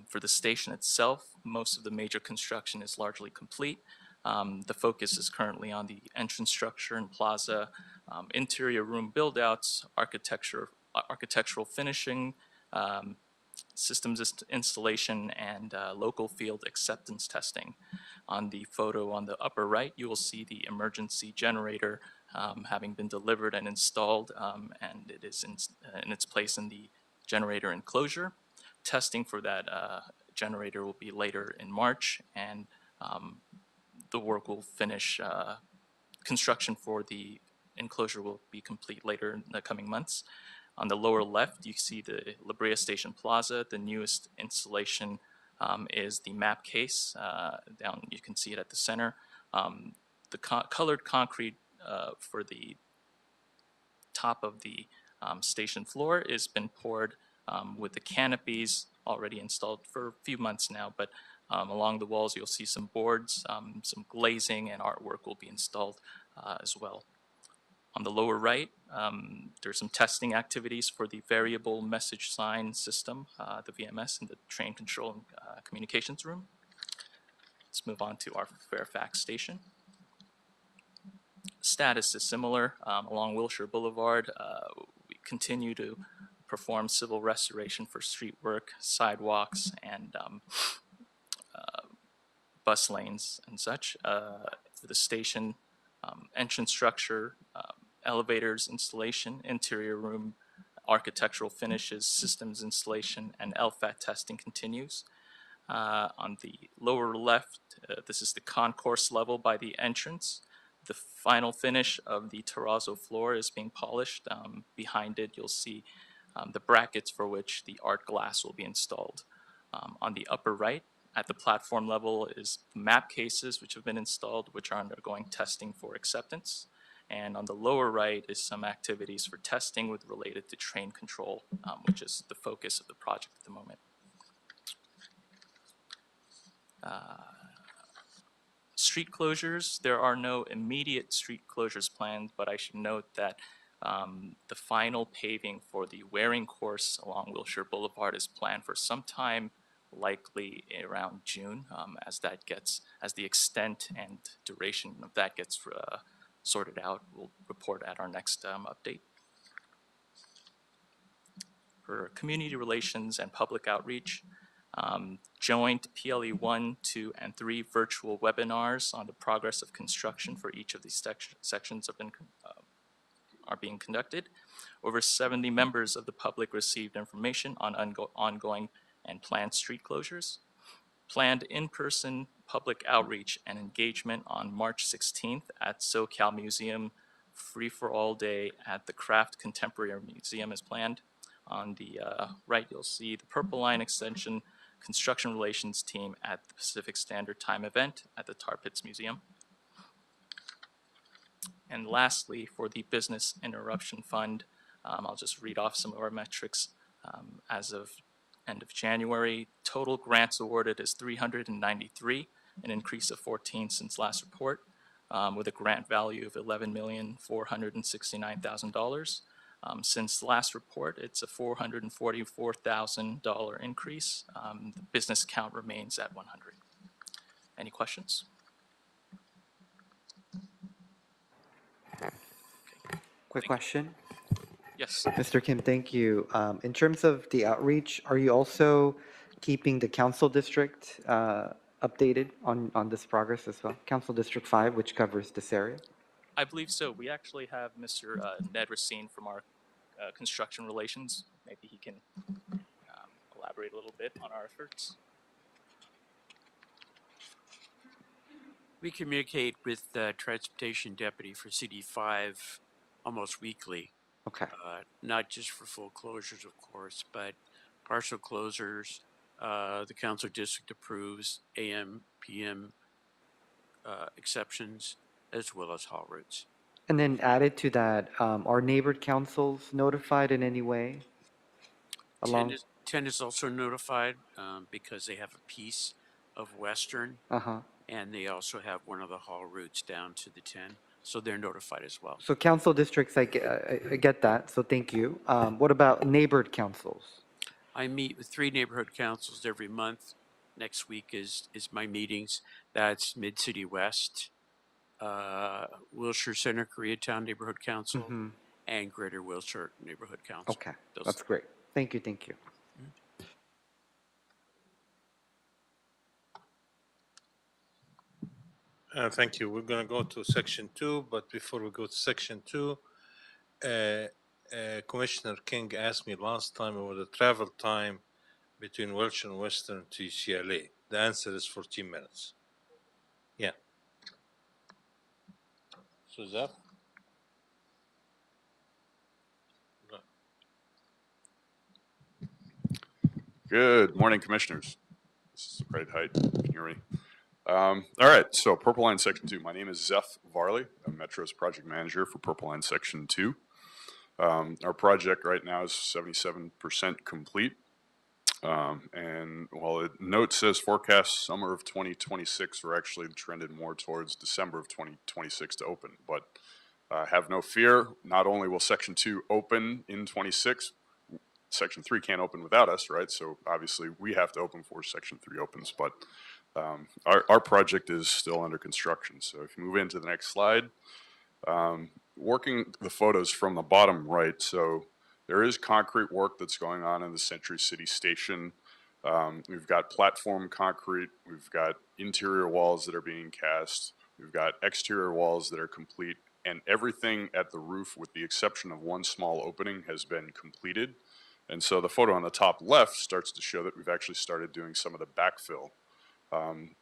For the station itself, most of the major construction is largely complete. The focus is currently on the entrance structure and plaza, interior room build-outs, architectural finishing, systems installation, and local field acceptance testing. On the photo on the upper right, you will see the emergency generator having been delivered and installed, and it is in its place in the generator enclosure. Testing for that generator will be later in March, and the work will finish, construction for the enclosure will be complete later in the coming months. On the lower left, you see the La Brea Station Plaza. The newest installation is the map case. Down, you can see it at the center. The colored concrete for the top of the station floor has been poured with the canopies already installed for a few months now, but along the walls you'll see some boards, some glazing, and artwork will be installed as well. On the lower right, there's some testing activities for the variable message sign system, the VMS, in the train control and communications room. Let's move on to our Fairfax station. Status is similar. Along Wilshire Boulevard, we continue to perform civil restoration for street work, sidewalks, and bus lanes and such. For the station, entrance structure, elevators installation, interior room, architectural finishes, systems installation, and LFAT testing continues. On the lower left, this is the concourse level by the entrance. The final finish of the terrazzo floor is being polished. Behind it, you'll see the brackets for which the art glass will be installed. On the upper right, at the platform level, is map cases which have been installed, which are undergoing testing for acceptance. And on the lower right is some activities for testing related to train control, which is the focus of the project at the moment. Street closures, there are no immediate street closures planned, but I should note that the final paving for the Waring course along Wilshire Boulevard is planned for sometime likely around June. As the extent and duration of that gets sorted out, we'll report at our next update. For community relations and public outreach, joint PLE 1, 2, and 3 virtual webinars on the progress of construction for each of these sections are being conducted. Over 70 members of the public received information on ongoing and planned street closures. Planned in-person public outreach and engagement on March 16th at SoCal Museum. Free for all day at the Craft Contemporary Museum is planned. On the right, you'll see the Purple Line Extension Construction Relations team at the Pacific Standard Time event at the Tar Pits Museum. And lastly, for the Business Interruption Fund, I'll just read off some of our metrics. As of end of January, total grants awarded is 393, an increase of 14 since last report, with a grant value of $11,469,000. Since last report, it's a $444,000 increase. The business count remains at 100. Any questions? Quick question. Yes. Mr. Kim, thank you. In terms of the outreach, are you also keeping the council district updated on this progress as well? Council District 5, which covers this area? I believe so. We actually have Mr. Ned Racine from our construction relations. Maybe he can elaborate a little bit on our efforts. We communicate with the transportation deputy for CD5 almost weekly. Okay. Not just for full closures, of course, but partial closures. The council district approves AM, PM exceptions, as well as haul routes. And then added to that, are neighbored councils notified in any way? 10 is also notified because they have a piece of Western, and they also have one of the haul routes down to the 10. So they're notified as well. So council districts, I get that, so thank you. What about neighbored councils? I meet with 3 neighborhood councils every month. Next week is my meetings. That's Mid-City West, Wilshire Center Koreatown Neighborhood Council, and Greater Wilshire Neighborhood Council. Okay, that's great. Thank you, thank you. Thank you. We're going to go to section 2, but before we go to section 2, Commissioner King asked me last time about the travel time between Wilshire and Western to UCLA. The answer is 14 minutes. Yeah. So Zaf? Good morning, commissioners. This is the right height. Can you hear me? All right, so Purple Line Section 2. My name is Zeph Varley. I'm Metro's project manager for Purple Line Section 2. Our project right now is 77% complete. And while the note says forecast summer of 2026, we're actually trended more towards December of 2026 to open. But have no fear, not only will Section 2 open in 26, Section 3 can't open without us, right? So obviously we have to open before Section 3 opens, but our project is still under construction. So if you move into the next slide, working the photos from the bottom right. So there is concrete work that's going on in the Century City Station. We've got platform concrete. We've got interior walls that are being cast. We've got exterior walls that are complete. And everything at the roof, with the exception of one small opening, has been completed. And so the photo on the top left starts to show that we've actually started doing some of the backfill.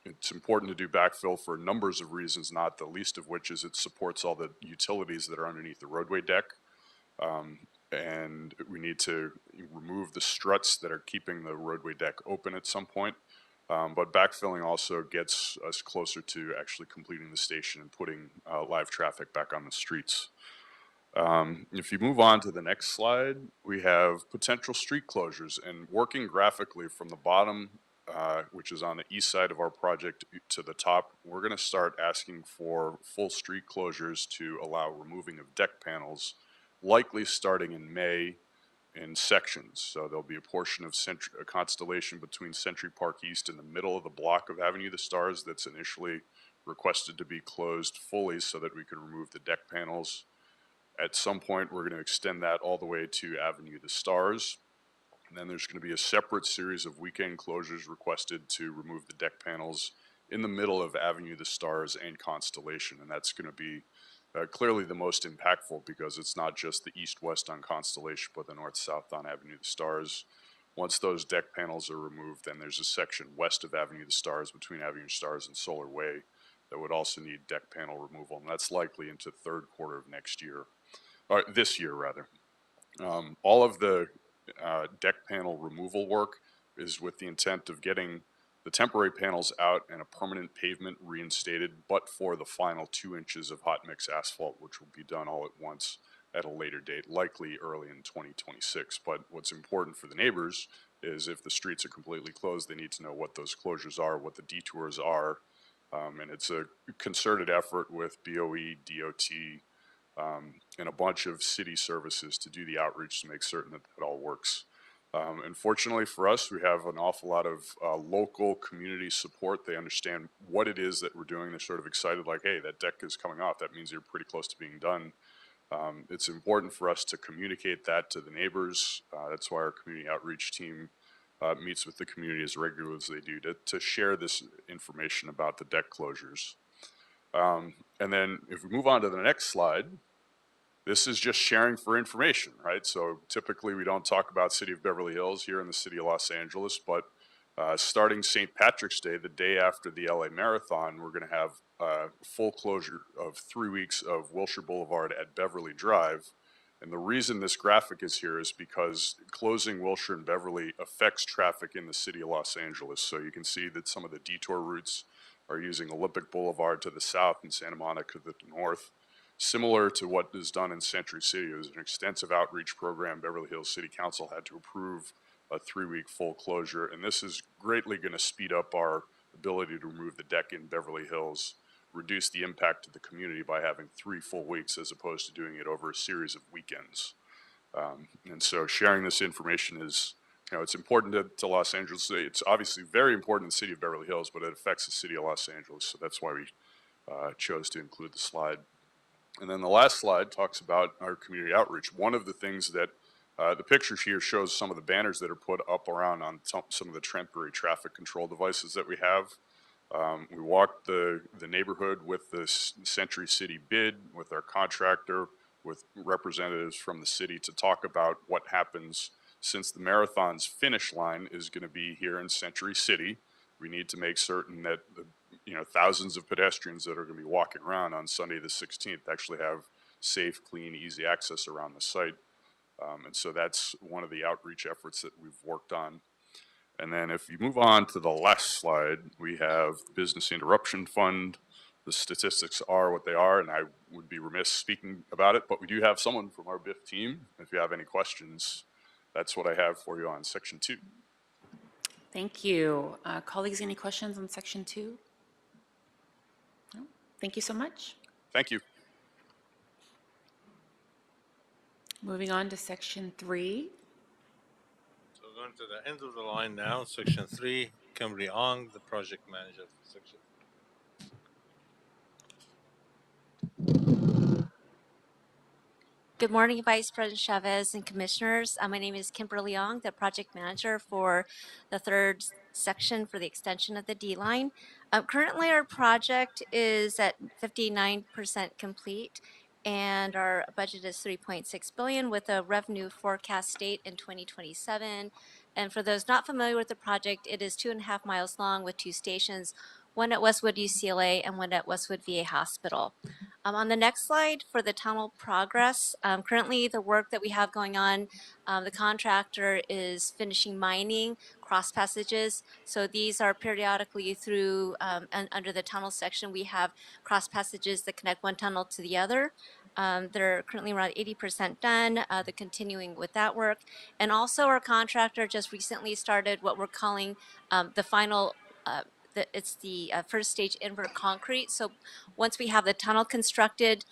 It's important to do backfill for numbers of reasons, not the least of which is it supports all the utilities that are underneath the roadway deck. And we need to remove the struts that are keeping the roadway deck open at some point. But backfilling also gets us closer to actually completing the station and putting live traffic back on the streets. If you move on to the next slide, we have potential street closures, and working graphically from the bottom, which is on the east side of our project, to the top, we're going to start asking for full street closures to allow removing of deck panels, likely starting in May in sections. So there'll be a portion of a Constellation between Century Park East in the middle of the block of Avenue of the Stars that's initially requested to be closed fully so that we can remove the deck panels. At some point, we're going to extend that all the way to Avenue of the Stars. And then there's going to be a separate series of weekend closures requested to remove the deck panels in the middle of Avenue of the Stars and Constellation. And that's going to be clearly the most impactful because it's not just the east-west on Constellation, but the north-south on Avenue of the Stars. Once those deck panels are removed, then there's a section west of Avenue of the Stars between Avenue of the Stars and Solar Way that would also need deck panel removal. And that's likely into third quarter of next year, or this year rather. All of the deck panel removal work is with the intent of getting the temporary panels out and a permanent pavement reinstated, but for the final 2 inches of hot mix asphalt, which will be done all at once at a later date, likely early in 2026. But what's important for the neighbors is if the streets are completely closed, they need to know what those closures are, what the detours are. And it's a concerted effort with BOE, DOT, and a bunch of city services to do the outreach to make certain that that all works. Unfortunately for us, we have an awful lot of local community support. They understand what it is that we're doing. They're sort of excited like, hey, that deck is coming off. That means you're pretty close to being done. It's important for us to communicate that to the neighbors. That's why our community outreach team meets with the community as regularly as they do to share this information about the deck closures. And then if we move on to the next slide, this is just sharing for information, right? So typically we don't talk about City of Beverly Hills here in the City of Los Angeles, but starting St. Patrick's Day, the day after the LA Marathon, we're going to have full closure of 3 weeks of Wilshire Boulevard at Beverly Drive. And the reason this graphic is here is because closing Wilshire and Beverly affects traffic in the City of Los Angeles. So you can see that some of the detour routes are using Olympic Boulevard to the south and Santa Monica to the north. Similar to what is done in Century City, it was an extensive outreach program. Beverly Hills City Council had to approve a 3-week full closure, and this is greatly going to speed up our ability to remove the deck in Beverly Hills, reduce the impact to the community by having 3 full weeks as opposed to doing it over a series of weekends. And so sharing this information is, it's important to Los Angeles. It's obviously very important in the City of Beverly Hills, but it affects the City of Los Angeles, so that's why we chose to include the slide. And then the last slide talks about our community outreach. One of the things that the picture here shows some of the banners that are put up around on some of the temporary traffic control devices that we have. We walked the neighborhood with the Century City bid, with our contractor, with representatives from the city to talk about what happens since the marathon's finish line is going to be here in Century City. We need to make certain that the thousands of pedestrians that are going to be walking around on Sunday the 16th actually have safe, clean, easy access around the site. And so that's one of the outreach efforts that we've worked on. And then if you move on to the last slide, we have the Business Interruption Fund. The statistics are what they are, and I would be remiss speaking about it, but we do have someone from our BIF team. If you have any questions, that's what I have for you on Section 2. Thank you. Colleagues, any questions on Section 2? No? Thank you so much. Thank you. Moving on to Section 3. So going to the end of the line now, Section 3, Kimberly Ong, the project manager for Section. Good morning, Vice President Chavez and Commissioners. My name is Kimberly Ong, the project manager for the third section for the extension of the D-line. Currently, our project is at 59% complete, and our budget is $3.6 billion with a revenue forecast date in 2027. And for those not familiar with the project, it is 2.5 miles long with 2 stations, one at Westwood UCLA and one at Westwood VA Hospital. On the next slide for the tunnel progress, currently the work that we have going on, the contractor is finishing mining cross passages. So these are periodically through, and under the tunnel section, we have cross passages that connect one tunnel to the other. They're currently around 80% done. They're continuing with that work. And also our contractor just recently started what we're calling the final it's the first stage invert concrete. So once we have the tunnel constructed,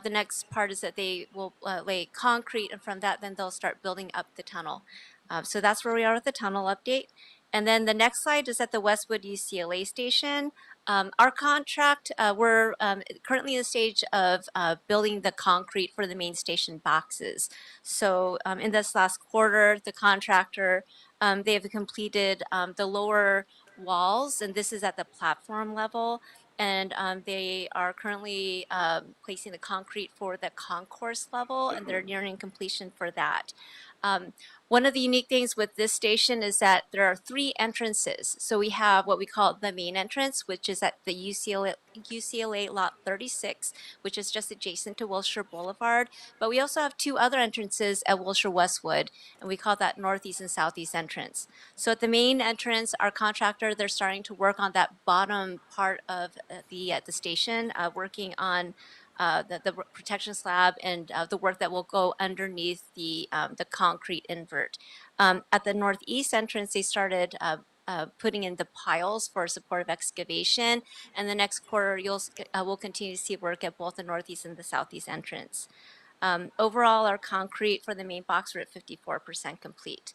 The next part is that they will lay concrete, and from that, then they'll start building up the tunnel. So that's where we are with the tunnel update. And then the next slide is at the Westwood UCLA station. Our contract, we're currently in the stage of building the concrete for the main station boxes. So in this last quarter, the contractor, they have completed the lower walls, and this is at the platform level. And they are currently placing the concrete for the concourse level, and they're nearing completion for that. One of the unique things with this station is that there are 3 entrances. So we have what we call the main entrance, which is at the UCLA lot 36, which is just adjacent to Wilshire Boulevard. But we also have 2 other entrances at Wilshire Westwood, and we call that northeast and southeast entrance. So at the main entrance, our contractor, they're starting to work on that bottom part of the station, working on the protection slab and the work that will go underneath the concrete invert. At the northeast entrance, they started putting in the piles for supportive excavation, and the next quarter we'll continue to see work at both the northeast and the southeast entrance. Overall, our concrete for the main box, we're at 54% complete.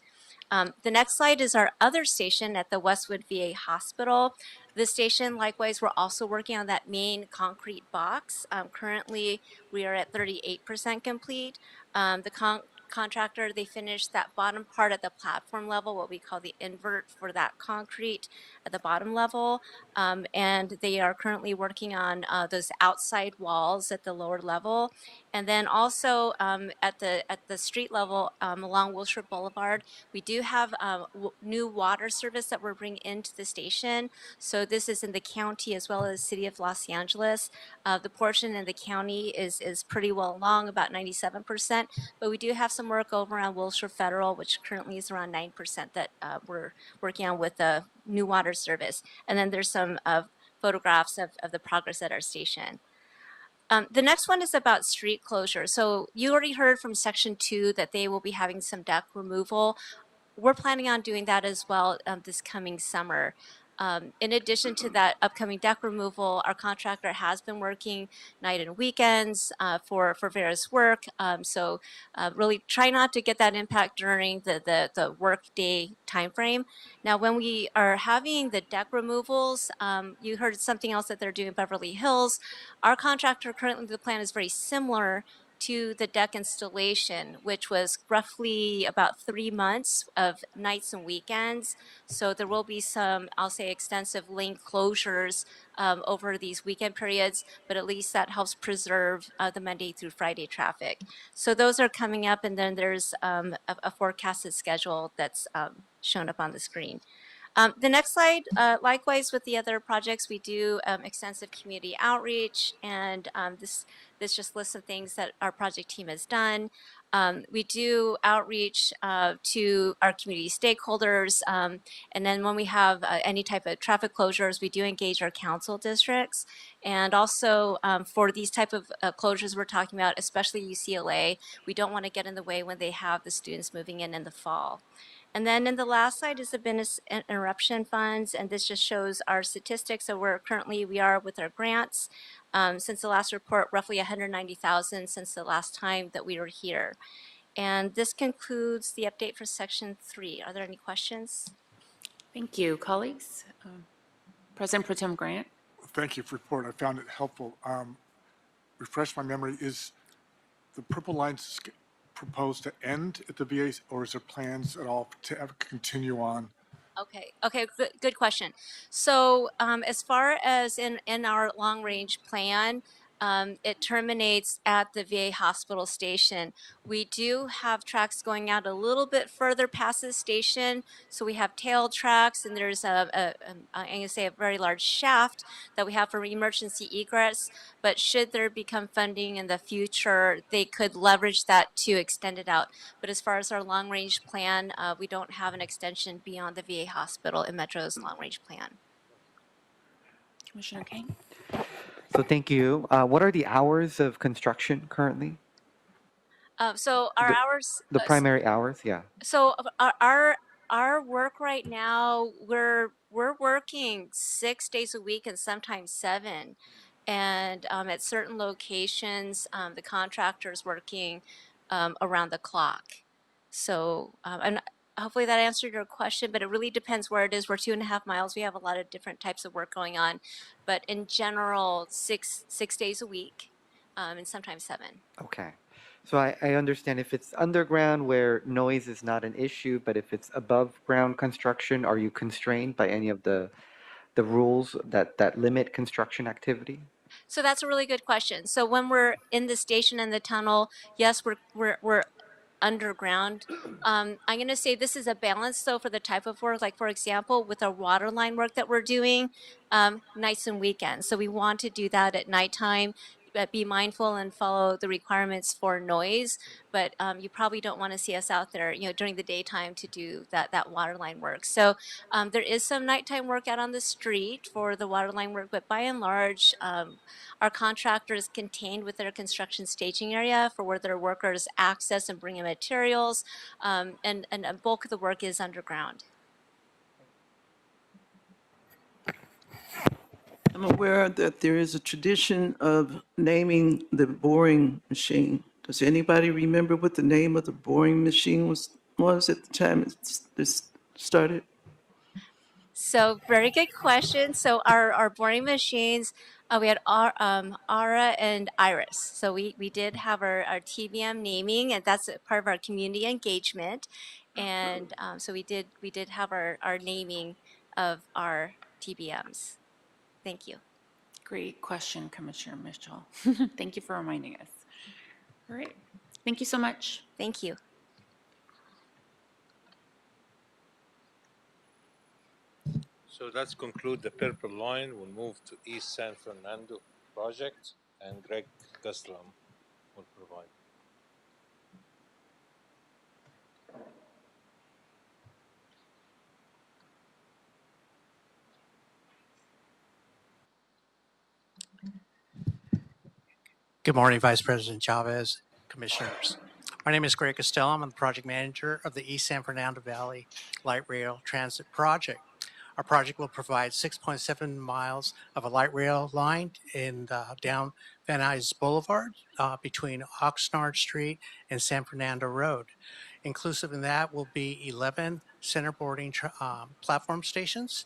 The next slide is our other station at the Westwood VA Hospital. This station, likewise, we're also working on that main concrete box. Currently, we are at 38% complete. The contractor, they finished that bottom part at the platform level, what we call the invert for that concrete at the bottom level. And they are currently working on those outside walls at the lower level. And then also at the street level along Wilshire Boulevard, we do have new water service that we're bringing into the station. So this is in the county as well as city of Los Angeles. The portion in the county is pretty well along, about 97%, but we do have some work over on Wilshire Federal, which currently is around 9% that we're working on with the new water service. And then there's some photographs of the progress at our station. The next one is about street closure. So you already heard from section 2 that they will be having some deck removal. We're planning on doing that as well this coming summer. In addition to that upcoming deck removal, our contractor has been working night and weekends for various work. So really try not to get that impact during the work day timeframe. Now, when we are having the deck removals, you heard something else that they're doing in Beverly Hills. Our contractor currently, the plan is very similar to the deck installation, which was roughly about 3 months of nights and weekends. So there will be some, I'll say, extensive lane closures over these weekend periods, but at least that helps preserve the Monday through Friday traffic. So those are coming up, and then there's a forecasted schedule that's shown up on the screen. The next slide, likewise with the other projects, we do extensive community outreach, and this just lists the things that our project team has done. We do outreach to our community stakeholders, and then when we have any type of traffic closures, we do engage our council districts. And also for these type of closures we're talking about, especially UCLA, we don't want to get in the way when they have the students moving in the fall. And then in the last slide is the business interruption funds, and this just shows our statistics of where currently we are with our grants. Since the last report, roughly 190,000 since the last time that we were here. And this concludes the update for section 3. Are there any questions? Thank you, colleagues. President Pro Tem Grant. Thank you for the report. I found it helpful. Refresh my memory, is the Purple Line proposed to end at the VA, or is there plans at all to continue on? Okay, good question. So as far as in our long range plan, it terminates at the VA hospital station. We do have tracks going out a little bit further past the station. So we have tail tracks, and there's I'm going to say a very large shaft that we have for emergency egress. But should there become funding in the future, they could leverage that to extend it out. But as far as our long range plan, we don't have an extension beyond the VA hospital in Metro's long range plan. Commissioner Kane. So thank you. What are the hours of construction currently? So our hours. The primary hours, yeah. So our work right now, we're working 6 days a week and sometimes 7. and at certain locations, the contractor's working around the clock. So, and hopefully that answered your question, but it really depends where it is. We're 2.5 miles. We have a lot of different types of work going on, but in general, six days a week, and sometimes 7. Okay. So I understand if it's underground where noise is not an issue, but if it's above ground construction, are you constrained by any of the rules that limit construction activity? So that's a really good question. So when we're in the station and the tunnel, yes, we're underground. I'm going to say this is a balance though for the type of work. Like for example, with our water line work that we're doing, nights and weekends. So we want to do that at nighttime. But be mindful and follow the requirements for noise. But you probably don't want to see us out there, during the daytime to do that water line work. So there is some nighttime work out on the street for the water line work, but by and large, our contractor is contained with their construction staging area for where their workers access and bring in materials, and a bulk of the work is underground. I'm aware that there is a tradition of naming the boring machine. Does anybody remember what the name of the boring machine was at the time this started? So very good question. So our boring machines, we had Aura and Iris. So we did have our TBM naming, and that's a part of our community engagement. And so we did have our naming of our TBMs. Thank you. Great question, Commissioner Mitchell. Thank you for reminding us. All right. Thank you so much. Thank you. So let's conclude the Purple Line. We'll move to East San Fernando project, and Greg Guslam will provide. Good morning, Vice President Chavez, Commissioners. My name is Greg Costello. I'm the project manager of the East San Fernando Valley Light Rail Transit Project. Our project will provide 6.7 miles of a light rail line in down Van Nuys Boulevard between Oxnard Street and San Fernando Road. Inclusive in that will be 11 center boarding platform stations,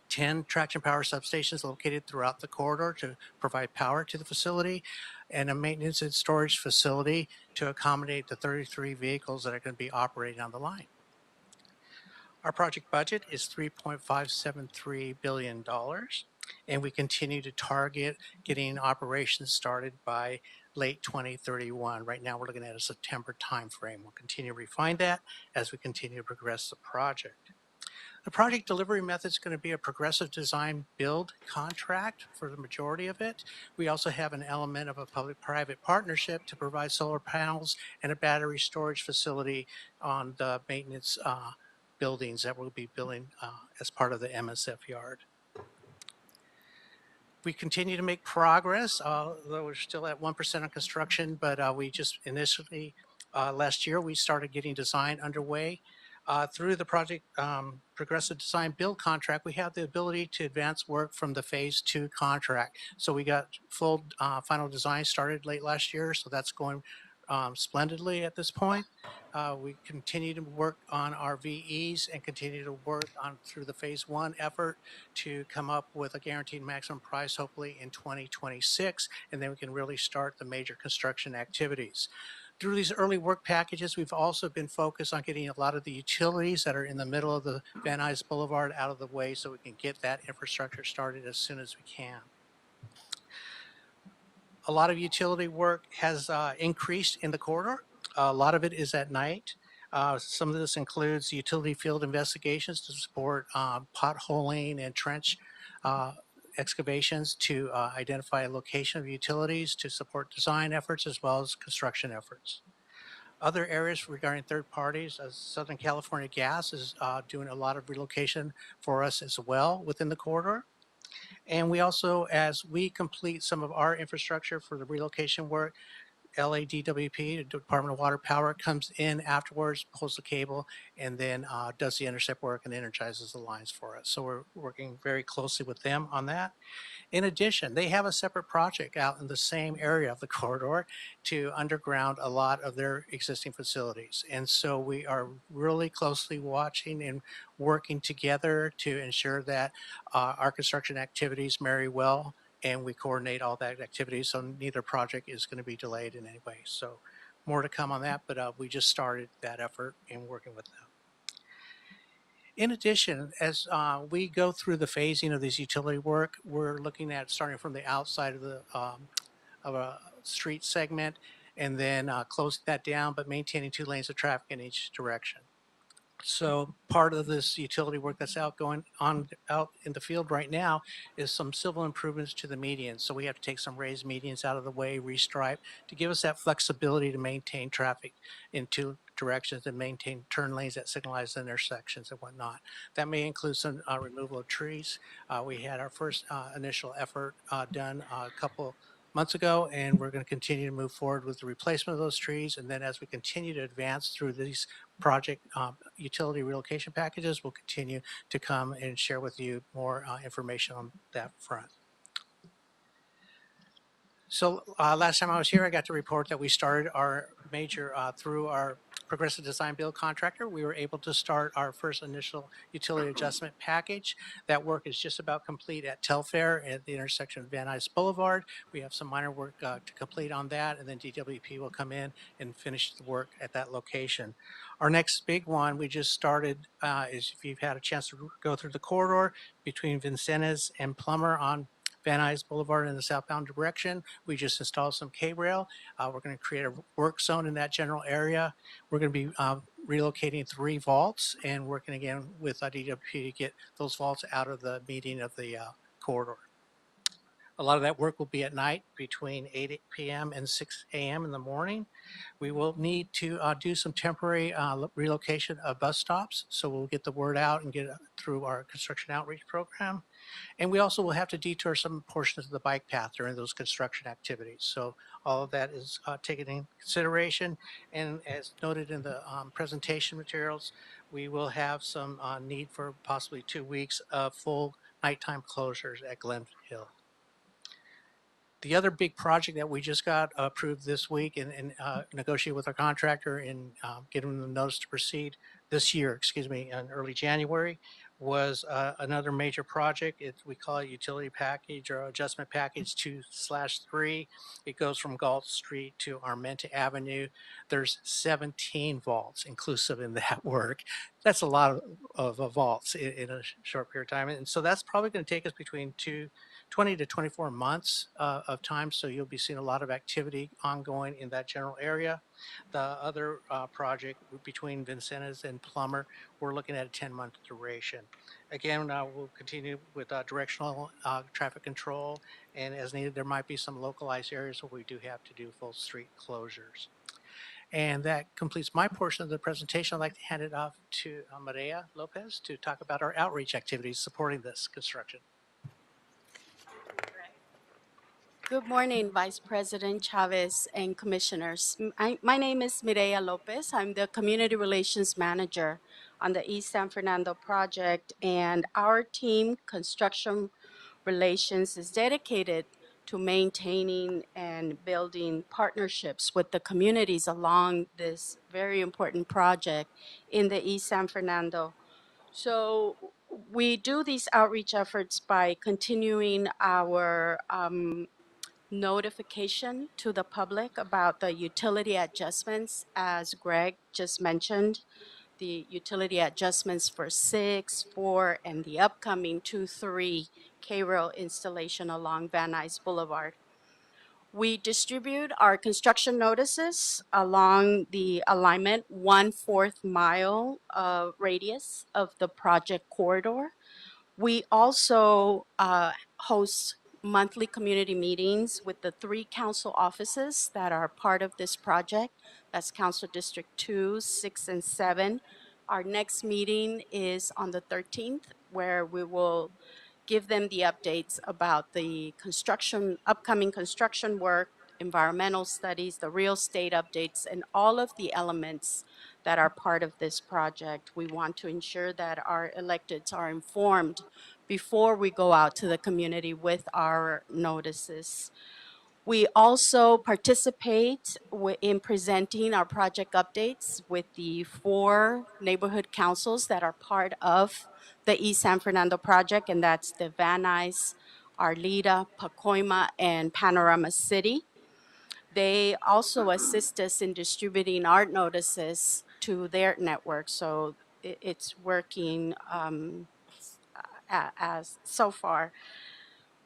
10 traction power substations located throughout the corridor to provide power to the facility, and a maintenance and storage facility to accommodate the 33 vehicles that are going to be operating on the line. Our project budget is $3.573 billion, and we continue to target getting operations started by late 2031. Right now, we're looking at a September timeframe. We'll continue to refine that as we continue to progress the project. The project delivery method is going to be a progressive design build contract for the majority of it. We also have an element of a public-private partnership to provide solar panels and a battery storage facility on the maintenance buildings that we'll be building as part of the MSF yard. We continue to make progress, though we're still at 1% of construction, but we just initially, last year, we started getting design underway. Through the project progressive design build contract, we have the ability to advance work from the phase 2 contract. So we got full final design started late last year, so that's going splendidly at this point. We continue to work on our VEs and continue to work on through the phase 1 effort to come up with a guaranteed maximum price, hopefully in 2026, and then we can really start the major construction activities. Through these early work packages, we've also been focused on getting a lot of the utilities that are in the middle of the Van Nuys Boulevard out of the way so we can get that infrastructure started as soon as we can. A lot of utility work has increased in the corridor. A lot of it is at night. Some of this includes utility field investigations to support potholing and trench excavations to identify a location of utilities to support design efforts as well as construction efforts. Other areas regarding third parties, Southern California Gas is doing a lot of relocation for us as well within the corridor. And we also, as we complete some of our infrastructure for the relocation work, LADWP, the Department of Water Power, comes in afterwards, pulls the cable, and then does the intercept work and energizes the lines for us. So we're working very closely with them on that. In addition, they have a separate project out in the same area of the corridor to underground a lot of their existing facilities. And so we are really closely watching and working together to ensure that our construction activities marry well, and we coordinate all that activity so neither project is going to be delayed in any way. So more to come on that, but we just started that effort in working with them. In addition, as we go through the phasing of this utility work, we're looking at starting from the outside of a street segment and then closing that down, but maintaining 2 lanes of traffic in each direction. So part of this utility work that's out in the field right now is some civil improvements to the medians. So we have to take some raised medians out of the way, restripe, to give us that flexibility to maintain traffic in 2 directions and maintain turn lanes at signalized intersections and whatnot. That may include some removal of trees. We had our first initial effort done a couple months ago, and we're going to continue to move forward with the replacement of those trees. And then as we continue to advance through these project utility relocation packages, we'll continue to come and share with you more information on that front. So last time I was here, I got to report that we started our major, through our Progressive Design Build contractor, we were able to start our first initial utility adjustment package. That work is just about complete at Telfair at the intersection of Van Nuys Boulevard. We have some minor work to complete on that, and then DWP will come in and finish the work at that location. Our next big one we just started is, if you've had a chance to go through the corridor between Vincennes and Plummer on Van Nuys Boulevard in the southbound direction, we just installed some K-rail. We're going to create a work zone in that general area. We're going to be relocating 3 vaults and working again with DWP to get those vaults out of the median of the corridor. A lot of that work will be at night between 8 p.m. and 6 a.m. in the morning. We will need to do some temporary relocation of bus stops, so we'll get the word out and get it through our construction outreach program. And we also will have to detour some portions of the bike path during those construction activities. So all of that is taken in consideration. And as noted in the presentation materials, we will have some need for possibly 2 weeks of full nighttime closures at Glen Hill. The other big project that we just got approved this week and negotiated with our contractor and getting them the notice to proceed this year, in early January, was another major project. We call it utility package or adjustment package 2/3. It goes from Galt Street to Armenta Avenue. There's 17 vaults inclusive in that work. That's a lot of vaults in a short period of time. And so that's probably going to take us between 20 to 24 months of time. So you'll be seeing a lot of activity ongoing in that general area. The other project between Vincennes and Plummer, we're looking at a 10-month duration. Again, we'll continue with directional traffic control, and as needed, there might be some localized areas where we do have to do full street closures. And that completes my portion of the presentation. I'd like to hand it off to Maria Lopez to talk about our outreach activities supporting this construction. Good morning, Vice President Chavez and Commissioners. My name is Mireya Lopez. I'm the Community Relations Manager on the East San Fernando project, and our team, Construction Relations, is dedicated to maintaining and building partnerships with the communities along this very important project in the East San Fernando. So we do these outreach efforts by continuing our notification to the public about the utility adjustments, as Greg just mentioned, the utility adjustments for 6, 4, and the upcoming 2-3 K-rail installation along Van Nuys Boulevard. We distribute our construction notices along the alignment 1/4 mile radius of the project corridor. We also host monthly community meetings with the 3 council offices that are part of this project. That's Council District 2, 6, and 7. Our next meeting is on the 13th, where we will give them the updates about the upcoming construction work, environmental studies, the real estate updates, and all of the elements that are part of this project. We want to ensure that our electeds are informed before we go out to the community with our notices. We also participate in presenting our project updates with the 4 neighborhood councils that are part of the East San Fernando project, and that's the Van Nuys, Arleta, Pacoima, and Panorama City. They also assist us in distributing our notices to their network, so it's working as so far.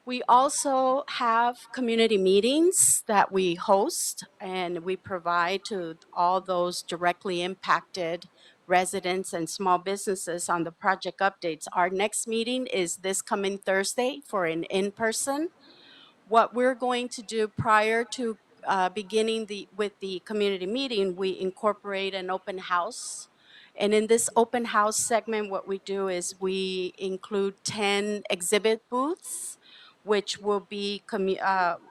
We also have community meetings that we host, and we provide to all those directly impacted residents and small businesses on the project updates. Our next meeting is this coming Thursday for an in-person. What we're going to do prior to beginning with the community meeting, we incorporate an open house. And in this open house segment, what we do is we include 10 exhibit booths, which will be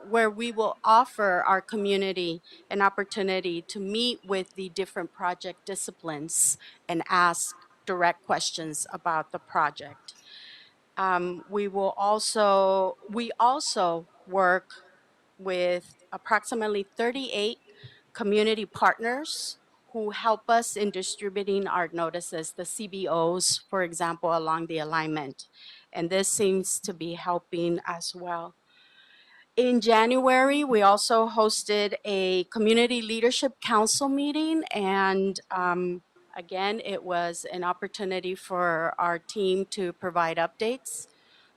where we will offer our community an opportunity to meet with the different project disciplines and ask direct questions about the project. We also work with approximately 38 community partners who help us in distributing our notices, the CBOs, for example, along the alignment. And this seems to be helping as well. In January, we also hosted a community leadership council meeting, and again, it was an opportunity for our team to provide updates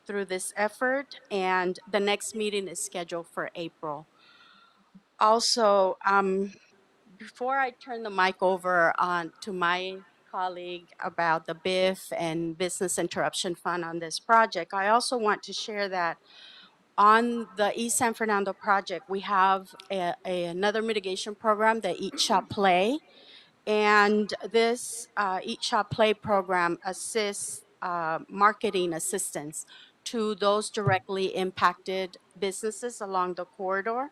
through this effort, and the next meeting is scheduled for April. Also, before I turn the mic over to my colleague about the BIF and Business Interruption Fund on this project, I also want to share that on the East San Fernando project, we have another mitigation program, the Eat, Shop, Play. And this Eat, Shop, Play program assists marketing assistance to those directly impacted businesses along the corridor.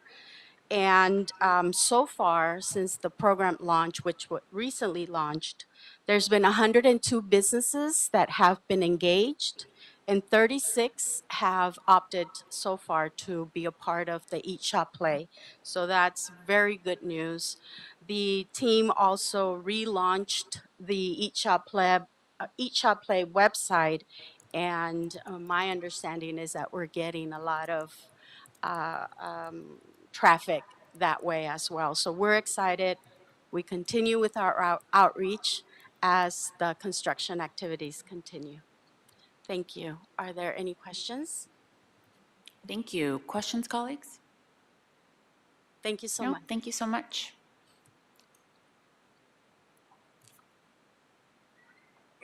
And so far, since the program launch, which recently launched, there's been 102 businesses that have been engaged, and 36 have opted so far to be a part of the Eat, Shop, Play. So that's very good news. The team also relaunched the Eat, Shop, Play website, and my understanding is that we're getting a lot of traffic that way as well. So we're excited. We continue with our outreach as the construction activities continue. Thank you. Are there any questions? Thank you. Questions, colleagues? Thank you so No, much. thank you so much.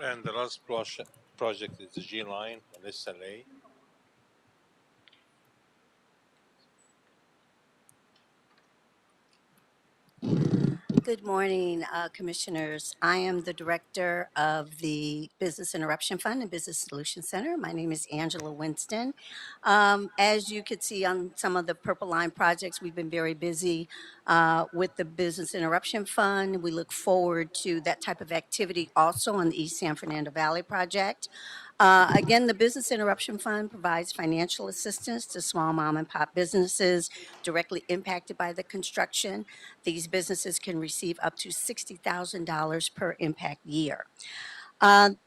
And the last project is the G line on SLA. Good morning, Commissioners. I am the Director of the Business Interruption Fund and Business Solutions Center. My name is Angela Winston. As you could see on some of the Purple Line projects, we've been very busy with the Business Interruption Fund. We look forward to that type of activity also on the East San Fernando Valley project. Again, the Business Interruption Fund provides financial assistance to small mom and pop businesses directly impacted by the construction. These businesses can receive up to $60,000 per impact year.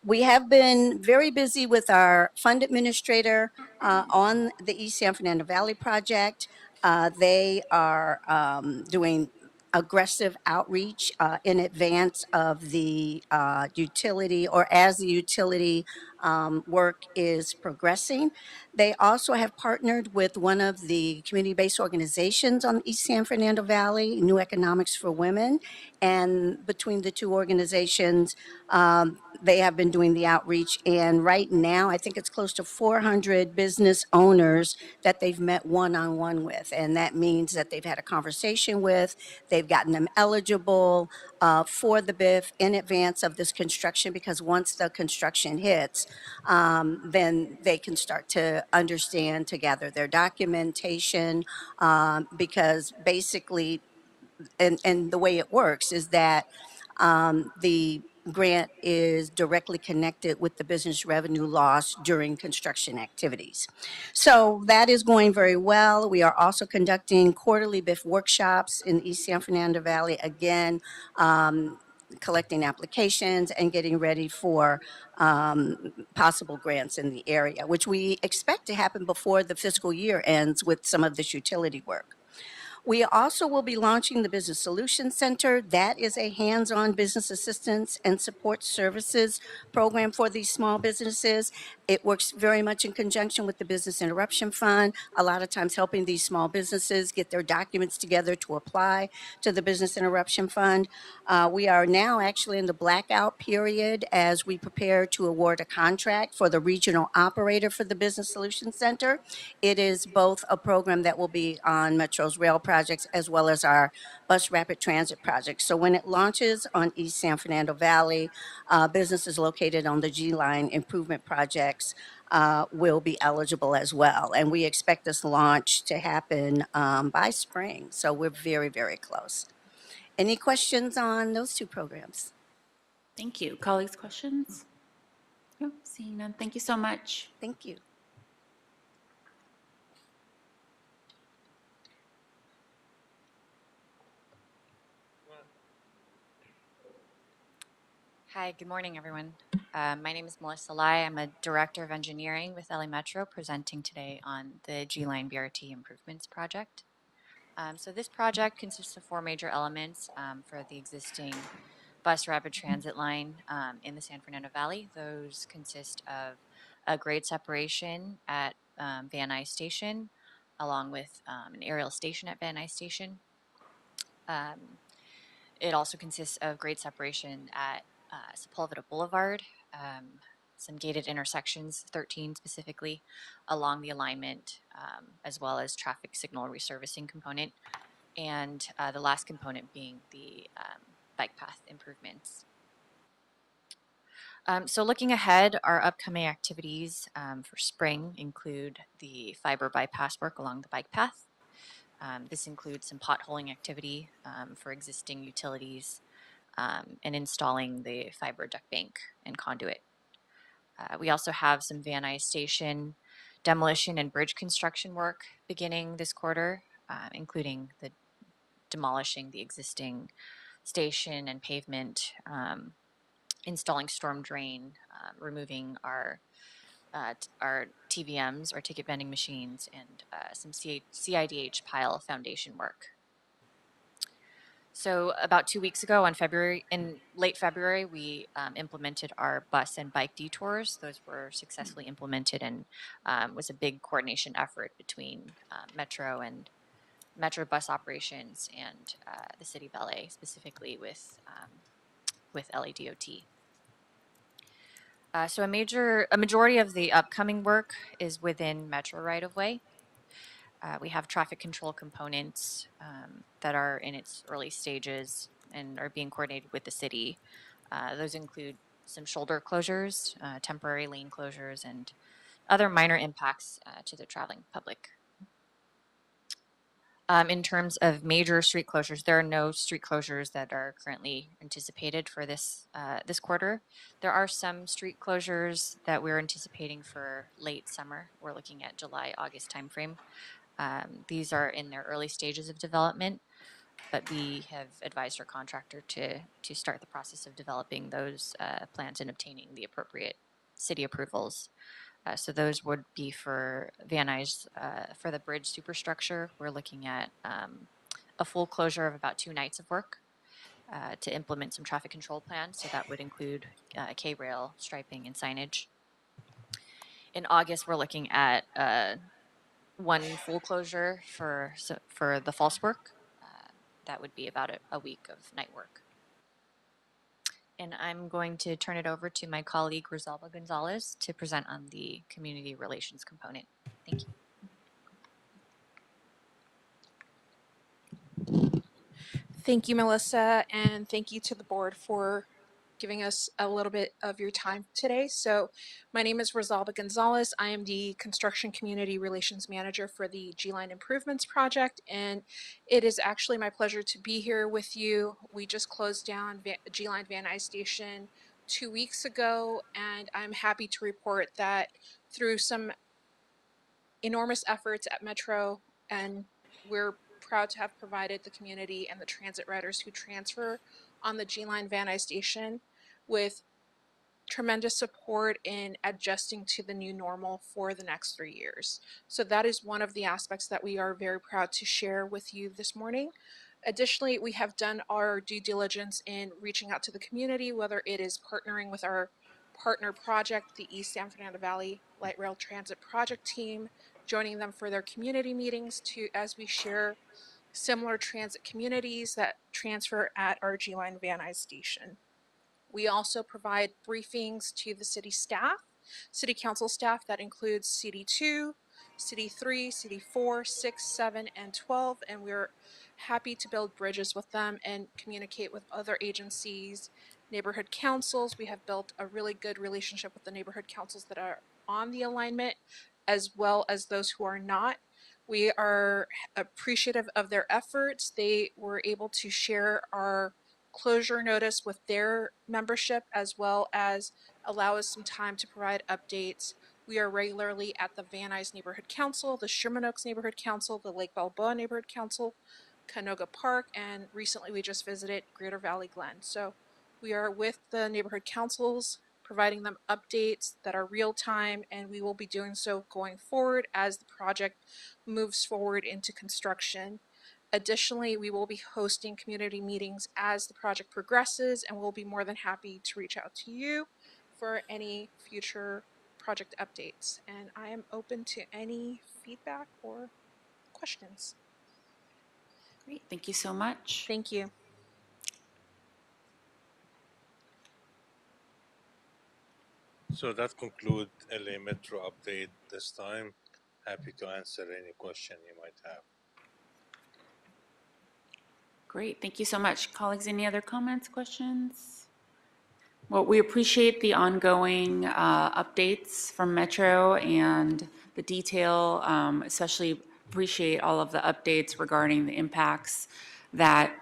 We have been very busy with our fund administrator on the East San Fernando Valley project. They are doing aggressive outreach in advance of the utility or as the utility work is progressing. They also have partnered with one of the community-based organizations on the East San Fernando Valley, New Economics for Women, and between the two organizations, they have been doing the outreach, and right now I think it's close to 400 business owners that they've met one-on-one with, and that means that they've had a conversation with, they've gotten them eligible for the BIF in advance of this construction, because once the construction hits, then they can start to understand, to gather their documentation, because basically, and the way it works is that the grant is directly connected with the business revenue loss during construction activities. So that is going very well. We are also conducting quarterly BIF workshops in East San Fernando Valley, again, collecting applications and getting ready for possible grants in the area, which we expect to happen before the fiscal year ends with some of this utility work. We also will be launching the Business Solutions Center. That is a hands-on business assistance and support services program for these small businesses. It works very much in conjunction with the Business Interruption Fund, a lot of times helping these small businesses get their documents together to apply to the Business Interruption Fund. We are now actually in the blackout period as we prepare to award a contract for the regional operator for the Business Solutions Center. It is both a program that will be on Metro's rail projects as well as our bus rapid transit projects. So when it launches on East San Fernando Valley, businesses located on the G Line improvement projects will be eligible as well. And we expect this launch to happen by spring. So we're very, very close. Any questions on those two programs? Thank you. Colleagues, questions? No, seeing none. Thank you so much. Thank you. Hi, good morning, everyone. My name is Melissa Lai. I'm a Director of Engineering with LA Metro, presenting today on the G-Line BRT Improvements Project. So this project consists of 4 major elements for the existing bus rapid transit line in the San Fernando Valley. Those consist of a grade separation at Van Nuys Station, along with an aerial station at Van Nuys Station. It also consists of grade separation at Sepulveda Boulevard, some gated intersections, 13 specifically, along the alignment, as well as traffic signal resurfacing component, and the last component being the bike path improvements. So looking ahead, our upcoming activities for spring include the fiber bypass work along the bike path. This includes some potholing activity for existing utilities, and installing the fiber duct bank and conduit. We also have some Van Nuys Station demolition and bridge construction work beginning this quarter, including the demolishing the existing station and pavement, installing storm drain, removing our TVMs, or ticket vending machines, and some CIDH pile foundation work. So about 2 weeks ago in late February, we implemented our bus and bike detours. Those were successfully implemented and was a big coordination effort between Metro and Metro bus operations and the City of LA, specifically with LADOT. So a majority of the upcoming work is within Metro right-of-way. We have traffic control components that are in its early stages and are being coordinated with the city. Those include some shoulder closures, temporary lane closures, and other minor impacts to the traveling public. In terms of major street closures, there are no street closures that are currently anticipated for this quarter. There are some street closures that we're anticipating for late summer. We're looking at July, August timeframe. These are in their early stages of development, but we have advised our contractor to start the process of developing those plans and obtaining the appropriate city approvals. So those would be for Van Nuys, for the bridge superstructure. We're looking at a full closure of about 2 nights of work to implement some traffic control plans. So that would include K-rail, striping, and signage. In August, we're looking at 1 full closure for the false work. That would be about a week of night work. And I'm going to turn it over to my colleague Rosalba Gonzalez to present on the community relations component. Thank you. Thank you, Melissa, and thank you to the board for giving us a little bit of your time today. So my name is Rosalba Gonzalez. I am the Construction Community Relations Manager for the G-Line Improvements Project, and it is actually my pleasure to be here with you. We just closed down G-Line Van Nuys Station 2 weeks ago, and I'm happy to report that through some enormous efforts at Metro, and we're proud to have provided the community and the transit riders who transfer on the G-Line Van Nuys Station with tremendous support in adjusting to the new normal for the next 3 years. So that is one of the aspects that we are very proud to share with you this morning. Additionally, we have done our due diligence in reaching out to the community, whether it is partnering with our partner project, the East San Fernando Valley Light Rail Transit Project team, joining them for their community meetings as we share similar transit communities that transfer at our G-Line Van Nuys Station. We also provide briefings to the city staff, city council staff that includes CD2, CD3, CD4, 6, 7, and 12, and we're happy to build bridges with them and communicate with other agencies, neighborhood councils. We have built a really good relationship with the neighborhood councils that are on the alignment, as well as those who are not. We are appreciative of their efforts. They were able to share our closure notice with their membership, as well as allow us some time to provide updates. We are regularly at the Van Nuys Neighborhood Council, the Sherman Oaks Neighborhood Council, the Lake Balboa Neighborhood Council, Canoga Park, and recently we just visited Greater Valley Glen. So we are with the neighborhood councils, providing them updates that are real time, and we will be doing so going forward as the project moves forward into construction. Additionally, we will be hosting community meetings as the project progresses, and we'll be more than happy to reach out to you for any future project updates. And I am open to any feedback or questions. Great, thank you so much. Thank you. So that concludes LA Metro update this time. Happy to answer any question you might have. Great, thank you so much. Colleagues, any other comments, questions? Well, we appreciate the ongoing updates from Metro and the detail, especially appreciate all of the updates regarding the impacts that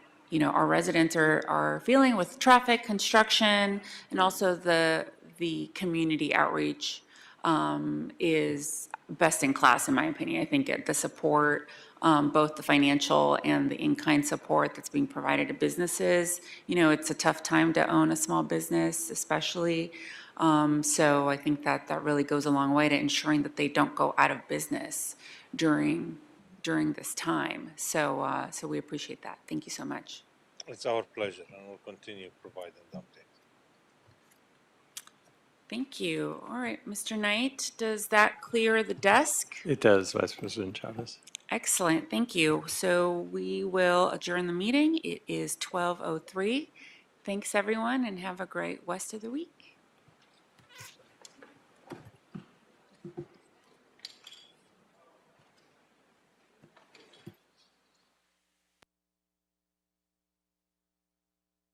our residents are feeling with traffic, construction, and also the community outreach is best in class, in my opinion. I think the support, both the financial and the in-kind support that's being provided to businesses. It's a tough time to own a small business, especially. So I think that really goes a long way to ensuring that they don't go out of business during this time. So we appreciate that. Thank you so much. It's our pleasure, and we'll continue providing the update. Thank you. All right, Mr. Knight, does that clear the desk? It does, Vice President Chavez. Excellent, thank you. So we will adjourn the meeting. It is 12:03. Thanks, everyone, and have a great rest of the week.